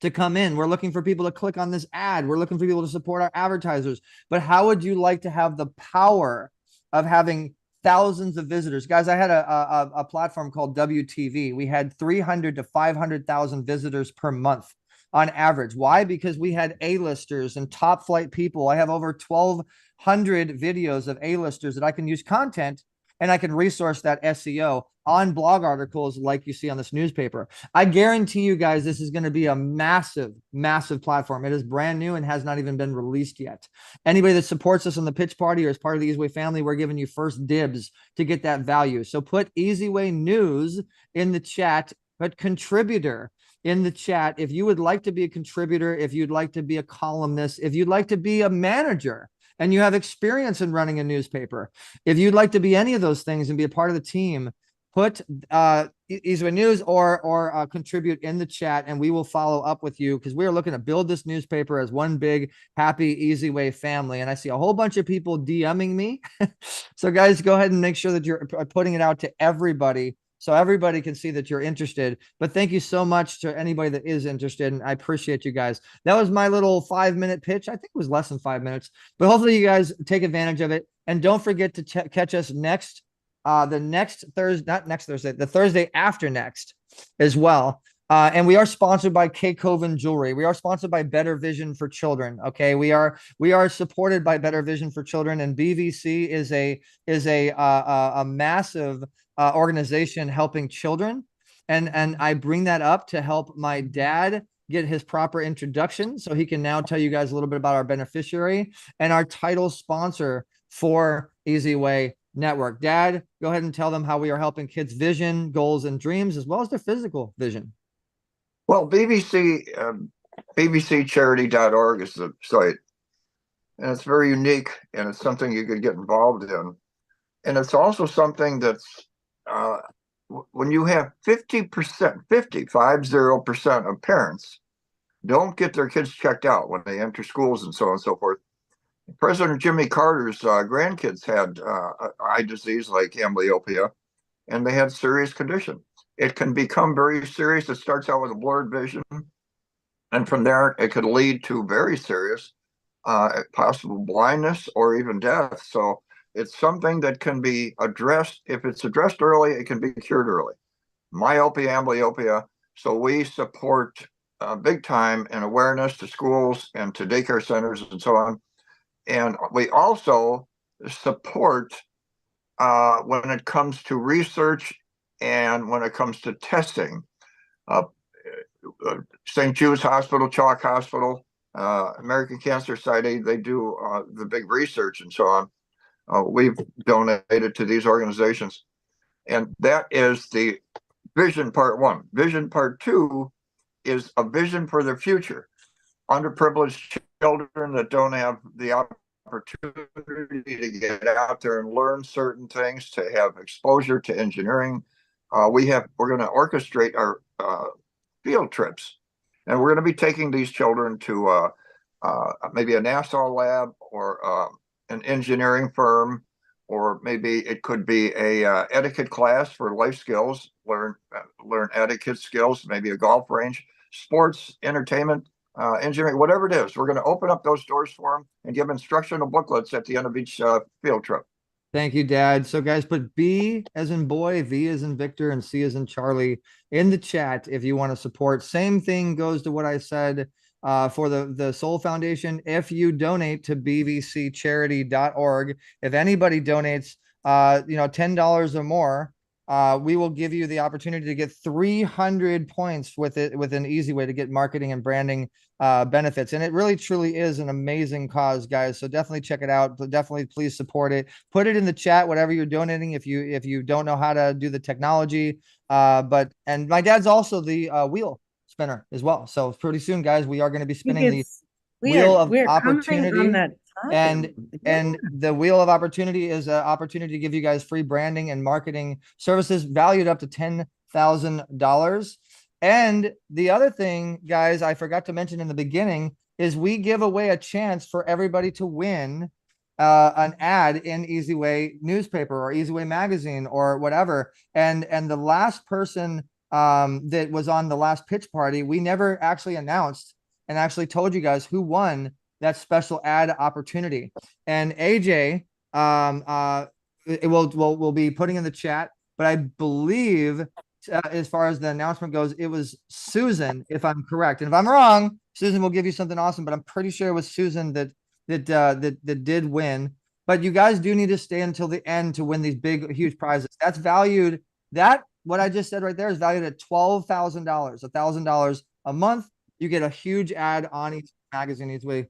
to come in. We're looking for people to click on this ad. We're looking for people to support our advertisers. But how would you like to have the power of having thousands of visitors? Guys, I had a platform called WTV. We had 300 to 500,000 visitors per month on average. Why? Because we had A-listers and top flight people. I have over 1,200 videos of A-listers that I can use content, and I can resource that SEO on blog articles like you see on this newspaper. I guarantee you guys, this is going to be a massive, massive platform. It is brand new and has not even been released yet. Anybody that supports us on the pitch party or as part of the Easy Way family, we're giving you first dibs to get that value. So put Easy Way News in the chat, put contributor in the chat. If you would like to be a contributor, if you'd like to be a columnist, if you'd like to be a manager, and you have experience in running a newspaper, if you'd like to be any of those things and be a part of the team, put Easy Way News or contribute in the chat, and we will follow up with you, because we are looking to build this newspaper as one big, happy, Easy Way family. And I see a whole bunch of people DMing me. So guys, go ahead and make sure that you're putting it out to everybody, so everybody can see that you're interested. But thank you so much to anybody that is interested, and I appreciate you guys. That was my little 5-minute pitch. I think it was less than 5 minutes, but hopefully you guys take advantage of it. And don't forget to catch us next, the next Thursday, not next Thursday, the Thursday after next as well. And we are sponsored by K. Coven Jewelry. We are sponsored by Better Vision for Children. Okay, we are supported by Better Vision for Children, and BVC is a massive organization helping children. And I bring that up to help my dad get his proper introduction, so he can now tell you guys a little bit about our beneficiary and our title sponsor for Easy Way Network. Dad, go ahead and tell them how we are helping kids' vision, goals, and dreams, as well as their physical vision. Well, bbccharity.org is the site, and it's very unique, and it's something you could get involved in. And it's also something that's, when you have 50% of parents don't get their kids checked out when they enter schools and so on and so forth. President Jimmy Carter's grandkids had eye disease like amblyopia, and they had serious condition. It can become very serious. It starts out with a blurred vision, and from there it could lead to very serious possible blindness or even death. So it's something that can be addressed. If it's addressed early, it can be cured early. Myopia, amblyopia. So we support big time in awareness to schools and to daycare centers and so on. And we also support when it comes to research and when it comes to testing. St. Jude's Hospital, Chalk Hospital, American Cancer Society, they do the big research and so on. We've donated to these organizations. And that is the vision part one. Vision part two is a vision for the future. Underprivileged children that don't have the opportunity to get out there and learn certain things, to have exposure to engineering. We're going to orchestrate our field trips, and we're going to be taking these children to maybe a NASA lab or an engineering firm, or maybe it could be a etiquette class for life skills, learn etiquette skills, maybe a golf range, sports, entertainment, engineering, whatever it is. We're going to open up those doors for them and give instructional booklets at the end of each field trip. Thank you, Dad. So guys, put B as in boy, V as in Victor, and C as in Charlie in the chat if you want to support. Same thing goes to what I said for the Soul Foundation. If you donate to bvccharity.org, if anybody donates $10 or more, we will give you the opportunity to get 300 points with an easy way to get marketing and branding benefits. And it really truly is an amazing cause, guys. So definitely check it out. But definitely please support it. Put it in the chat, whatever you're donating, if you don't know how to do the technology. And my dad's also the wheel spinner as well. So pretty soon, guys, we are going to be spinning the wheel of opportunity. And the wheel of opportunity is an opportunity to give you guys free branding and marketing services valued up to $10,000. And the other thing, guys, I forgot to mention in the beginning is we give away a chance for everybody to win an ad in Easy Way newspaper or Easy Way magazine or whatever. And the last person that was on the last pitch party, we never actually announced and actually told you guys who won that special ad opportunity. And AJ we'll be putting in the chat, but I believe as far as the announcement goes, it was Susan, if I'm correct. And if I'm wrong, Susan will give you something awesome, but I'm pretty sure it was Susan that did win. But you guys do need to stay until the end to win these big, huge prizes. That's valued, what I just said right there is valued at $12,000, $1,000 a month. You get a huge ad on each magazine, each way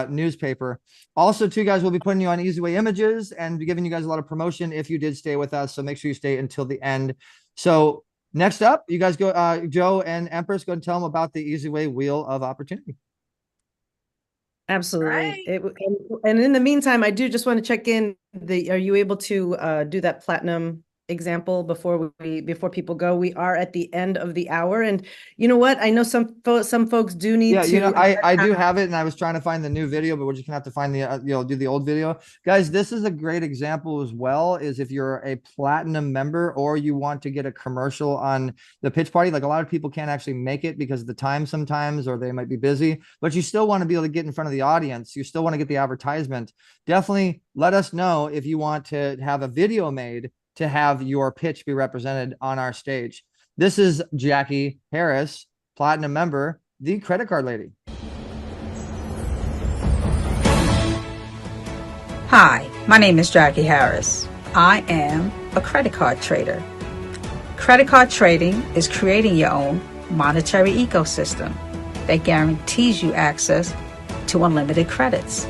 newspaper. Also, too, guys, we'll be putting you on Easy Way images and giving you guys a lot of promotion if you did stay with us. So make sure you stay until the end. So next up, you guys go, Joe and Empress, go and tell them about the Easy Way Wheel of Opportunity. Absolutely. And in the meantime, I do just want to check in. Are you able to do that platinum example before people go? We are at the end of the hour, and you know what? I know some folks do need to. I do have it, and I was trying to find the new video, but we're just gonna have to find the do the old video, guys. This is a great example as well. Is if you're a platinum member or you want to get a commercial on the pitch party, like a lot of people can't actually make it because of the time sometimes, or they might be busy, but you still want to be able to get in front of the audience. You still want to get the advertisement. Definitely let us know if you want to have a video made to have your pitch be represented on our stage. This is Jackie Harris, platinum member, the credit card lady. Hi, my name is Jackie Harris. I am a credit card trader. Credit card trading is creating your own monetary ecosystem that guarantees you access to unlimited credits.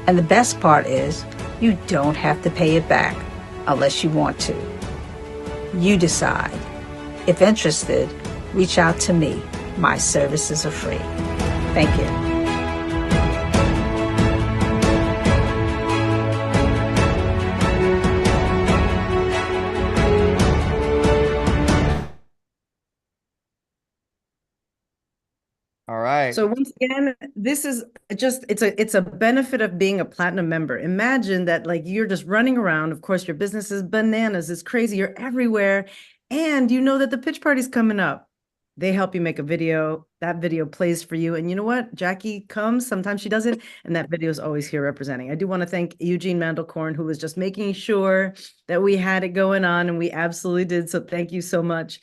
And the best part is you don't have to pay it back unless you want to. You decide. If interested, reach out to me. My services are free. Thank you. All right. So once again, this is just, it's a benefit of being a platinum member. Imagine that, like, you're just running around. Of course, your business is bananas. It's crazy. You're everywhere. And you know that the pitch party's coming up. They help you make a video. That video plays for you. And you know what? Jackie comes, sometimes she doesn't. And that video is always here representing. I do want to thank Eugene Mandelkorn, who was just making sure that we had it going on. And we absolutely did. So thank you so much.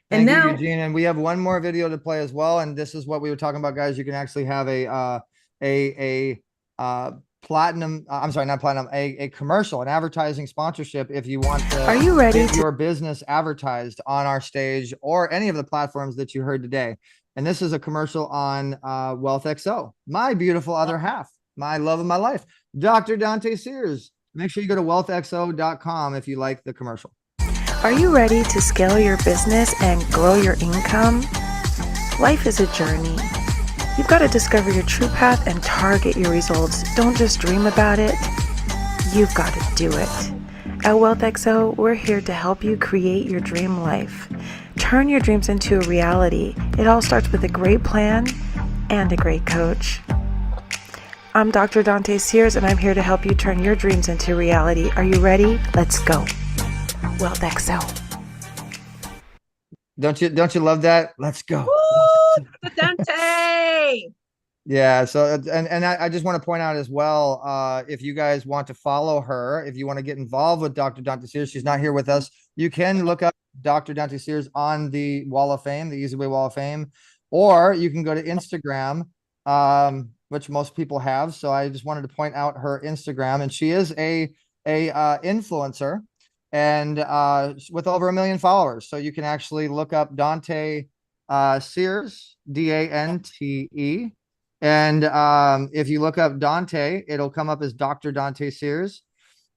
Thank you, Eugene. And we have one more video to play as well. And this is what we were talking about, guys. You can actually have a platinum, I'm sorry, not platinum, a commercial, an advertising sponsorship if you want to. Are you ready get your business advertised on our stage or any of the platforms that you heard today? And this is a commercial on WealthXO, my beautiful other half, my love of my life, Dr. Dante Sears. Make sure you go to wealthxo.com if you like the commercial. Are you ready to scale your business and grow your income? Life is a journey. You've got to discover your true path and target your results. Don't just dream about it. You've got to do it. At WealthXO, we're here to help you create your dream life. Turn your dreams into a reality. It all starts with a great plan and a great coach. I'm Dr. Dante Sears, and I'm here to help you turn your dreams into reality. Are you ready? Let's go. Wealth XO. Don't you love that? Let's go. Woo! Dante! Yeah. So, and I just want to point out as well, if you guys want to follow her, if you want to get involved with Dr. Dante Sears, she's not here with us. You can look up Dr. Dante Sears on the Wall of Fame, the Easy Way Wall of Fame, or you can go to Instagram, which most people have. So I just wanted to point out her Instagram, and she is a influencer, and with over 1 million followers. So you can actually look up Dante Sears, Dante. And if you look up Dante, it'll come up as Dr. Dante Sears.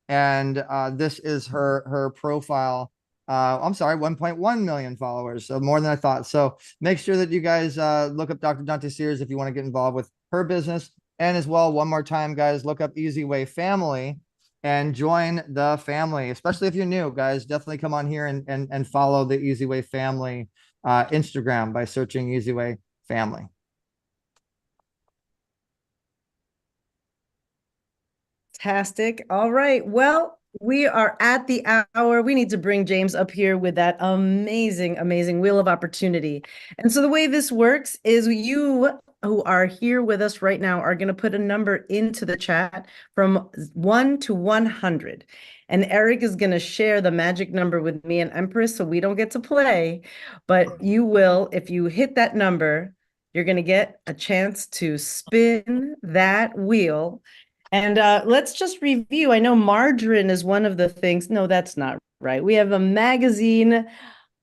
And this is her profile. I'm sorry, 1.1 million followers, so more than I thought. So make sure that you guys look up Dr. Dante Sears if you want to get involved with her business. And as well, one more time, guys, look up Easy Way Family and join the family, especially if you're new, guys. Definitely come on here and follow the Easy Way Family Instagram by searching Easy Way Family. Fantastic. All right. Well, we are at the hour. We need to bring James up here with that amazing, amazing wheel of opportunity. And so the way this works is you who are here with us right now are going to put a number into the chat from 1 to 100. And Eric is going to share the magic number with me and Empress, so we don't get to play. But you will, if you hit that number, you're going to get a chance to spin that wheel. And let's just review. I know margarine is one of the things. No, that's not right. We have a magazine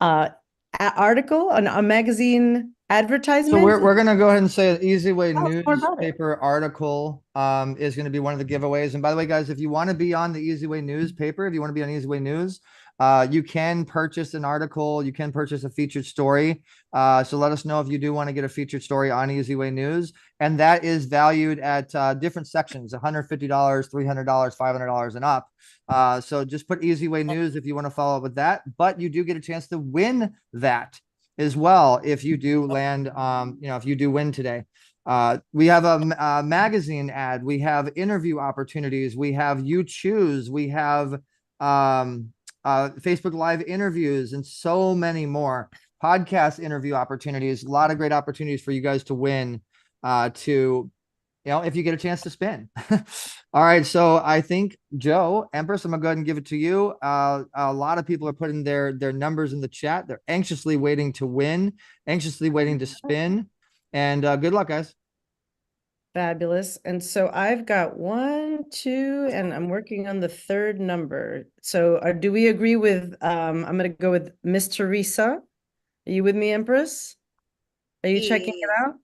article, a magazine advertisement. So we're going to go ahead and say the Easy Way newspaper article is going to be one of the giveaways. And by the way, guys, if you want to be on the Easy Way newspaper, if you want to be on Easy Way News, you can purchase an article. You can purchase a featured story. So let us know if you do want to get a featured story on Easy Way News. And that is valued at different sections, $150, $300, $500 and up. So just put Easy Way News if you want to follow up with that. But you do get a chance to win that as well if you do land, if you do win today. We have a magazine ad. We have interview opportunities. We have You Choose. We have Facebook Live interviews and so many more podcast interview opportunities. A lot of great opportunities for you guys to win if you get a chance to spin. All right. So I think, Joe, Empress, I'm gonna go ahead and give it to you. A lot of people are putting their numbers in the chat. They're anxiously waiting to win, anxiously waiting to spin. And good luck, guys. Fabulous. And so I've got 1, 2, and I'm working on the third number. So do we agree with, I'm going to go with Miss Teresa. Are you with me, Empress? Are you checking it out?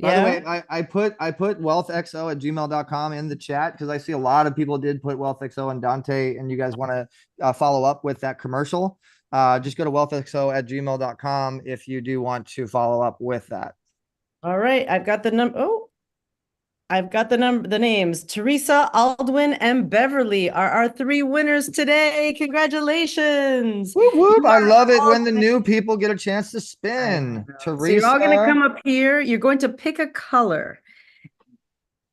By the way, I put wealthxo@gmail.com in the chat because I see a lot of people did put wealthxo and Dante, and you guys want to follow up with that commercial. Just go to wealthxo@gmail.com if you do want to follow up with that. All right. I've got the number. I've got the names. Teresa, Aldwin, and Beverly are our 3 winners today. Congratulations. Whoop, whoop. I love it when the new people get a chance to spin. Teresa. So you're all going to come up here. You're going to pick a color.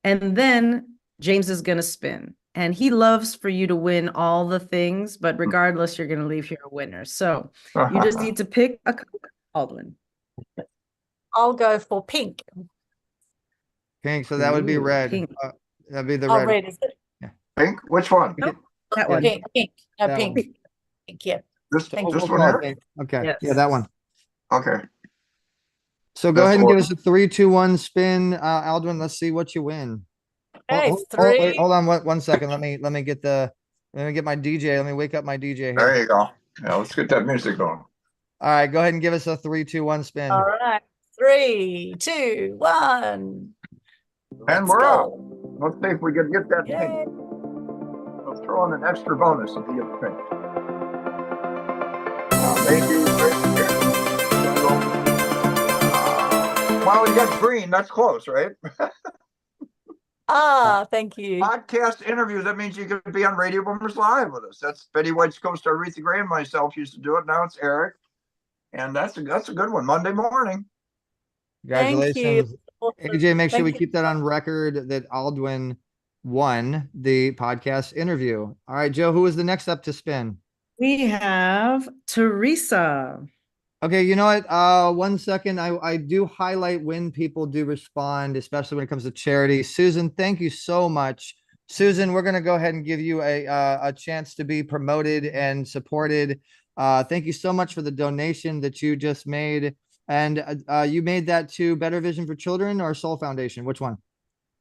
And then James is going to spin. And he loves for you to win all the things, but regardless, you're going to leave here a winner. So you just need to pick a color, Aldwin. I'll go for pink. Pink, so that would be red. That'd be the red. Red, is it? Yeah. Pink? Which one? That one. Pink. No, That pink. one. Pink, yeah. This Thank one you. here? Okay. Yes. Yeah, that one. Okay. So go That's ahead and give one. us a 3, 2, 1 spin, Aldwin. Let's see what you win. Okay, Wait, hold on 1 second. Let me get my DJ. Let me wake up my DJ here. There you go. Yeah, let's get that music going. All right, go ahead and give us a 3, 2, 1 spin. All right. 3, 2, 1. And we're out. Let's see if we can get that pink. Let's throw in an extra bonus if you get the pink. Maybe well, you got green. That's close, right? Thank you. Podcast interviews. That means you could be on Radio Boomers Live with us. That's Betty White's co-star Aretha Gray and myself used to do it. Now it's Eric, and that's a good one. Monday morning. Congratulations. Thank you. AJ, make sure Thank we you. keep that on record that Aldwin won the podcast interview. All right, Joe, who is the next up to spin? We have Teresa. Okay, you know what? 1 second. I do highlight when people do respond, especially when it comes to charity. Susan, thank you so much. Susan, we're going to go ahead and give you a chance to be promoted and supported. Thank you so much for the donation that you just made. And you made that to Better Vision for Children or Soul Foundation? Which one?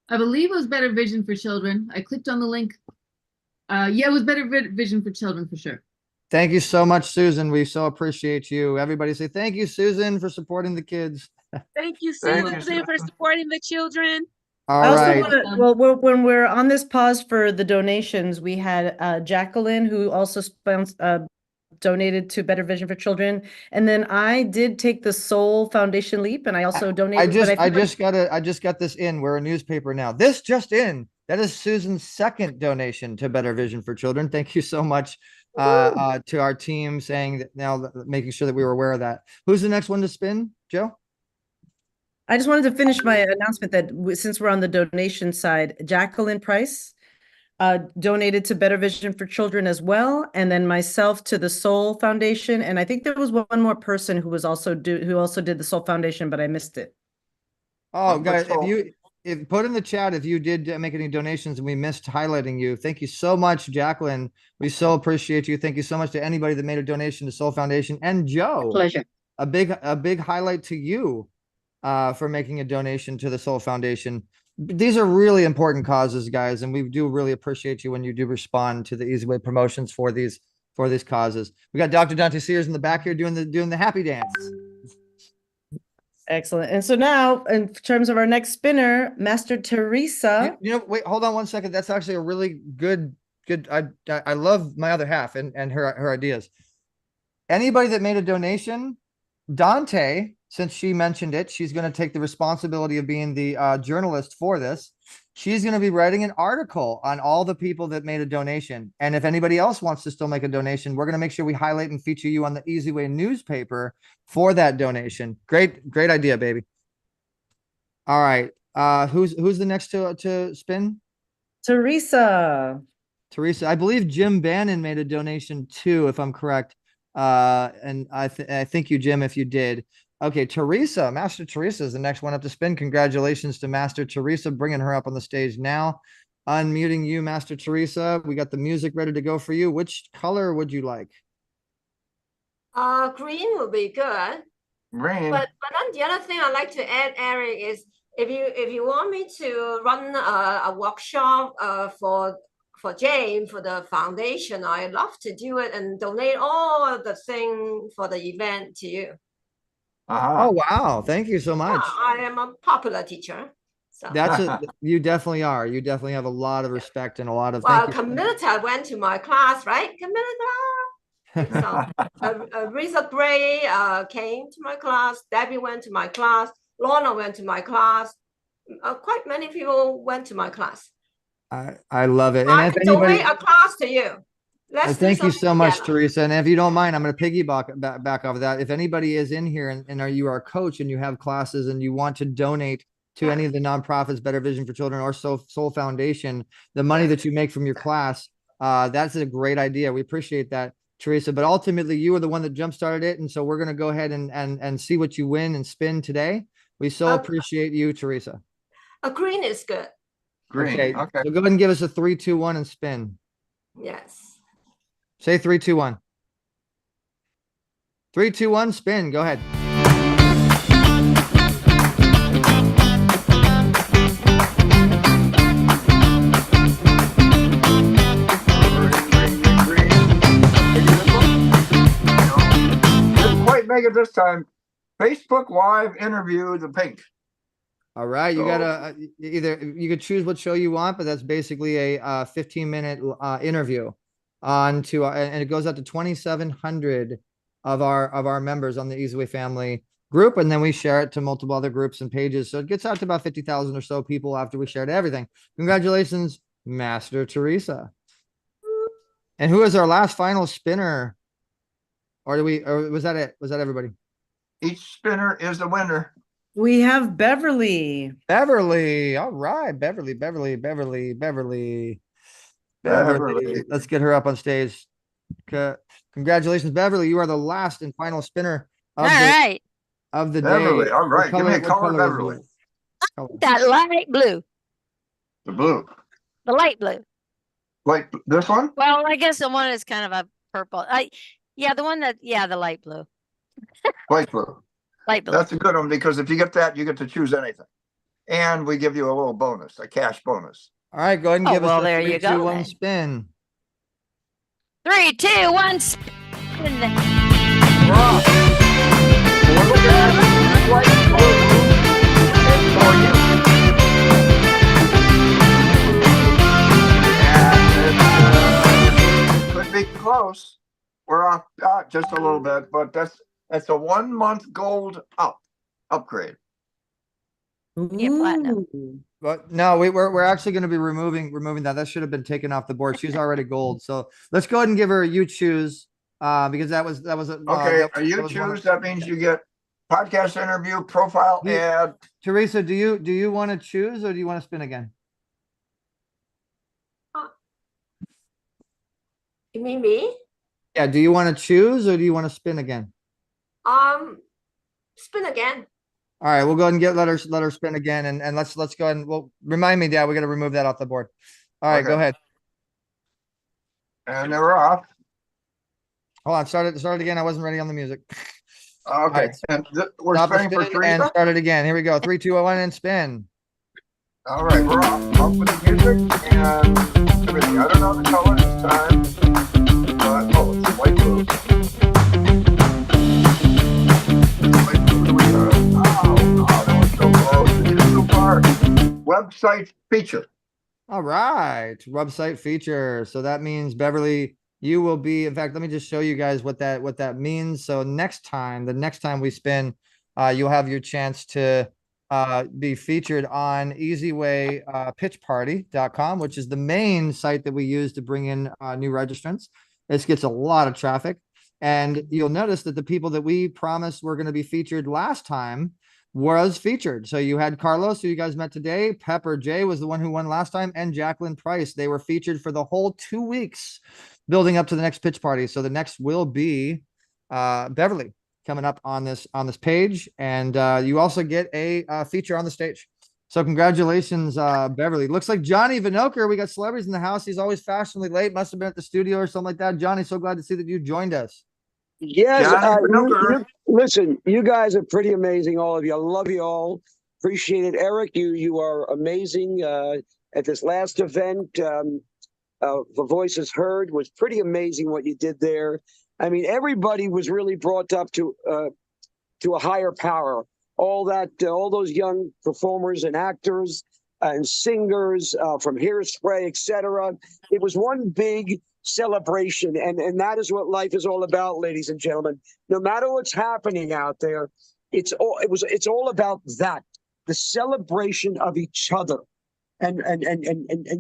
I believe it was Better Vision for Children. I clicked on the link. Yeah, it was Better Vision for Children for sure. Thank you so much, Susan. We so appreciate you. Everybody say thank you, Susan, for supporting the kids. Thank you, Thank Susan, you, for supporting the children. All I also right. want to, when we're on this pause for the donations, we had Jacqueline, who also donated to Better Vision for Children. And then I did take the Soul Foundation Leap, and I also donated. I just got this in. We're a newspaper now. This just in. That is Susan's second donation to Better Vision for Children. Thank you so much to our team saying that now, making sure that we were aware of that. Who's the next one to spin, Joe? I just wanted to finish my announcement that since we're on the donation side, Jacqueline Price donated to Better Vision for Children as well, and then myself to the Soul Foundation. And I think there was one more person who was also did the Soul Foundation, but I missed it. Oh, guys, if put in the chat if you did make any donations and we missed highlighting you. Thank you so much, Jacqueline. We so appreciate you. Thank you so much to anybody that made a donation to Soul Foundation, and Joe. Pleasure. A big highlight to you for making a donation to the Soul Foundation. These are really important causes, guys, and we do really appreciate you when you do respond to the Easy Way promotions for these causes. We got Dr. Dante Sears in the back here doing the happy dance. Excellent. And so now, in terms of our next spinner, Master Teresa. You know, wait, hold on 1 second. That's actually a really good. I love my other half and her ideas. Anybody that made a donation, Dante, since she mentioned it, she's going to take the responsibility of being the journalist for this. She's going to be writing an article on all the people that made a donation. And if anybody else wants to still make a donation, we're going to make sure we highlight and feature you on the Easy Way newspaper for that donation. Great idea, baby. All right. Who's the next to spin? Teresa. I believe Jim Bannon made a donation too, if I'm correct. And I think you, Jim, if you did. Okay, Teresa, Master Teresa is the next one up to spin. Congratulations to Master Teresa, bringing her up on the stage now. Unmuting you, Master Teresa. We got the music ready to go for you. Which color would you like? Green would be good. Green. But then the other thing I'd like to add, Eric, is if you want me to run a workshop for Jane for the foundation, I'd love to do it and donate all the thing for the event to you. Oh, wow. Thank you so much. I am a popular teacher. So. You definitely are. You definitely have a lot of respect and a lot of. Well, Camilla went to my class, right? Camilla. So, Risa Gray came to my class. Debbie went to my class. Lorna went to my class. Quite many people went to my class. I love it. I can donate a class to you. Thank you so much, Teresa. And if you don't mind, I'm going to piggyback back off of that. If anybody is in here and you are a coach and you have classes and you want to donate to any of the nonprofits, Better Vision for Children or Soul Foundation, the money that you make from your class, that's a great idea. We appreciate that, Teresa. But ultimately, you are the one that jump-started it. And so we're going to go ahead and see what you win and spin today. We so appreciate you, Teresa. A green is good. Green. Okay. So go ahead and give us a 3, 2, 1 and spin. Yes. Say 3, 2, 1. 3, 2, 1, spin. Go ahead. Didn't quite make it this time. Facebook Live interview the pink. All right, you gotta either you could choose what show you want, but that's basically a 15-minute interview on to and it goes out to 2,700 of our members on the Easy Way family group, and then we share it to multiple other groups and pages, so it gets out to about 50,000 or so people after we shared everything. Congratulations, Master Teresa. And who is our last final spinner? Or was that it? Was that everybody? Each spinner is the winner. We have Beverly. Beverly. All right. Beverly. Let's get her up on stage. Congratulations, Beverly. You are the last and final spinner of of the Beverly, day. all right. Give me a What color, is Beverly. it? That light blue. The blue. The light blue. Like this one? Well, I guess the one is kind of a purple. Yeah, the one that, yeah, the light blue. Light blue. Light blue. That's a good one because if you get that, you get to choose anything. And we give you a little bonus, a cash bonus. All right, go ahead and give us there a you 3, go 2, 1 then. spin. 3, 2, 1, spin. Could be close. We're off just a little bit, but that's a 1 month gold upgrade. Yeah, platinum. But no, we're actually going to be removing that. That should have been taken off the board. She's already gold. So let's go ahead and give her a you choose because that was Okay, you choose. That means you get podcast interview, profile ad. Teresa, do you want to choose or do you want to spin again? You mean me? Yeah, do you want to choose or do you want to spin again? Spin again. All right, we'll go ahead and let her spin again and let's go ahead and remind me, Dad, we got to remove that off the board. All right, Okay. go ahead. And they're off. Hold on, start it again. I wasn't ready on the music. Okay, right. and we're Stop the spinning for spin three. and start it again. Here we go. 3, 2, 1, and spin. All right, we're off with the music and everything. I don't know the color this time, but it's light blue. Light blue. That was so close. It's so far. Website feature. All right, website feature. So that means Beverly, you will be. In fact, let me just show you guys what that means. So the next time we spin, you'll have your chance to be featured on EasyWay pitchparty.com, which is the main site that we use to bring in new registrants. This gets a lot of traffic, and you'll notice that the people that we promised were going to be featured last time was featured. So you had Carlos, who you guys met today. Pepper J was the one who won last time, and Jacqueline Price. They were featured for the whole 2 weeks building up to the next pitch party. So the next will be Beverly coming up on this page, and you also get a feature on the stage. So congratulations, Beverly. Looks like Johnny Vinoker. We got celebrities in the house. He's always fashionably late. Must have been at the studio or something like that. Johnny, so glad to see that you joined us. Yes, listen, you guys are pretty amazing, all of you. I love you all. Appreciate it. Eric, you are amazing. At this last event, The Voices Heard was pretty amazing what you did there. I mean, everybody was really brought up to a higher power. All those young performers and actors and singers from Hairspray, etc. It was one big celebration, and that is what life is all about, ladies and gentlemen. No matter what's happening out there, it's all about that, the celebration of each other, and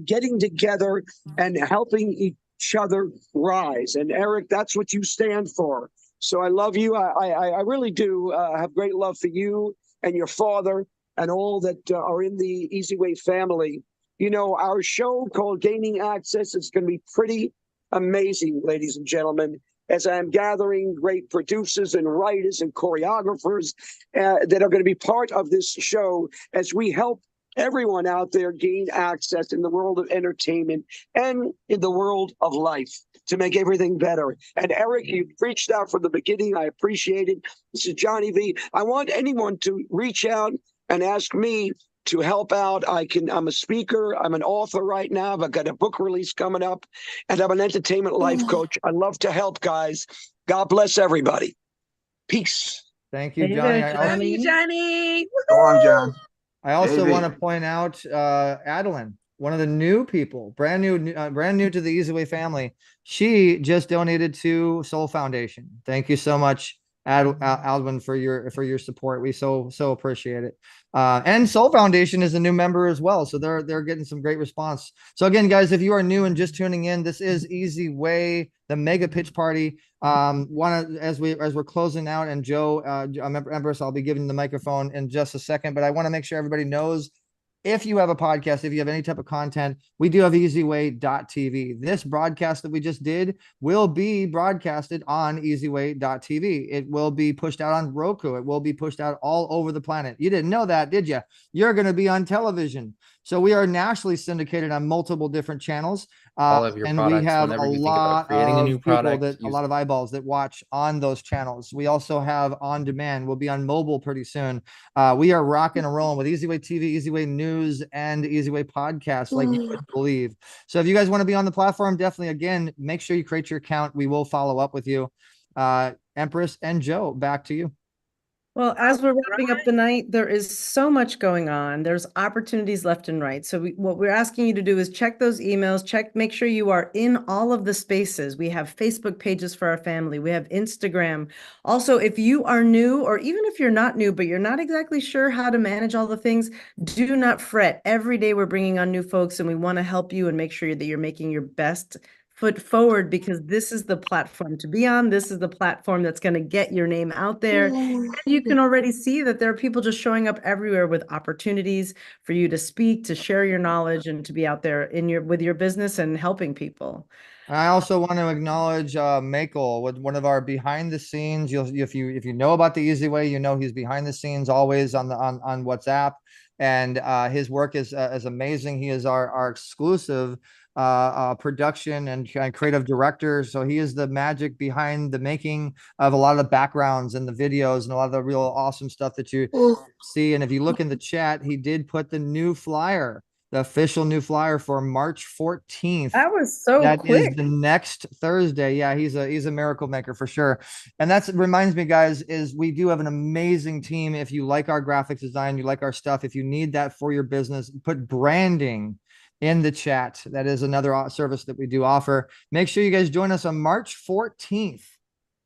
getting together and helping each other rise. And Eric, that's what you stand for. So I love you. I really do have great love for you and your father and all that are in the EasyWay family. You know, our show called Gaining Access is going to be pretty amazing, ladies and gentlemen, as I'm gathering great producers and writers and choreographers that are going to be part of this show as we help everyone out there gain access in the world of entertainment and in the world of life to make everything better. And Eric, you reached out from the beginning. I appreciate it. This is Johnny V. I want anyone to reach out and ask me to help out. I'm a speaker. I'm an author right now. I've got a book release coming up, and I'm an entertainment life coach. I love to help, guys. God bless everybody. Peace. Thank you, Johnny. Love you, Johnny. Go on, John. I also Maybe. want to point out Adeline, one of the new people, brand new to the EasyWay family. She just donated to Soul Foundation. Thank you so much, Aldwin, for your support. We so appreciate it. And Soul Foundation is a new member as well, so they're getting some great response. So again, guys, if you are new and just tuning in, this is Easy Way, the mega pitch party. As we're closing out, and Joe, Empress, I'll be giving the microphone in just a second, but I want to make sure everybody knows, if you have a podcast, if you have any type of content, we do have easyway.tv. This broadcast that we just did will be broadcasted on easyway.tv. It will be pushed out on Roku. It will be pushed out all over the planet. You didn't know that, did you? You're going to be on television. So we are nationally syndicated on multiple different channels. All of your and products, we have whenever a you think about lot creating a of new people product, a lot of eyeballs that watch on those channels. We also have on demand. We'll be on mobile pretty soon. We are rocking and rolling with Easy Way TV, Easy Way News, and Easy Way Podcast, like you would believe. So if you guys want to be on the platform, definitely, again, make sure you create your account. We will follow up with you. Empress and Joe, back to you. Well, as we're wrapping up the night, there is so much going on. There's opportunities left and right. So what we're asking you to do is check those emails, make sure you are in all of the spaces. We have Facebook pages for our family. We have Instagram. Also, if you are new, or even if you're not new, but you're not exactly sure how to manage all the things, do not fret. Every day we're bringing on new folks, and we want to help you and make sure that you're making your best foot forward, because this is the platform to be on. This is the platform that's going to get your name out there. And you can already see that there are people just showing up everywhere with opportunities for you to speak, to share your knowledge, and to be out there with your business and helping people. I also want to acknowledge Michael, with one of our behind the scenes. If you know about the Easy Way, you know he's behind the scenes always on WhatsApp, and his work is amazing. He is our exclusive production and creative director. So he is the magic behind the making of a lot of the backgrounds and the videos and a lot of the real awesome stuff that you see. And if you look in the chat, he did put the new flyer, the official new flyer for March 14th. That was so quick. That is the next Thursday. Yeah, he's a miracle maker for sure. And that reminds me, guys, is we do have an amazing team. If you like our graphics design, you like our stuff, if you need that for your business, put branding in the chat. That is another service that we do offer. Make sure you guys join us on March 14th.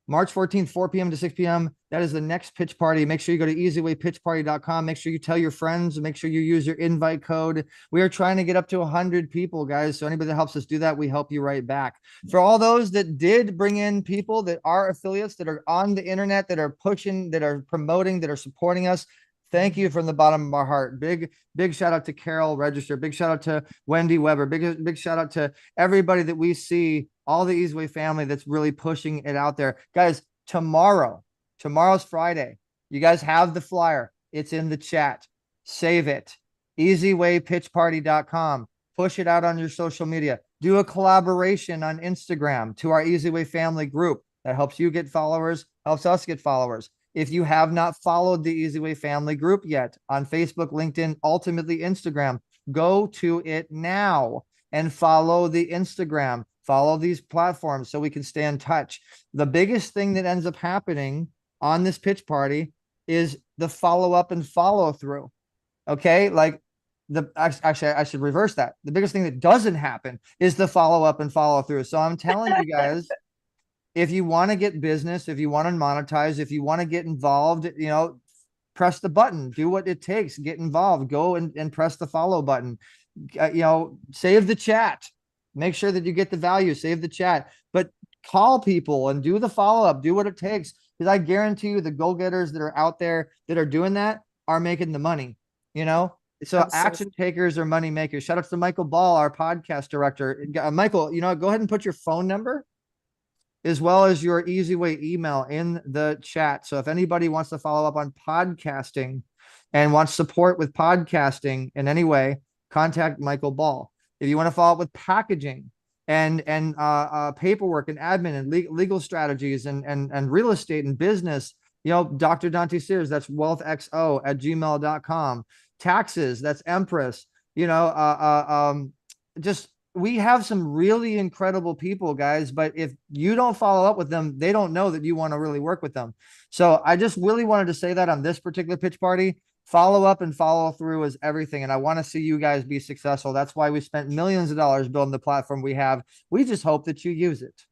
March 14th, 4 p.m. to 6 p.m. That is the next pitch party. Make sure you go to easywaypitchparty.com. Make sure you tell your friends. Make sure you use your invite code. We are trying to get up to 100 people, guys. So anybody that helps us do that, we help you right back. For all those that did bring in people that are affiliates, that are on the internet, that are pushing, that are promoting, that are supporting us, thank you from the bottom of our heart. Big shout out to Carol Register. Big shout out to Wendy Weber. Big shout out to everybody that we see, all the Easy Way family that's really pushing it out there. Guys, tomorrow's Friday. You guys have the flyer. It's in the chat. Save it. easywaypitchparty.com. Push it out on your social media. Do a collaboration on Instagram to our Easy Way family group. That helps you get followers, helps us get followers. If you have not followed the Easy Way family group yet on Facebook, LinkedIn, ultimately Instagram, go to it now and follow the Instagram, follow these platforms so we can stay in touch. The biggest thing that ends up happening on this pitch party is the follow up and follow through. Okay. Like actually, I should reverse that. The biggest thing that doesn't happen is the follow up and follow through. So I'm telling you guys, if you want to get business, if you want to monetize, if you want to get involved, press the button, do what it takes, get involved, go and press the follow button, save the chat, make sure that you get the value, save the chat, but call people and do the follow-up, do what it takes. Because I guarantee you the go-getters that are out there that are doing that are making the money, So absolutely. Action takers are money makers. Shout out to Michael Ball, our podcast director. Michael, go ahead and put your phone number as well as your Easy Way email in the chat. So if anybody wants to follow up on podcasting and wants support with podcasting in any way, contact Michael Ball. If you want to follow up with packaging and paperwork and admin and legal strategies and real estate and business, Dr. Dante Sears, that's wealthxo@gmail.com. Taxes, that's Empress. We have some really incredible people, guys, but if you don't follow up with them, they don't know that you want to really work with them. So I just really wanted to say that on this particular pitch party, follow up and follow through is everything. And I want to see you guys be successful. That's why we spent millions of dollars building the platform we have. We just hope that you use it.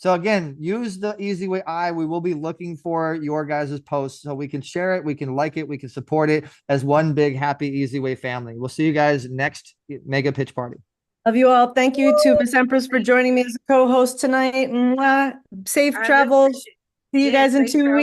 So again, use the Easy Way We will be looking for your guys' posts so we can share it, we can like it, we can support it as one big happy Easy Way family. We'll see you guys next Mega Pitch Party. Love you all. Thank you to Miss Empress for joining me as a co-host tonight. Mwah. Safe travels. See you guys in 2 weeks.